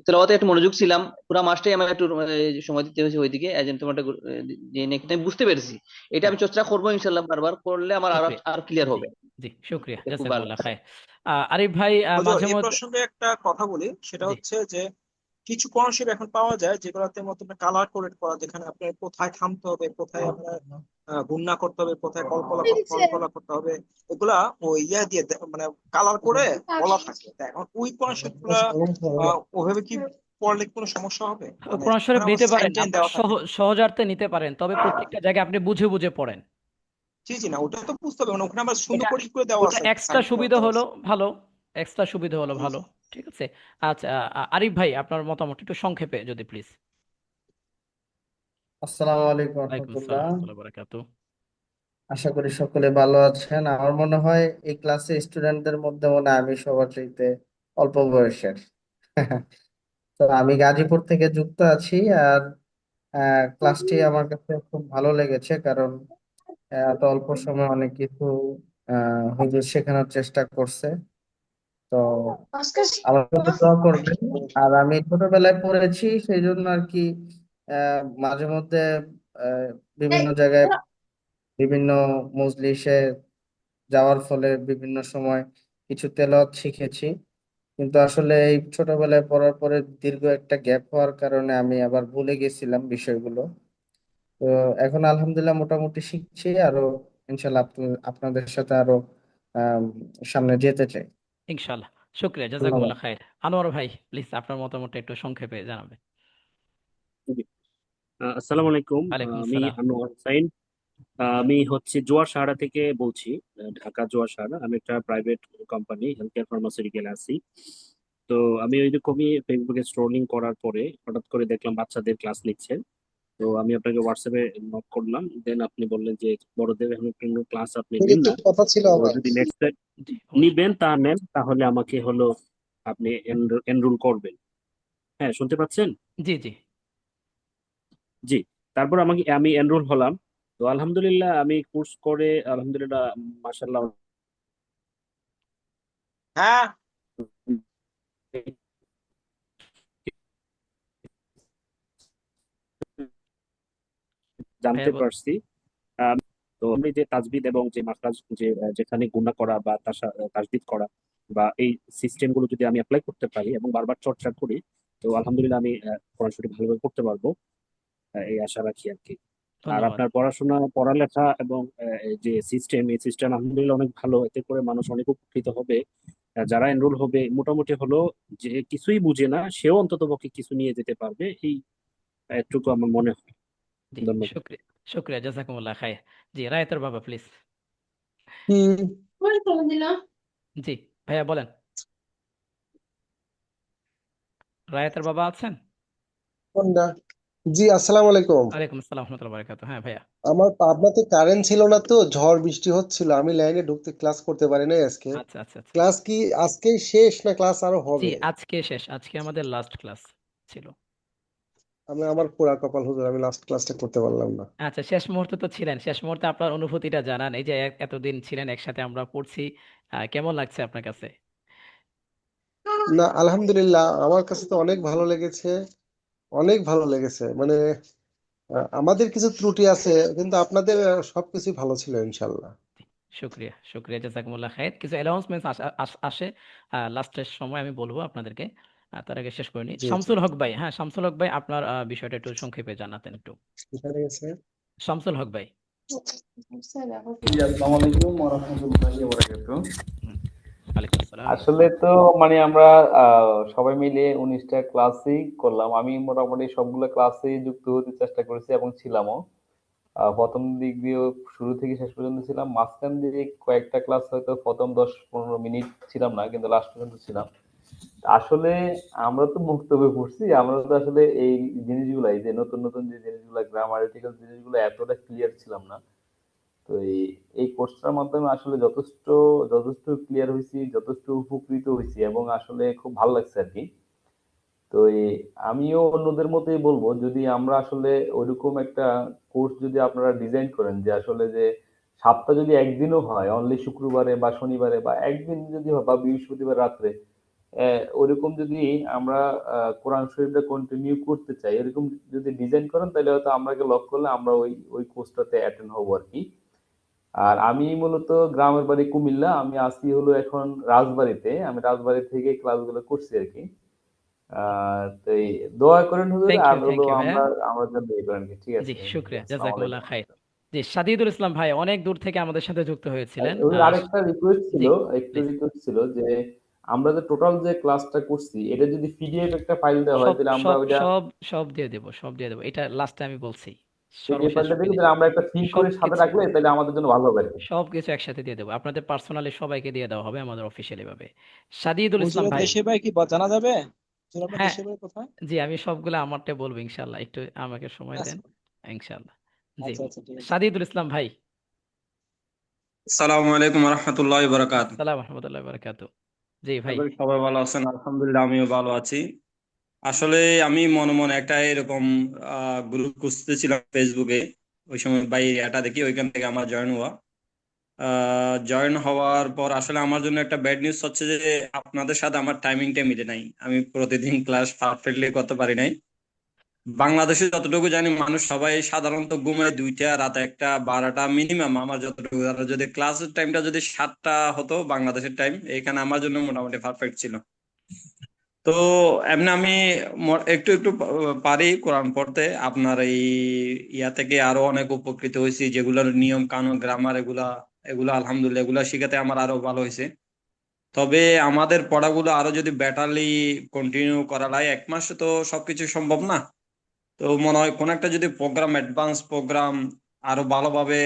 তেলাওয়াতে একটু মনোযোগ ছিলাম, পুরো মাসটাই আমার একটু সময় দিতে হয়েছে ওইদিকে, এজেন্ট তোমার যে নাকি আমি বুঝতে পেরেছি। এটা হুম, আমি চর্চা করবো ইনশাল্লাহ, বারবার করলে আমার আরো শুক্রিয়া। আরো ক্লিয়ার জি হবে। জি, শুক্রিয়া, এটা খুব ভালো জাজাকুমুল্লাহ লাগছে। খায়ের। আরিফ ভাই, হুজুর মাঝে এই মধ্যে। প্রসঙ্গে একটা কথা বলি, সেটা জি হচ্ছে যে কিছু কোরআন এখন পাওয়া যায় যেগুলোতে মধ্যে কালার কোডেড করা, যেখানে আপনার কোথায় থামতে হবে, কোথায় আপনার গুণনা করতে হবে, কোথায় কলকলা করতে হবে, এগুলা ওই ইয়া দিয়ে মানে কালার করে বলা থাকে। তা এখন ওই কোরআন গুলা ওভাবে কি পড়লে কি কোনো সমস্যা হবে? মানে কোরআন শরীফ ওখানে আমার নিতে সাইন পারেন, টাইন আপনার দেওয়া থাকে। সহজার্থে নিতে পারেন, তবে প্রত্যেকটা জায়গায় আপনি বুঝে বুঝে পড়েন। জি জি, না ওটা তো বুঝতে হবে, মানে ওখানে আমার সুন্দর এটা করে করে দেওয়া ওটা আছে, এক্সট্রা সাইন করে সুবিধা দেওয়া হলো আছে। ভালো, এক্সট্রা সুবিধা হলো জি ভালো। জি। ঠিক আছে। আচ্ছা, আরিফ ভাই, আপনার মতামত একটু সংক্ষেপে যদি প্লিজ। আসসালামু আলাইকুম ওয়ালাইকুম আসসালাম রহমতুল্লাহ। ওয়া বারাকাতুহু। আশা করি সকলে ভালো আছেন। আমার মনে হয় এই ক্লাসে স্টুডেন্টদের মধ্যে মনে হয় আমি সবার চাইতে অল্প বয়সের। তো আমি গাজীপুর থেকে যুক্ত আছি। আর ক্লাসটি আমার কাছে খুব ভালো লেগেছে, কারণ এত অল্প সময়ে অনেক কিছু হুজুর শেখানোর চেষ্টা করছে। তো আমার সাথে দোয়া করবেন। আর আমি ছোটবেলায় পড়েছি, সেই জন্য আর কি মাঝে মধ্যে বিভিন্ন জায়গায় বিভিন্ন মজলিসে যাওয়ার ফলে বিভিন্ন সময় কিছু তেলাওয়াত শিখেছি। কিন্তু আসলে এই ছোটবেলায় পড়ার পরে দীর্ঘ একটা গ্যাপ হওয়ার কারণে আমি আবার ভুলে গেছিলাম বিষয়গুলো। তো এখন আলহামদুলিল্লাহ মোটামুটি শিখছি আরো। ইনশাল্লাহ আপনাদের সাথে আরো আম, সামনে যেতে চাই। ইনশাআল্লাহ। শুক্রিয়া, ধন্যবাদ। জাজাকুমুল্লাহ খায়ের। আনোয়ার ভাই, প্লিজ আপনার মতামতটা একটু সংক্ষেপে জানাবেন। জি। আসসালামু আলাইকুম। ওয়ালাইকুম আমি আসসালাম। আনোয়ার হোসাইন। আমি হচ্ছে জোয়ার সাহারা থেকে বলছি। ঢাকা জোয়ার সাহারা। আমি একটা private company health care pharmaceutical আছি। তো আমি ওইরকমই ফেসবুকে স্ক্রলিং করার পরে হঠাৎ করে দেখলাম বাচ্চাদের ক্লাস নিচ্ছে। তো আমি আপনাকে হোয়াটসঅ্যাপে নক করলাম, দেন আপনি বললেন যে বড়দের এখন কোনো ক্লাস আপনি নেন একটু না, কথা ছিল তো আমার। যদি নেক্সট টাইম জি অবশ্যই। নিবেন তা নেন, তাহলে আমাকে হলো আপনি এনরোল করবেন। হ্যাঁ, শুনতে পাচ্ছেন? জি জি। জি। তারপর আমি এনরোল হলাম। তো আলহামদুলিল্লাহ আমি কোর্স করে আলহামদুলিল্লাহ মাশাআল্লাহ হ্যাঁ। জানতে ভাইয়া পারছি। আম, তো আমি যে তাজবিদ এবং যে মাখরাজ, যে যেখানে গুণা করা বা তাসদিদ করা বা এই সিস্টেম গুলো যদি আমি অ্যাপ্লাই করতে পারি এবং বারবার চর্চা করি, তো আলহামদুলিল্লাহ আমি কোরআন শরীফ ভালোভাবে পড়তে পারবো। এই আশা রাখি আর কি। আর ধন্যবাদ। আপনার পড়ালেখা এবং এই যে এই সিস্টেম আলহামদুলিল্লাহ অনেক ভালো। এতে করে মানুষ অনেক উপকৃত হবে। যারা এনরোল হবে মোটামুটি হলো যে কিছুই বুঝে না, সেও অন্তত পক্ষে কিছু নিয়ে যেতে পারবে, এই এটুকু আমার মনে হয়। জি, ধন্যবাদ। শুক্রিয়া, শুক্রিয়া, জাজাকুমুল্লাহ খায়ের। জি, রায়তের বাবা প্লিজ। জি ভাইয়া বলেন। রায়তের বাবা আছেন? কোনটা? জি, আসসালামু আলাইকুম। ওয়ালাইকুম আসসালাম রহমতুল্লাহ বারাকাতুহু। হ্যাঁ ভাইয়া। আমার পাবনাতে কারেন্ট ছিল না, তো ঝড় বৃষ্টি হচ্ছিল, আমি লাইনে ঢুকতে ক্লাস করতে পারি নাই আজকে। আচ্ছা আচ্ছা আচ্ছা। ক্লাস কি আজকেই শেষ না ক্লাস আরো জি, হবে? আজকে শেষ, আজকে আমাদের লাস্ট ক্লাস ছিল। আমার পোড়া কপাল হুজুর, আমি লাস্ট ক্লাসটা করতে পারলাম না। আচ্ছা, শেষ মুহূর্তে তো ছিলেন, শেষ মুহূর্তে আপনার অনুভূতিটা জানান। এই যে এতদিন ছিলেন একসাথে, আমরা পড়ছি, কেমন লাগছে আপনার কাছে? না, আলহামদুলিল্লাহ আমার কাছে তো অনেক ভালো লেগেছে, অনেক ভালো লেগেছে। মানে আমাদের কিছু ত্রুটি আছে, কিন্তু আপনাদের সবকিছু ভালো ছিল ইনশাল্লাহ। শুক্রিয়া, শুক্রিয়া, জাজাকুমুল্লাহ খায়ের। কিছু অ্যানাউন্সমেন্ট আসে লাস্টের সময়, আমি বলবো আপনাদেরকে। তার আগে শেষ করে নিই। জি জি। শামসুল হক ভাই, হ্যাঁ শামসুল হক ভাই, আপনার বিষয়টা একটু সংক্ষেপে জানাতেন একটু। এখানে গেছে। শামসুল হক ভাই। জি, আসসালামু আলাইকুম ওয়া রাহমাতুল্লাহি ওয়া বারাকাতুহু। হুম, ওয়ালাইকুম আসসালাম। আসলে তো মানে আমরা সবাই মিলে 19টা ক্লাসই করলাম। আমি মোটামুটি সবগুলো ক্লাসেই যুক্ত হতে চেষ্টা করেছি এবং ছিলামও। প্রথম দিক দিয়ে শুরু থেকে শেষ পর্যন্ত ছিলাম। মাঝখান দিয়ে কয়েকটা ক্লাস হয়তো প্রথম 10-15 মিনিট ছিলাম না, কিন্তু লাস্ট পর্যন্ত ছিলাম। আসলে আমরা তো মুক্ত হয়ে পড়ছি, আমরা তো আসলে এই জিনিসগুলাই, যে নতুন নতুন যে জিনিসগুলো, গ্রামারিটিক্যাল জিনিসগুলো এতটা ক্লিয়ার ছিলাম না। তো এই কোর্সটার মাধ্যমে আসলে যথেষ্ট যথেষ্ট ক্লিয়ার হয়েছি, যথেষ্ট উপকৃত হয়েছি এবং আসলে খুব ভালো লাগছে আর কি। তো আমিও অন্যদের মতোই বলবো, যদি আমরা আসলে ওইরকম একটা কোর্স যদি আপনারা ডিজাইন করেন, যে আসলে যে সপ্তাহ যদি একদিনও হয়, অনলি শুক্রবারে বা শনিবারে বা একদিন যদি হয় বা বৃহস্পতিবার রাত্রে, ওরকম যদি আমরা কোরআন শরীফটা কন্টিনিউ করতে চাই, এরকম যদি ডিজাইন করেন, তাহলে হয়তো আমরাকে লক করলে আমরা ওই ওই কোর্সটাতে অ্যাটেন্ড হবো আর কি। আর আমি মূলত গ্রামের বাড়ি কুমিল্লা, আমি আছি হলো এখন রাজবাড়িতে, আমি রাজবাড়ি থেকে ক্লাসগুলো করছি আর কি। তো দোয়া করেন হুজুর, থ্যাংক আর ইউ হলো ভাইয়া। আমরা জন্য ইয়ে করেন কি। ঠিক জি আছে হুজুর, শুক্রিয়া, আসসালামু জাজাকুমুল্লাহ আলাইকুম। খাইর। জি, সাদিদুল ইসলাম ভাই অনেক দূর থেকে আমাদের সাথে যুক্ত হয়েছিলেন। হুজুর আরেকটা রিকোয়েস্ট ছিল, জি একটু প্লিজ। রিকোয়েস্ট ছিল যে আমরা যে টোটাল যে ক্লাসটা করছি, এটা যদি পিডিএফ একটা ফাইল দেওয়া হয়, সব তাহলে আমরা সব ওইটা সব সব দিয়ে দেবো, সব দিয়ে দেবো, এটা লাস্টে আমি বলছি, পিডিএফ সর্বশেষ ফাইলটা দেখে ফিনিশ তাহলে আমরা একটা সিন করে সাথে সবকিছু রাখলে তাহলে আমাদের জন্য ভালো হবে আর কি। সবকিছু একসাথে দিয়ে দেবো, আপনাদের পার্সোনালি সবাইকে দিয়ে দেওয়া হবে আমাদের অফিসিয়ালি ভাবে। সাদিদুল ইসলাম হুজুরের ভাই। দেশের বাড়ি কি জানা যাবে? হুজুর আপনার হ্যাঁ দেশের বাড়ি কোথায়? জি, আমি সবগুলো আমারটা বলবো ইনশাল্লাহ, একটু আমাকে সময় দেন আচ্ছা ইনশাল্লাহ। জি আচ্ছা আচ্ছা, ঠিক আছে। সাদিদুল ইসলাম ভাই। আসসালামু আলাইকুম রহমতুল্লাহ বারাকাত। সালাম রহমতুল্লাহ বারাকাতু। জি আশা ভাই। করি সবাই ভালো আছেন, আলহামদুলিল্লাহ আমিও ভালো আছি। আসলে আমি মনে মনে একটা এরকম গ্রুপ খুঁজতেছিলাম ফেসবুকে, ওই সময় এটা দেখি, ওইখান থেকে আমার জয়েন হওয়া। জয়েন হওয়ার পর আসলে আমার জন্য একটা ব্যাড নিউজ হচ্ছে যে আপনাদের সাথে আমার টাইমিংটা মিলে নাই, আমি প্রতিদিন ক্লাস পারফেক্টলি করতে পারি নাই। বাংলাদেশে যতটুকু জানি মানুষ সবাই সাধারণত ঘুমায় 2টা, রাতে 1টা, 12টা মিনিমাম। আমার যতটুকু জানা, যদি ক্লাসের টাইমটা যদি 7টা হতো বাংলাদেশের টাইম, এখানে আমার জন্য মোটামুটি পারফেক্ট ছিল। তো এমনি আমি একটু একটু পারি কোরআন পড়তে। আপনার এই ইয়া থেকে আরো অনেক উপকৃত হয়েছি, যেগুলোর নিয়ম কানুন গ্রামার এগুলা এগুলা আলহামদুলিল্লাহ এগুলা শিখাতে আমার আরো ভালো হয়েছে। তবে আমাদের পড়াগুলো আরো যদি বেটারলি কন্টিনিউ করা যায়, 1 মাসে তো সবকিছু সম্ভব না। তো মনে হয় কোন একটা যদি প্রোগ্রাম, অ্যাডভান্স প্রোগ্রাম আরো ভালোভাবে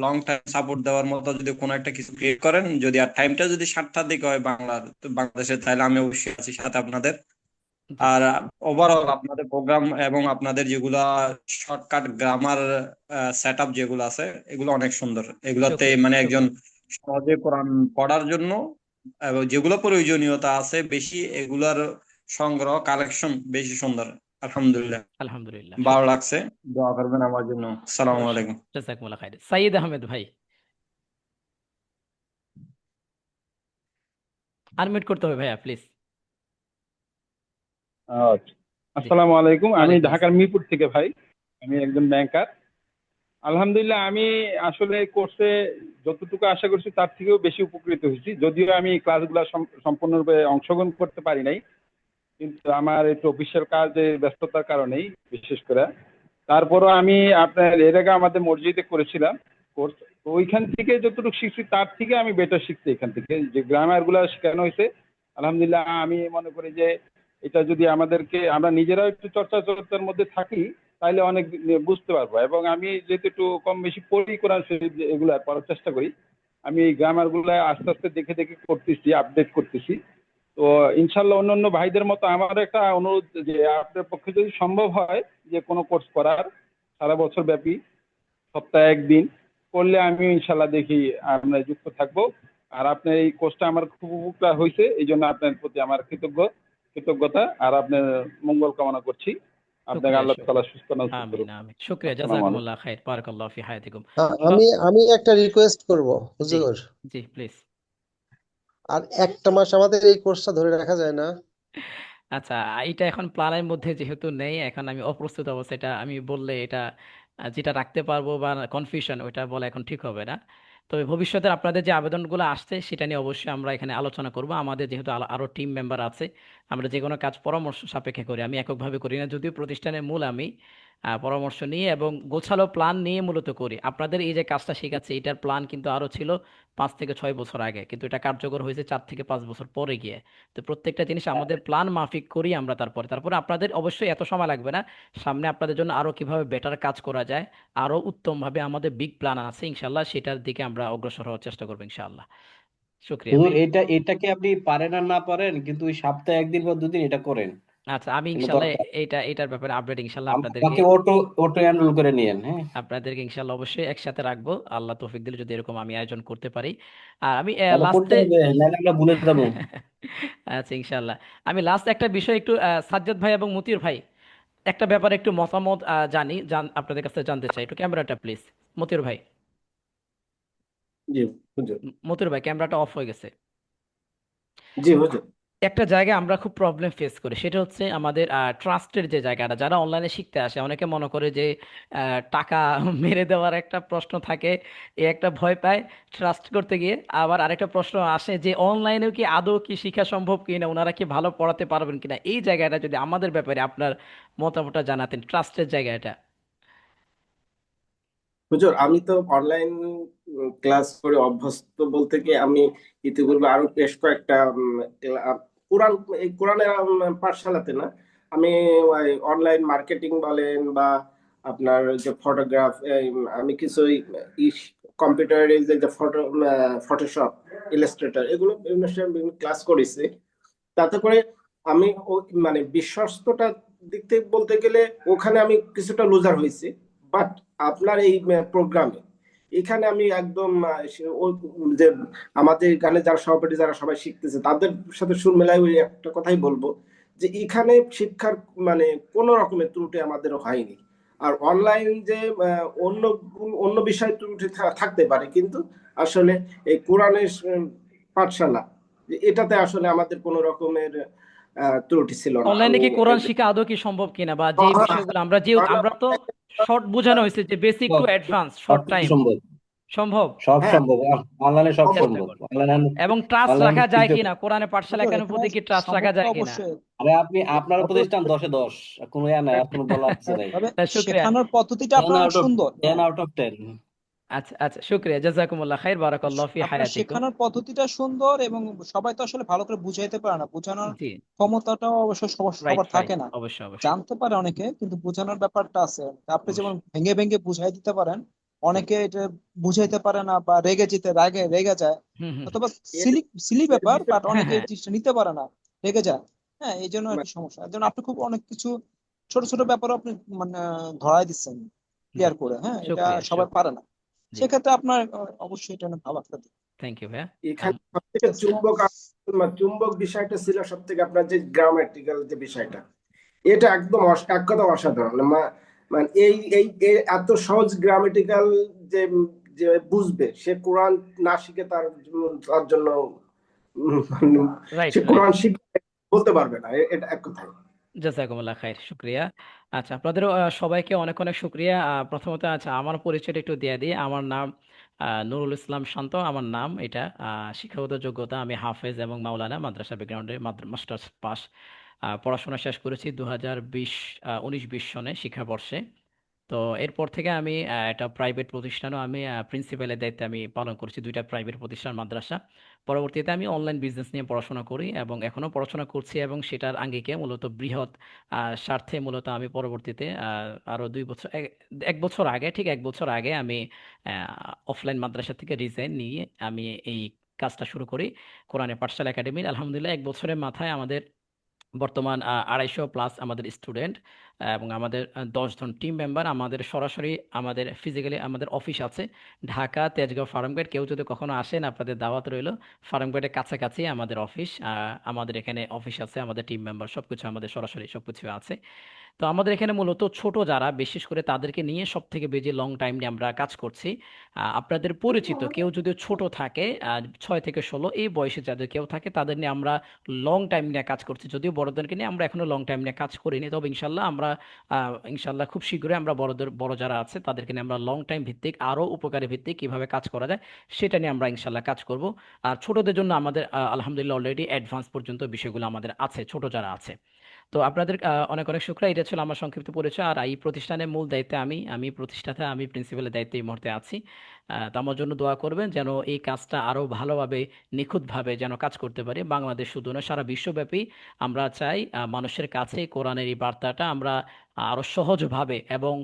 লং টাইম সাপোর্ট দেওয়ার মতো যদি কোনো একটা কিছু ক্রিয়েট করেন, যদি আর টাইমটা যদি 7টার দিকে হয় বাংলাদেশে, তাহলে আমি অবশ্যই আছি সাথে আপনাদের। জি আর ওভারঅল আপনাদের প্রোগ্রাম এবং আপনাদের যেগুলা শর্টকাট গ্রামার সেট আপ যেগুলো আছে, এগুলো অনেক সুন্দর। এগুলাতে শুক্রিয়া মানে একজন শুক্রিয়া। সহজে কোরআন পড়ার জন্য এবং যেগুলো প্রয়োজনীয়তা আছে বেশি, এগুলার সংগ্রহ কালেকশন বেশি সুন্দর। আলহামদুলিল্লাহ আলহামদুলিল্লাহ ভালো শুক্রিয়া। লাগছে। দোয়া করবেন আমার জন্য। আসসালামু অবশ্যই, আলাইকুম। জাজাকুমুল্লাহ খাইর। সাইদ আহমেদ ভাই, আনমিউট করতে হবে ভাইয়া প্লিজ। আচ্ছা, জি আসসালামু আলাইকুম। আমি ওয়ালাইকুম ঢাকার আসসালাম। মিরপুর থেকে ভাই, আমি একজন ব্যাংকার। আলহামদুলিল্লাহ আমি আসলে কোর্সে যতটুকু আশা করছি তার থেকেও বেশি উপকৃত হয়েছি, যদিও আমি ক্লাসগুলো সম্পূর্ণরূপে অংশগ্রহণ করতে পারি নাই, কিন্তু আমার একটু অফিসিয়াল কাজে ব্যস্ততার কারণেই বিশেষ করে। তারপরও আমি আপনার এর আগে আমাদের মসজিদে করেছিলাম কোর্স, তো ওইখান থেকে যতটুকু শিখছি তার থেকে আমি বেটার শিখছি এখান থেকে, যে গ্রামার গুলা শেখানো হয়েছে। আলহামদুলিল্লাহ আমি মনে করি যে এটা যদি আমাদেরকে আমরা নিজেরাও একটু চর্চার মধ্যে থাকি, তাহলে অনেক বুঝতে পারবো। এবং আমি যেহেতু একটু কম বেশি পড়ি কোরআন শরীফ এগুলা পড়ার চেষ্টা করি, আমি এই গ্রামার গুলা আস্তে আস্তে দেখে দেখে করতেছি, আপডেট করতেছি। তো ইনশাল্লাহ অন্য অন্য ভাইদের মতো আমার একটা অনুরোধ, যে আপনার পক্ষে যদি সম্ভব হয় যে কোনো কোর্স করার সারা বছর ব্যাপী সপ্তাহে একদিন করলে, আমি ইনশাল্লাহ দেখি আমরা যুক্ত থাকবো। আর আপনার এই কোর্সটা আমার খুব উপকার হয়েছে, এই জন্য আপনার প্রতি আমার কৃতজ্ঞতা আর আপনার মঙ্গল কামনা করছি। আপনাকে শুক্রিয়া আল্লাহ তাআলা শুক্রিয়া। সুস্থ নাস আমিন করুক। আমিন, শুক্রিয়া, আসসালামু আলাইকুম। জাজাকুমুল্লাহ খাইর, বারাকাল্লাহু ফি হায়াতিকুম। আমি আমি একটা রিকোয়েস্ট করব জি হুজুর, জি প্লিজ। আর একটা মাস আমাদের এই কোর্সটা ধরে রাখা যায় না? আচ্ছা, এটা এখন প্ল্যানের মধ্যে যেহেতু নেই, এখন আমি অপ্রস্তুত অবস্থা, এটা আমি বললে এটা যেটা রাখতে পারবো বা কনফিউশন, ওইটা বলা এখন ঠিক হবে না। তবে ভবিষ্যতে আপনাদের যে আবেদনগুলো আসছে সেটা নিয়ে অবশ্যই আমরা এখানে আলোচনা করব। আমাদের যেহেতু আরো টিম মেম্বার আছে, আমরা যে কোনো কাজ পরামর্শ সাপেক্ষে করি, আমি এককভাবে করি না, যদিও প্রতিষ্ঠানের মূল আমি পরামর্শ নিয়ে এবং গোছালো প্ল্যান নিয়ে মূলত করি। আপনাদের এই যে কাজটা শেখাচ্ছে, এটার প্ল্যান কিন্তু আরো ছিল 5 থেকে 6 বছর আগে, কিন্তু এটা কার্যকর হয়েছে 4 থেকে 5 বছর পরে গিয়ে। তো প্রত্যেকটা জিনিস আমাদের প্ল্যান মাফিক করি আমরা, তারপরে আপনাদের অবশ্যই এত সময় লাগবে না। সামনে আপনাদের জন্য আরো কিভাবে বেটার কাজ করা যায়, আরো উত্তমভাবে আমাদের বিগ প্ল্যান আছে ইনশাল্লাহ, সেটার দিকে আমরা অগ্রসর হওয়ার চেষ্টা করবো ইনশাল্লাহ। শুক্রিয়া হুজুর ভাই। এটাকে আপনি পারেন আর না পারেন, কিন্তু ওই সপ্তাহে একদিন বা 2 দিন এটা করেন। আচ্ছা, আমি কিন্তু ইনশাল্লাহ দরকার এটার ব্যাপারে আপডেট ইনশাল্লাহ আমাকে অটো অটো এনরোল করে নিয়েন, হ্যাঁ। আপনাদেরকে ইনশাল্লাহ অবশ্যই একসাথে রাখবো, আল্লাহ তৌফিক দিলে যদি এরকম আমি আয়োজন করতে পারি। আর আমি তাহলে করতে লাস্টে হবে, নাহলে আমরা ভুলে যাবো। আচ্ছা ইনশাল্লাহ, আমি লাস্ট একটা বিষয় একটু সাজ্জাদ ভাই এবং মতিউর ভাই একটা ব্যাপারে একটু মতামত আপনাদের কাছে জানতে চাই। একটু ক্যামেরাটা প্লিজ, মতিউর ভাই। জি হুজুর। মতিউর ভাই ক্যামেরাটা অফ হয়ে গেছে। জি হুজুর। একটা জায়গায় আমরা খুব প্রবলেম ফেস করি, সেটা হচ্ছে আমাদের ট্রাস্টের যে জায়গাটা, যারা অনলাইনে শিখতে আসে অনেকে মনে করে যে টাকা মেরে দেওয়ার একটা প্রশ্ন থাকে, এ একটা ভয় পায় ট্রাস্ট করতে গিয়ে। আবার আরেকটা প্রশ্ন আসে যে অনলাইনেও কি আদৌ কি শেখা সম্ভব কিনা, ওনারা কি ভালো পড়াতে পারবেন কিনা। এই জায়গাটা যদি আমাদের ব্যাপারে আপনার মতামতটা জানাতেন, ট্রাস্টের জায়গাটা। হুজুর, আমি তো অনলাইন ক্লাস করে অভ্যস্ত বলতে কি, আমি ইতিপূর্বে আরো বেশ কয়েকটা কোরআন এই কোরআনের পাঠশালাতে না, আমি অনলাইন মার্কেটিং বলেন বা আপনার যে ফটোগ্রাফ, আমি কিছু কম্পিউটারের যে ফটোশপ, ইলাস্ট্রেটর, এগুলো বিভিন্ন ক্লাস করেছি। তাতে করে আমি মানে বিশ্বস্ততার দিক থেকে বলতে গেলে ওখানে আমি কিছুটা লুজার হয়েছি। বাট আপনার এই প্রোগ্রামে এখানে আমি একদম যে আমাদের এখানে যারা সহপাঠী যারা সবাই শিখতেছে তাদের সাথে সুর মেলায় ওই একটা কথাই বলবো, যে এখানে শিক্ষার মানে কোনো রকমের ত্রুটি আমাদের হয়নি। আর অনলাইন যে অন্য অন্য বিষয় ত্রুটি থাকতে পারে, কিন্তু আসলে এই কোরআনের পাঠশালা, এটাতে আসলে আমাদের কোনো রকমের ত্রুটি ছিল না। অনলাইনে আমি কি কোরআন শিখা আদৌ কি সম্ভব কিনা, বা যে বিষয়গুলো আমরা তো শর্ট বোঝানো হয়েছে যে বেসিক টু অ্যাডভান্স শর্ট সবকিছু টাইম সম্ভব, সম্ভব। সব হ্যাঁ, সম্ভব, অনলাইনে সব চেষ্টা সম্ভব। করব, অনলাইন এবং ট্রাস্ট অনলাইন রাখা যায় শিখতে, কিনা, কোরআনের পাঠশালা হুজুর একাডেমির এখানে প্রতি কি ট্রাস্ট রাখা সামর্থ্য যায় কিনা। অবশ্যই, আরে আপনি আপনার প্রতিষ্ঠান 10-এ 10, কোনো ইয়া নাই, আর কোনো বলার কিছু নাই। তবে শুক্রিয়া। শেখানোর পদ্ধতিটা 10 আপনার অনেক আউট অফ সুন্দর। 10 আউট অফ 10। আচ্ছা আচ্ছা, শুক্রিয়া, জাযাকুমুল্লাহ খাইর, বারাকাল্লাহু ফি আপনার হায়াতিকুম। শেখানোর পদ্ধতিটা সুন্দর, এবং সবাই তো আসলে ভালো করে বুঝাইতে পারে না, বোঝানোর জি, ক্ষমতাটাও অবশ্য সবার রাইট সবার থাকে রাইট, না। অবশ্যই অবশ্যই। জানতে পারে অনেকে, কিন্তু বোঝানোর ব্যাপারটা আছে। আপনি যেমন অবশ্যই। ভেঙে ভেঙে বুঝাই দিতে পারেন, জি। অনেকে এটা বুঝাইতে পারে না বা রেগে যায়, হুম হুম হুম। অথবা এর সিলি সিলি এর ব্যাপার, বিষয়ে বাট হ্যাঁ অনেকে এই হ্যাঁ, জিনিসটা নিতে পারে না, রেগে যায়। হ্যাঁ, এই জন্য আর কি সমস্যা। এই জন্য আপনি খুব অনেক কিছু ছোট ছোট ব্যাপারও আপনি মানে ধরাই দিচ্ছেন জি, ক্লিয়ার করে। হ্যাঁ, এটা শুক্রিয়া সবাই শুক্রিয়া। পারে না, জি, সেক্ষেত্রে আপনার অবশ্যই এটা অনেক ভালো একটা দিক। থ্যাংক ইউ ভাইয়া। এখানে সব থেকে চুম্বক বিষয়টা ছিল সব থেকে, আপনার যে গ্রামাটিক্যাল যে বিষয়টা, এটা একদম এক কথা অসাধারণ। মানে এই এত সহজ গ্রামাটিক্যাল যে যে বুঝবে, সে কোরআন না শিখে তার জন্য রাইট সে রাইট, কোরআন শিখে বলতে পারবে না, এটা এক কথায়। জাযাকুমুল্লাহ খাইর, শুক্রিয়া। আচ্ছা, আপনাদের সবাইকে অনেক অনেক শুক্রিয়া। প্রথমত আচ্ছা, আমার পরিচয়টা একটু দিয়ে দিই। আমার নাম নুরুল ইসলাম শান্ত, আমার নাম এটা। শিক্ষাগত যোগ্যতা আমি হাফেজ এবং মাওলানা মাদ্রাসা ব্যাকগ্রাউন্ডে মাস্টার্স পাস। পড়াশোনা শেষ করেছি 19-20 সনে শিক্ষাবর্ষে। তো এরপর থেকে আমি একটা প্রাইভেট প্রতিষ্ঠানও আমি প্রিন্সিপালের দায়িত্বে আমি পালন করছি, দুইটা প্রাইভেট প্রতিষ্ঠান, মাদ্রাসা। পরবর্তীতে আমি অনলাইন বিজনেস নিয়ে পড়াশোনা করি এবং এখনো পড়াশোনা করছি, এবং সেটার আঙ্গিকে মূলত বৃহৎ স্বার্থে মূলত আমি পরবর্তীতে আরো 2 বছর, 1 বছর আগে, ঠিক 1 বছর আগে আমি অফলাইন মাদ্রাসা থেকে রিজাইন নিয়ে আমি এই কাজটা শুরু করি কোরআনের পাঠশালা একাডেমির। আলহামদুলিল্লাহ 1 বছরের মাথায় আমাদের বর্তমান 250+ আমাদের স্টুডেন্ট, এবং আমাদের 10 জন টিম মেম্বার। আমাদের সরাসরি আমাদের ফিজিক্যালি আমাদের অফিস আছে ঢাকা তেজগাঁও ফার্মগেট। কেউ যদি কখনো আসেন, আপনাদের দাওয়াত রইল। ফার্মগেটের কাছাকাছি আমাদের অফিস। আমাদের এখানে অফিস আছে, আমাদের টিম মেম্বার সবকিছু আমাদের সরাসরি সবকিছু আছে। তো আমাদের এখানে মূলত ছোট যারা, বিশেষ করে তাদেরকে নিয়ে সব থেকে বেশি লং টাইম নিয়ে আমরা কাজ করছি। আপনাদের পরিচিত কেউ যদি ছোট থাকে, 6 থেকে 16 এই বয়সে যাদের কেউ থাকে, তাদের নিয়ে আমরা লং টাইম নিয়ে কাজ করছি। যদিও বড়দেরকে নিয়ে আমরা এখনো লং টাইম নিয়ে কাজ করিনি, তবে ইনশাল্লাহ আমরা ইনশাল্লাহ খুব শীঘ্রই আমরা বড় যারা আছে তাদেরকে নিয়ে আমরা লং টাইম ভিত্তিক আরো উপকারী ভিত্তিক কিভাবে কাজ করা যায় সেটা নিয়ে আমরা ইনশাল্লাহ কাজ করব। আর ছোটদের জন্য আমাদের আলহামদুলিল্লাহ অলরেডি অ্যাডভান্স পর্যন্ত বিষয়গুলো আমাদের আছে, ছোট যারা আছে। তো আপনাদের অনেক অনেক শুকরিয়া। এটা ছিল আমার সংক্ষিপ্ত পরিচয়। আর এই প্রতিষ্ঠানের মূল দায়িত্বে আমি প্রতিষ্ঠাতা, আমি প্রিন্সিপালের দায়িত্বে এই মুহূর্তে আছি। তো আমার জন্য দোয়া করবেন যেন এই কাজটা আরো ভালোভাবে নিখুঁতভাবে যেন কাজ করতে পারি। বাংলাদেশ শুধু না, সারা বিশ্বব্যাপী আমরা চাই মানুষের কাছে কোরআনের এই বার্তাটা আমরা আরো সহজভাবে এবং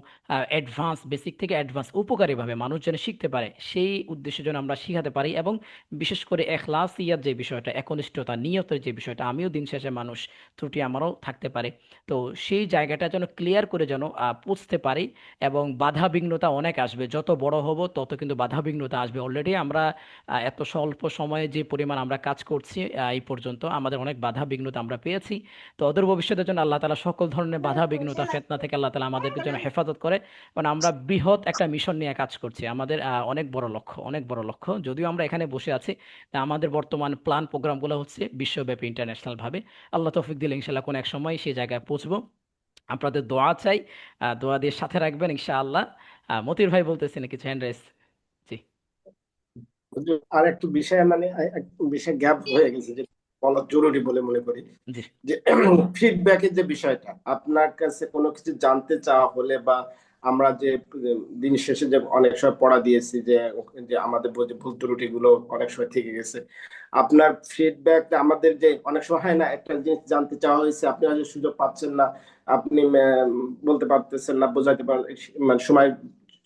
অ্যাডভান্স, বেসিক থেকে অ্যাডভান্স উপকারীভাবে মানুষ যেন শিখতে পারে, সেই উদ্দেশ্যে যেন আমরা শিখাতে পারি। এবং বিশেষ করে এখলাসিয়াত যে বিষয়টা, একনিষ্ঠতা, নিয়তের যে বিষয়টা, আমিও দিন শেষে মানুষ, ত্রুটি আমারও থাকতে পারে, তো সেই জায়গাটা যেন ক্লিয়ার করে যেন বুঝতে পারি। এবং বাধা বিঘ্নতা অনেক আসবে, যত বড় হব তত কিন্তু বাধা বিঘ্নতা আসবে। অলরেডি আমরা এত স্বল্প সময়ে যে পরিমাণ আমরা কাজ করছি এই পর্যন্ত আমাদের অনেক বাধা বিঘ্নতা আমরা পেয়েছি। তো অদূর ভবিষ্যতের জন্য আল্লাহ তাআলা সকল ধরনের বাধা বিঘ্নতা, ফিতনা থেকে আল্লাহ তাআলা আমাদেরকে যেন হেফাজত করে। কারণ আমরা বৃহৎ একটা মিশন নিয়ে কাজ করছি, আমাদের অনেক বড় লক্ষ্য, অনেক বড় লক্ষ্য। যদিও আমরা এখানে বসে আছি, তা আমাদের বর্তমান প্ল্যান প্রোগ্রামগুলো হচ্ছে বিশ্বব্যাপী, ইন্টারন্যাশনাল ভাবে। আল্লাহ তৌফিক দিলে ইনশাআল্লাহ কোনো এক সময় সেই জায়গায় পৌঁছবো। আপনাদের দোয়া চাই, দোয়া দিয়ে সাথে রাখবেন ইনশাআল্লাহ। মতিউর ভাই বলতেছেন কিছু, হ্যান্ড রাইজ। জি আর একটু বিষয় একটু বিষয় গ্যাপ হয়ে গেছে, যে বলা জরুরি বলে মনে করি, জি যে ফিডব্যাকের যে বিষয়টা, আপনার কাছে কোনো কিছু জানতে চাওয়া হলে, বা আমরা যে দিন শেষে যে অনেক সময় পড়া দিয়েছি, যে যে আমাদের যে ভুল ত্রুটি গুলো অনেক সময় থেকে গেছে, আপনার ফিডব্যাক আমাদের, যে অনেক সময় হয় না, একটা জিনিস জানতে চাওয়া হয়েছে, আপনি হয়তো সুযোগ পাচ্ছেন না, আপনি বলতে পারতেছেন না, বোঝাতে পার, মানে সময়ের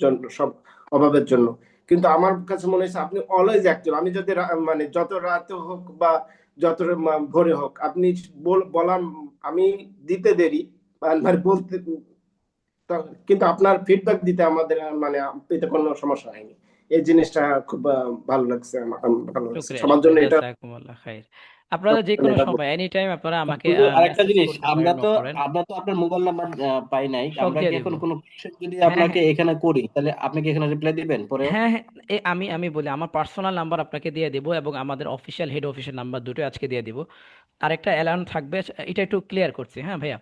জন্য, সব অভাবের জন্য। কিন্তু আমার কাছে মনে হয়েছে আপনি অলওয়েজ অ্যাক্টিভ। আমি যদি মানে যত রাতে হোক বা যত ভোরে হোক, আপনি বলার, আমি দিতে দেরি, মানে বলতে, কিন্তু আপনার ফিডব্যাক দিতে আমাদের মানে পেতে কোনো সমস্যা হয়নি। এই জিনিসটা খুব ভালো লাগছে আমার, ভালো লাগছে শুক্রিয়া, সবার শুক্রিয়া, জন্য। এটা জাযাকুমুল্লাহ খাইর। আপনারা যে কোনো সময়, এনি টাইম আপনারা আমাকে হুজুর, আরেকটা মেসেজ জিনিস, করতে আমরা পারেন, তো নক করেন, আমরা তো আপনার মোবাইল নাম্বার পাই নাই। সব আমরা দিয়ে কি দিব। এখন কোনো কোশ্চেন যদি হ্যাঁ, আপনাকে হ্যাঁ, এখানে করি, তাহলে আপনি কি এখানে রিপ্লাই দিবেন পরে? হ্যাঁ, হ্যাঁ, আমি বলি, আমার পার্সোনাল নাম্বার আপনাকে দিয়ে দেবো এবং আমাদের অফিসিয়াল হেড অফিসের নাম্বার দুটো আজকে দিয়ে দিব। আরেকটা অ্যালার্ম থাকবে, এটা একটু ক্লিয়ার করছি, হ্যাঁ ভাইয়া।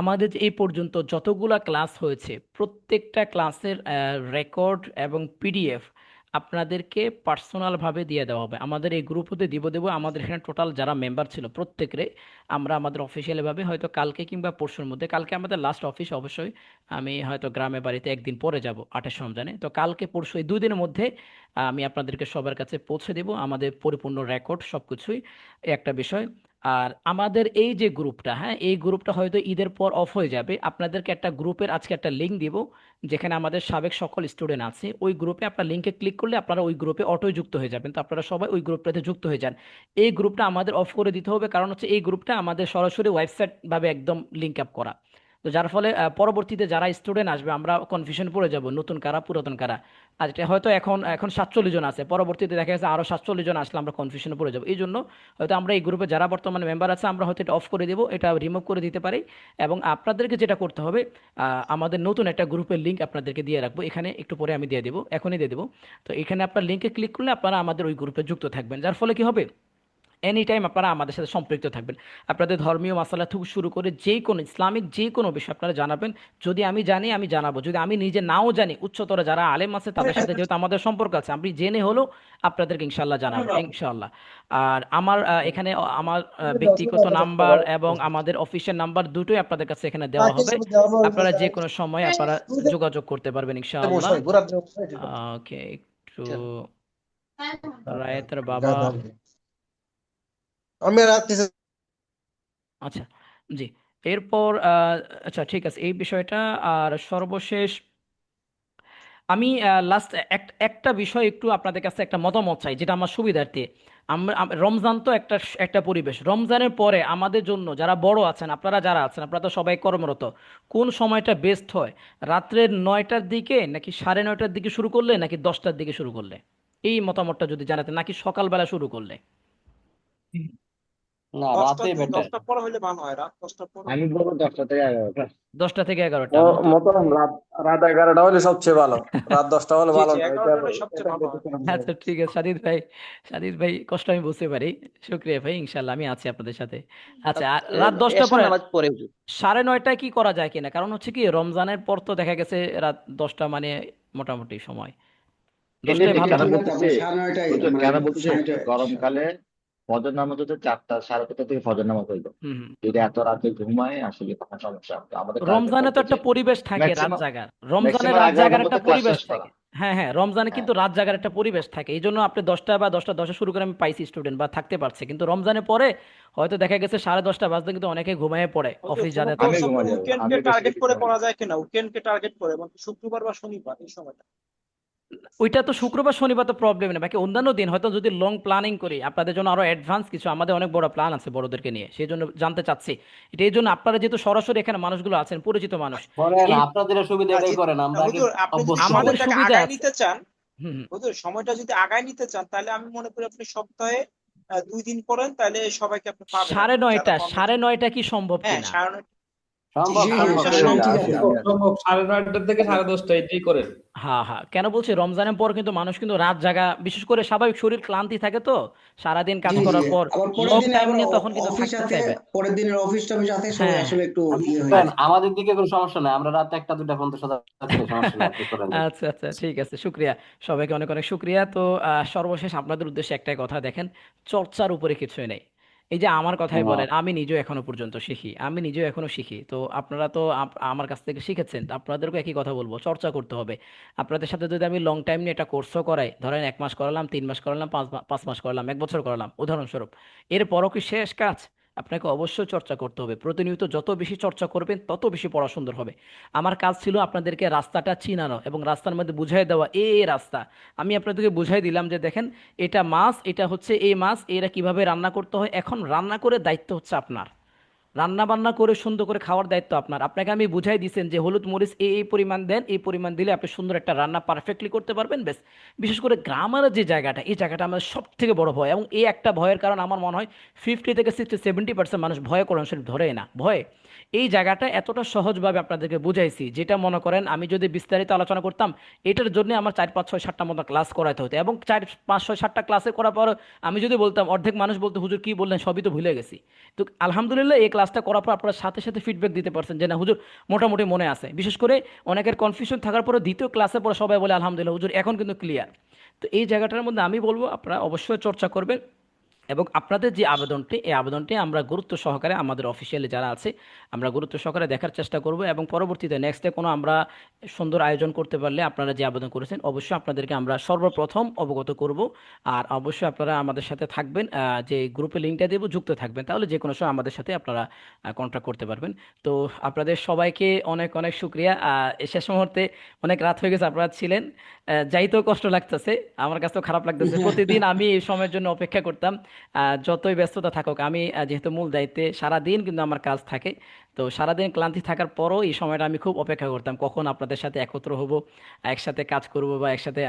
আমাদের যে এই পর্যন্ত যতগুলা ক্লাস হয়েছে, প্রত্যেকটা ক্লাসের রেকর্ড এবং পিডিএফ আপনাদেরকে পার্সোনালভাবে দিয়ে দেওয়া হবে। আমাদের এই গ্রুপ হতে দেবো। আমাদের এখানে টোটাল যারা মেম্বার ছিল প্রত্যেকরে আমরা আমাদের অফিসিয়ালিভাবে হয়তো কালকে কিংবা পরশুর মধ্যে, কালকে আমাদের লাস্ট অফিস অবশ্যই, আমি হয়তো গ্রামে বাড়িতে একদিন পরে যাব 28 রমজানে, তো কালকে পরশু এই 2 দিনের মধ্যে আমি আপনাদেরকে সবার কাছে পৌঁছে দেব আমাদের পরিপূর্ণ রেকর্ড সবকিছুই, একটা বিষয়। আর আমাদের এই যে গ্রুপটা, হ্যাঁ, এই গ্রুপটা হয়তো ঈদের পর অফ হয়ে যাবে। আপনাদেরকে একটা গ্রুপের আজকে একটা লিঙ্ক দিব, যেখানে আমাদের সাবেক সকল স্টুডেন্ট আছে। ওই গ্রুপে আপনার লিঙ্কে ক্লিক করলে আপনারা ওই গ্রুপে অটোই যুক্ত হয়ে যাবেন। তো আপনারা সবাই ওই গ্রুপটাতে যুক্ত হয়ে যান। এই গ্রুপটা আমাদের অফ করে দিতে হবে, কারণ হচ্ছে এই গ্রুপটা আমাদের সরাসরি ওয়েবসাইট ভাবে একদম লিঙ্ক আপ করা। তো যার ফলে পরবর্তীতে যারা স্টুডেন্ট আসবে আমরা কনফিউশন পড়ে যাব, নতুন কারা পুরাতন কারা। আর এটা হয়তো এখন এখন 47 জন আছে, পরবর্তীতে দেখা যাচ্ছে আরো 47 জন আসলে আমরা কনফিউশনে পড়ে যাব। এই জন্য হয়তো আমরা এই গ্রুপে যারা বর্তমানে মেম্বার আছে আমরা হয়তো এটা অফ করে দেবো, এটা রিমুভ করে দিতে পারি। এবং আপনাদেরকে যেটা করতে হবে, আমাদের নতুন একটা গ্রুপের লিঙ্ক আপনাদেরকে দিয়ে রাখবো, এখানে একটু পরে আমি দিয়ে দেবো, এখনই দিয়ে দেবো। তো এখানে আপনার লিঙ্কে ক্লিক করলে আপনারা আমাদের ওই গ্রুপে যুক্ত থাকবেন, যার ফলে কি হবে, এনি টাইম আপনারা আমাদের সাথে সম্পৃক্ত থাকবেন। আপনাদের ধর্মীয় মাসালা থেকে শুরু করে যে কোনো ইসলামিক যে কোনো বিষয় আপনারা জানাবেন। যদি আমি জানি আমি জানাবো, যদি আমি নিজে নাও জানি, উচ্চতর যারা আলেম আছে তাদের সাথে যেহেতু আমাদের সম্পর্ক আছে, আমি জেনে হলো আপনাদেরকে ইনশাল্লাহ জানাবো ইনশাল্লাহ। আর আমার এখানে আমার ব্যক্তিগত নাম্বার এবং আমাদের অফিসিয়াল নাম্বার দুটোই আপনাদের কাছে এখানে দেওয়া হবে। আপনারা যে কোনো সময় আপনারা যোগাযোগ করতে পারবেন ইনশাআল্লাহ। ওকে, একটু রায়েতের বাবা, আমি রাত্রে আচ্ছা, জি, এরপর আচ্ছা ঠিক আছে এই বিষয়টা। আর সর্বশেষ আমি লাস্ট একটা বিষয় একটু আপনাদের কাছে একটা মতামত চাই, যেটা আমার সুবিধার্থে। আমরা রমজান তো একটা একটা পরিবেশ, রমজানের পরে আমাদের জন্য যারা বড় আছেন, আপনারা যারা আছেন, আপনারা তো সবাই কর্মরত, কোন সময়টা বেস্ট হয়? রাত্রের 9টার দিকে নাকি 9:30টার দিকে শুরু করলে, নাকি 10টার দিকে শুরু করলে? এই মতামতটা যদি জানাতেন, নাকি সকালবেলা শুরু করলে? না, রাতে বেটার। 10টার পরে হলে ভালো হয়, রাত 10টার পরে। আমি বলবো 10টা থেকে 11টা। 10টা থেকে 11টা। মোহতারাম, রাত 11টা হলে সবচেয়ে ভালো, রাত 10টা হলে জি ভালো জি, না। 11টাই সবচেয়ে ভালো হয়। আচ্ছা ঠিক আছে, সাদিদ ভাই কষ্ট আমি বুঝতে পারি। শুক্রিয়া ভাই, ইনশাল্লাহ আমি আছি আপনাদের সাথে। আচ্ছা, আর রাত 10টা এশার পরে নামাজ পড়ে হুজুর। 9:30টায় কি করা যায় কিনা? কারণ হচ্ছে কি, রমজানের পর তো দেখা গেছে রাত 10টা মানে মোটামুটি সময়, এমনি 10টায় ভালো কেন হয়। বলতেছি, হুজুর কেন বলতেছি, গরমকালে ফজর নামাজ হচ্ছে 4:30 থেকে ফজর নামাজ হইলো। হুম হুম। যদি এত রাতে ঘুমায় আসলে তখন সমস্যা হবে। আমাদের টার্গেট রমজানে তো থাকবে একটা যে পরিবেশ থাকে রাত ম্যাক্সিমাম জাগার, রমজানে ম্যাক্সিমাম রাত 11টার জাগার একটা মধ্যে ক্লাস পরিবেশ শেষ করা। থাকে। হ্যাঁ হ্যাঁ, রমজানে কিন্তু রাত জাগার একটা পরিবেশ থাকে, এই জন্য আপনি 10টা বা 10টা 10 শুরু করে আমি পাইছি স্টুডেন্ট বা থাকতে পারছে, কিন্তু রমজানের পরে হয়তো দেখা গেছে 10:30 বাজতে কিন্তু অনেকে ঘুমিয়ে পড়ে হুজুর অফিস কোনো যাদের কোনো থাকে। সময় উইকেন্ডকে টার্গেট করে করা যায় কিনা, উইকেন্ডকে টার্গেট করে মানে শুক্রবার বা শনিবার এই সময়টা? ওইটা তো শুক্রবার শনিবার তো প্রবলেম নেই, বাকি অন্যান্য দিন হয়তো যদি লং প্ল্যানিং করি আপনাদের জন্য আরো অ্যাডভান্স কিছু, আমাদের অনেক বড় প্ল্যান আছে বড়দেরকে নিয়ে, সেই জন্য জানতে চাচ্ছি। এটা এই জন্য আপনারা যেহেতু সরাসরি এখানে মানুষগুলো আছেন, পরিচিত মানুষ, করেন, এই আপনাদের সুবিধা না এটাই করেন, আমরা আগে হুজুর আপনি যদি অভ্যস্ত হই। আমাদের সময়টাকে সুবিধা আগায় আছে। নিতে চান, হুম হুম। হুজুর সময়টা যদি আগায় নিতে চান তাহলে আমি মনে করি আপনি সপ্তাহে 2 দিন করেন, তাহলে সবাইকে আপনি পাবেন আর সাড়ে কি, যারা নয়টা কর্মজীবী। সাড়ে নয়টা কি সম্ভব হ্যাঁ কিনা? 9:30। সম্ভব, জি সম্ভব, এটা করেন। সম্ভব। সম্ভব 9:30 থেকে 10:30 এটাই করেন। হ্যাঁ হ্যাঁ, কেন বলছি, রমজানের পর কিন্তু মানুষ কিন্তু রাত জাগা, বিশেষ করে স্বাভাবিক শরীর ক্লান্তি থাকে তো সারাদিন কাজ জি জি করার পর, আবার পরের লং দিনে টাইম আবার নিয়ে তখন কিন্তু অফিস থাকতে আছে, চাইবে। পরের দিনের অফিস টফিস আছে, সবাই হ্যাঁ আসলে একটু আপনি ইয়ে হয়ে করেন, যায়। আমাদের দিকে কোনো সমস্যা নাই, আমরা রাত 1টা 2টা পর্যন্ত সজাগ আছি, সমস্যা নাই, আপনি করেন ভাই। আচ্ছা আচ্ছা, ঠিক আছে, শুক্রিয়া। সবাইকে অনেক অনেক শুক্রিয়া। তো সর্বশেষ আপনাদের উদ্দেশ্যে একটাই কথা, দেখেন, চর্চার উপরে কিছুই নেই। এই যে আমার কথাই বলেন, আমি নিজেও এখনো পর্যন্ত শিখি, আমি নিজেও এখনো শিখি, তো আপনারা তো আমার কাছ থেকে শিখেছেন, তো আপনাদেরকে একই কথা বলবো, চর্চা করতে হবে। আপনাদের সাথে যদি আমি লং টাইম নিয়ে একটা কোর্সও করাই, ধরেন 1 মাস করালাম, 3 মাস করালাম, 5 মাস করালাম, 1 বছর করালাম উদাহরণস্বরূপ, এরপরও কি শেষ কাজ? আপনাকে অবশ্যই চর্চা করতে হবে, প্রতিনিয়ত যত বেশি চর্চা করবেন তত বেশি পড়া সুন্দর হবে। আমার কাজ ছিল আপনাদেরকে রাস্তাটা চিনানো এবং রাস্তার মধ্যে বুঝাই দেওয়া, এই রাস্তা আমি আপনাদেরকে বুঝাই দিলাম যে দেখেন, এটা মাছ, এটা হচ্ছে এই মাছ, এরা কিভাবে রান্না করতে হয়, এখন রান্না করে দায়িত্ব হচ্ছে আপনার, রান্না বান্না করে সুন্দর করে খাওয়ার দায়িত্ব আপনার। আপনাকে আমি বুঝাই দিয়েছেন যে হলুদ মরিচ এই পরিমাণ দেন, এই পরিমাণ দিলে আপনি সুন্দর একটা রান্না পারফেক্টলি করতে পারবেন, বেশ। বিশেষ করে গ্রামারের যে জায়গাটা, এই জায়গাটা আমাদের সব থেকে বড় ভয়, এবং এই একটা ভয়ের কারণ আমার মনে হয় 50 থেকে 60 70% মানুষ ভয়ে কোরআন শরীফ ধরেই না, ভয়ে। এই জায়গাটা এতটা সহজভাবে আপনাদেরকে বুঝাইছি, যেটা মনে করেন আমি যদি বিস্তারিত আলোচনা করতাম, এটার জন্য আমার 4 5 6 7টা মতো ক্লাস করাতে হতো, এবং 4 5 6 7টা ক্লাসে করার পর আমি যদি বলতাম, অর্ধেক মানুষ বলতো হুজুর কি বললেন সবই তো ভুলে গেছি। তো আলহামদুলিল্লাহ এই ক্লাসটা করার পর আপনারা সাথে সাথে ফিডব্যাক দিতে পারছেন যে না হুজুর মোটামুটি মনে আছে। বিশেষ করে অনেকের কনফিউশন থাকার পরে দ্বিতীয় ক্লাসে পরে সবাই বলে আলহামদুলিল্লাহ হুজুর এখন কিন্তু ক্লিয়ার। তো এই জায়গাটার মধ্যে আমি বলবো আপনারা অবশ্যই চর্চা করবেন, এবং আপনাদের যে আবেদনটি, এই আবেদনটি আমরা গুরুত্ব সহকারে আমাদের অফিসিয়ালি যারা আছে আমরা গুরুত্ব সহকারে দেখার চেষ্টা করব, এবং পরবর্তীতে নেক্সটে কোনো আমরা সুন্দর আয়োজন করতে পারলে আপনারা যে আবেদন করেছেন অবশ্যই আপনাদেরকে আমরা সর্বপ্রথম অবগত করব। আর অবশ্যই আপনারা আমাদের সাথে থাকবেন, যে গ্রুপে লিঙ্কটা দেবো যুক্ত থাকবেন, তাহলে যে কোনো সময় আমাদের সাথে আপনারা কন্ট্যাক্ট করতে পারবেন। তো আপনাদের সবাইকে অনেক অনেক শুক্রিয়া। শেষ মুহূর্তে অনেক রাত হয়ে গেছে, আপনারা ছিলেন, যাইতেও কষ্ট লাগতেছে, আমার কাছে তো খারাপ লাগতেছে, প্রতিদিন আমি এই সময়ের জন্য অপেক্ষা করতাম। যতই ব্যস্ততা থাকুক, আমি যেহেতু মূল দায়িত্বে সারাদিন কিন্তু আমার কাজ থাকে, তো সারাদিন ক্লান্তি থাকার পরও এই সময়টা আমি খুব অপেক্ষা করতাম কখন আপনাদের সাথে একত্র হব, একসাথে কাজ করব বা একসাথে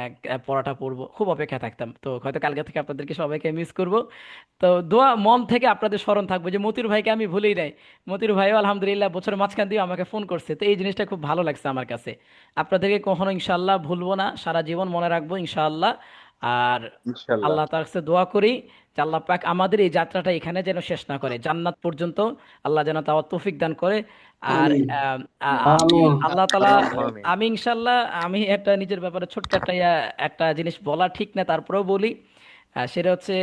পড়াটা পড়বো, খুব অপেক্ষা থাকতাম। তো হয়তো কালকে থেকে আপনাদেরকে সবাইকে মিস করব। তো দোয়া মন থেকে আপনাদের স্মরণ থাকবে যে মতির ভাইকে আমি ভুলেই নাই, মতির ভাইও আলহামদুলিল্লাহ বছরের মাঝখান দিয়ে আমাকে ফোন করছে, তো এই জিনিসটা খুব ভালো লাগছে আমার কাছে। আপনাদেরকে কখনো ইনশাআল্লাহ ভুলবো না, সারা জীবন মনে রাখবো ইনশাআল্লাহ। আর ইনশাল্লাহ। আল্লাহ তার কাছে দোয়া করি যে আল্লাহ পাক আমাদের এই যাত্রাটা এখানে যেন শেষ না করে, জান্নাত পর্যন্ত আল্লাহ যেন তাওয়ার তৌফিক দান করে। আর আমিন। আমিন। আল্লাহ তাআলা, আমিন। আমি ইনশাল্লাহ, আমি একটা নিজের ব্যাপারে ছোট্ট একটা একটা জিনিস বলা ঠিক না, তারপরেও বলি। সেটা হচ্ছে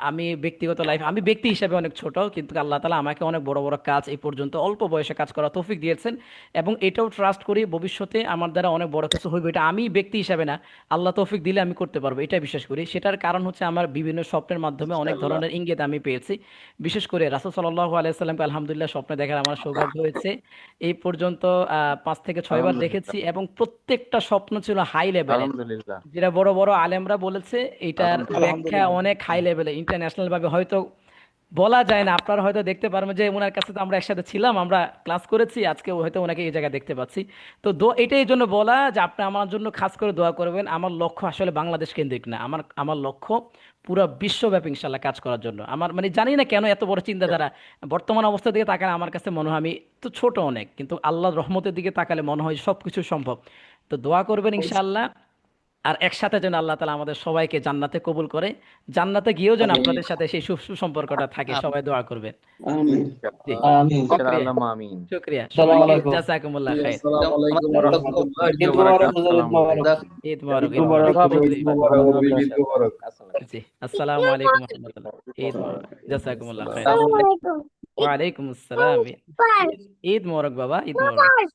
আমি ব্যক্তিগত লাইফ, আমি ব্যক্তি হিসাবে অনেক ছোট, কিন্তু আল্লাহ তাআলা আমাকে অনেক বড় বড় কাজ এই পর্যন্ত অল্প বয়সে কাজ করা তৌফিক দিয়েছেন, এবং এটাও ট্রাস্ট করি ভবিষ্যতে আমার দ্বারা অনেক বড় কিছু হইবে, এটা আমি ব্যক্তি হিসাবে না, আল্লাহ তৌফিক দিলে আমি করতে পারবো, এটা বিশ্বাস করি। সেটার কারণ হচ্ছে আমার বিভিন্ন স্বপ্নের মাধ্যমে অনেক ইনশাল্লাহ। ধরনের ইঙ্গিত আমি পেয়েছি। বিশেষ করে রাসূল সাল্লাল্লাহু আলাইহি সাল্লামকে আলহামদুলিল্লাহ স্বপ্নে দেখার আমার সৌভাগ্য হয়েছে, এই পর্যন্ত 5 থেকে 6 বার দেখেছি, আলহামদুলিল্লাহ। এবং প্রত্যেকটা স্বপ্ন ছিল হাই লেভেলের, আলহামদুলিল্লাহ। যেটা বড় বড় আলেমরা বলেছে এটার আলহামদুলিল্লাহ। ব্যাখ্যা আলহামদুলিল্লাহ। অনেক হাই লেভেলে, ইন্টারন্যাশনাল ভাবে হয়তো বলা যায় না। আপনারা হয়তো দেখতে পারবেন যে ওনার কাছে তো আমরা একসাথে ছিলাম, আমরা ক্লাস করেছি, আজকে হয়তো ওনাকে এই জায়গায় দেখতে পাচ্ছি। তো এটাই জন্য বলা যে আপনি আমার জন্য খাস করে দোয়া করবেন। আমার লক্ষ্য আসলে বাংলাদেশ কেন্দ্রিক না, আমার আমার লক্ষ্য পুরো বিশ্বব্যাপী ইনশাল্লাহ কাজ করার জন্য। আমার মানে জানি না কেন এত বড় চিন্তাধারা, বর্তমান অবস্থা দিকে তাকালে আমার কাছে মনে হয় আমি তো ছোট অনেক, কিন্তু আল্লাহর রহমতের দিকে তাকালে মনে হয় সবকিছু সম্ভব। তো দোয়া করবেন ইনশাআল্লাহ, আর একসাথে যেন আল্লাহ তাআলা আমাদের সবাইকে জান্নাতে কবুল করে, জান্নাতে গিয়েও যেন আমিন। আপনাদের সাথে সেই সুসম্পর্কটা থাকে, সবাই দোয়া করবেন। আমিন। জি, আমিন। শুকরিয়া, ইনশাআল্লাহ। আমিন। শুকরিয়া আসসালামু সবাইকে, আলাইকুম। জাযাকুমুল্লাহ জি, খাইর। আসসালামু আলাইকুম ওয়া রাহমাতুল্লাহ। ঈদ মোবারক হুজুর, ঈদ আসসালামু মোবারক। আলাইকুম। ঈদ মোবারক, ঈদ ঈদ মোবারক। মোবারক হাফেজ, ঈদ মোবারক মুবিন, ঈদ মাশাআল্লাহ। মোবারক। জি, আসসালামু আলাইকুম ওয়া রাহমাতুল্লাহ, ঈদ মোবারক, জাযাকুমুল্লাহ খাইর। আসসালামু ওয়া আলাইকুম আসসালাম, ঈদ মোবারক বাবা, ঈদ মোবারক।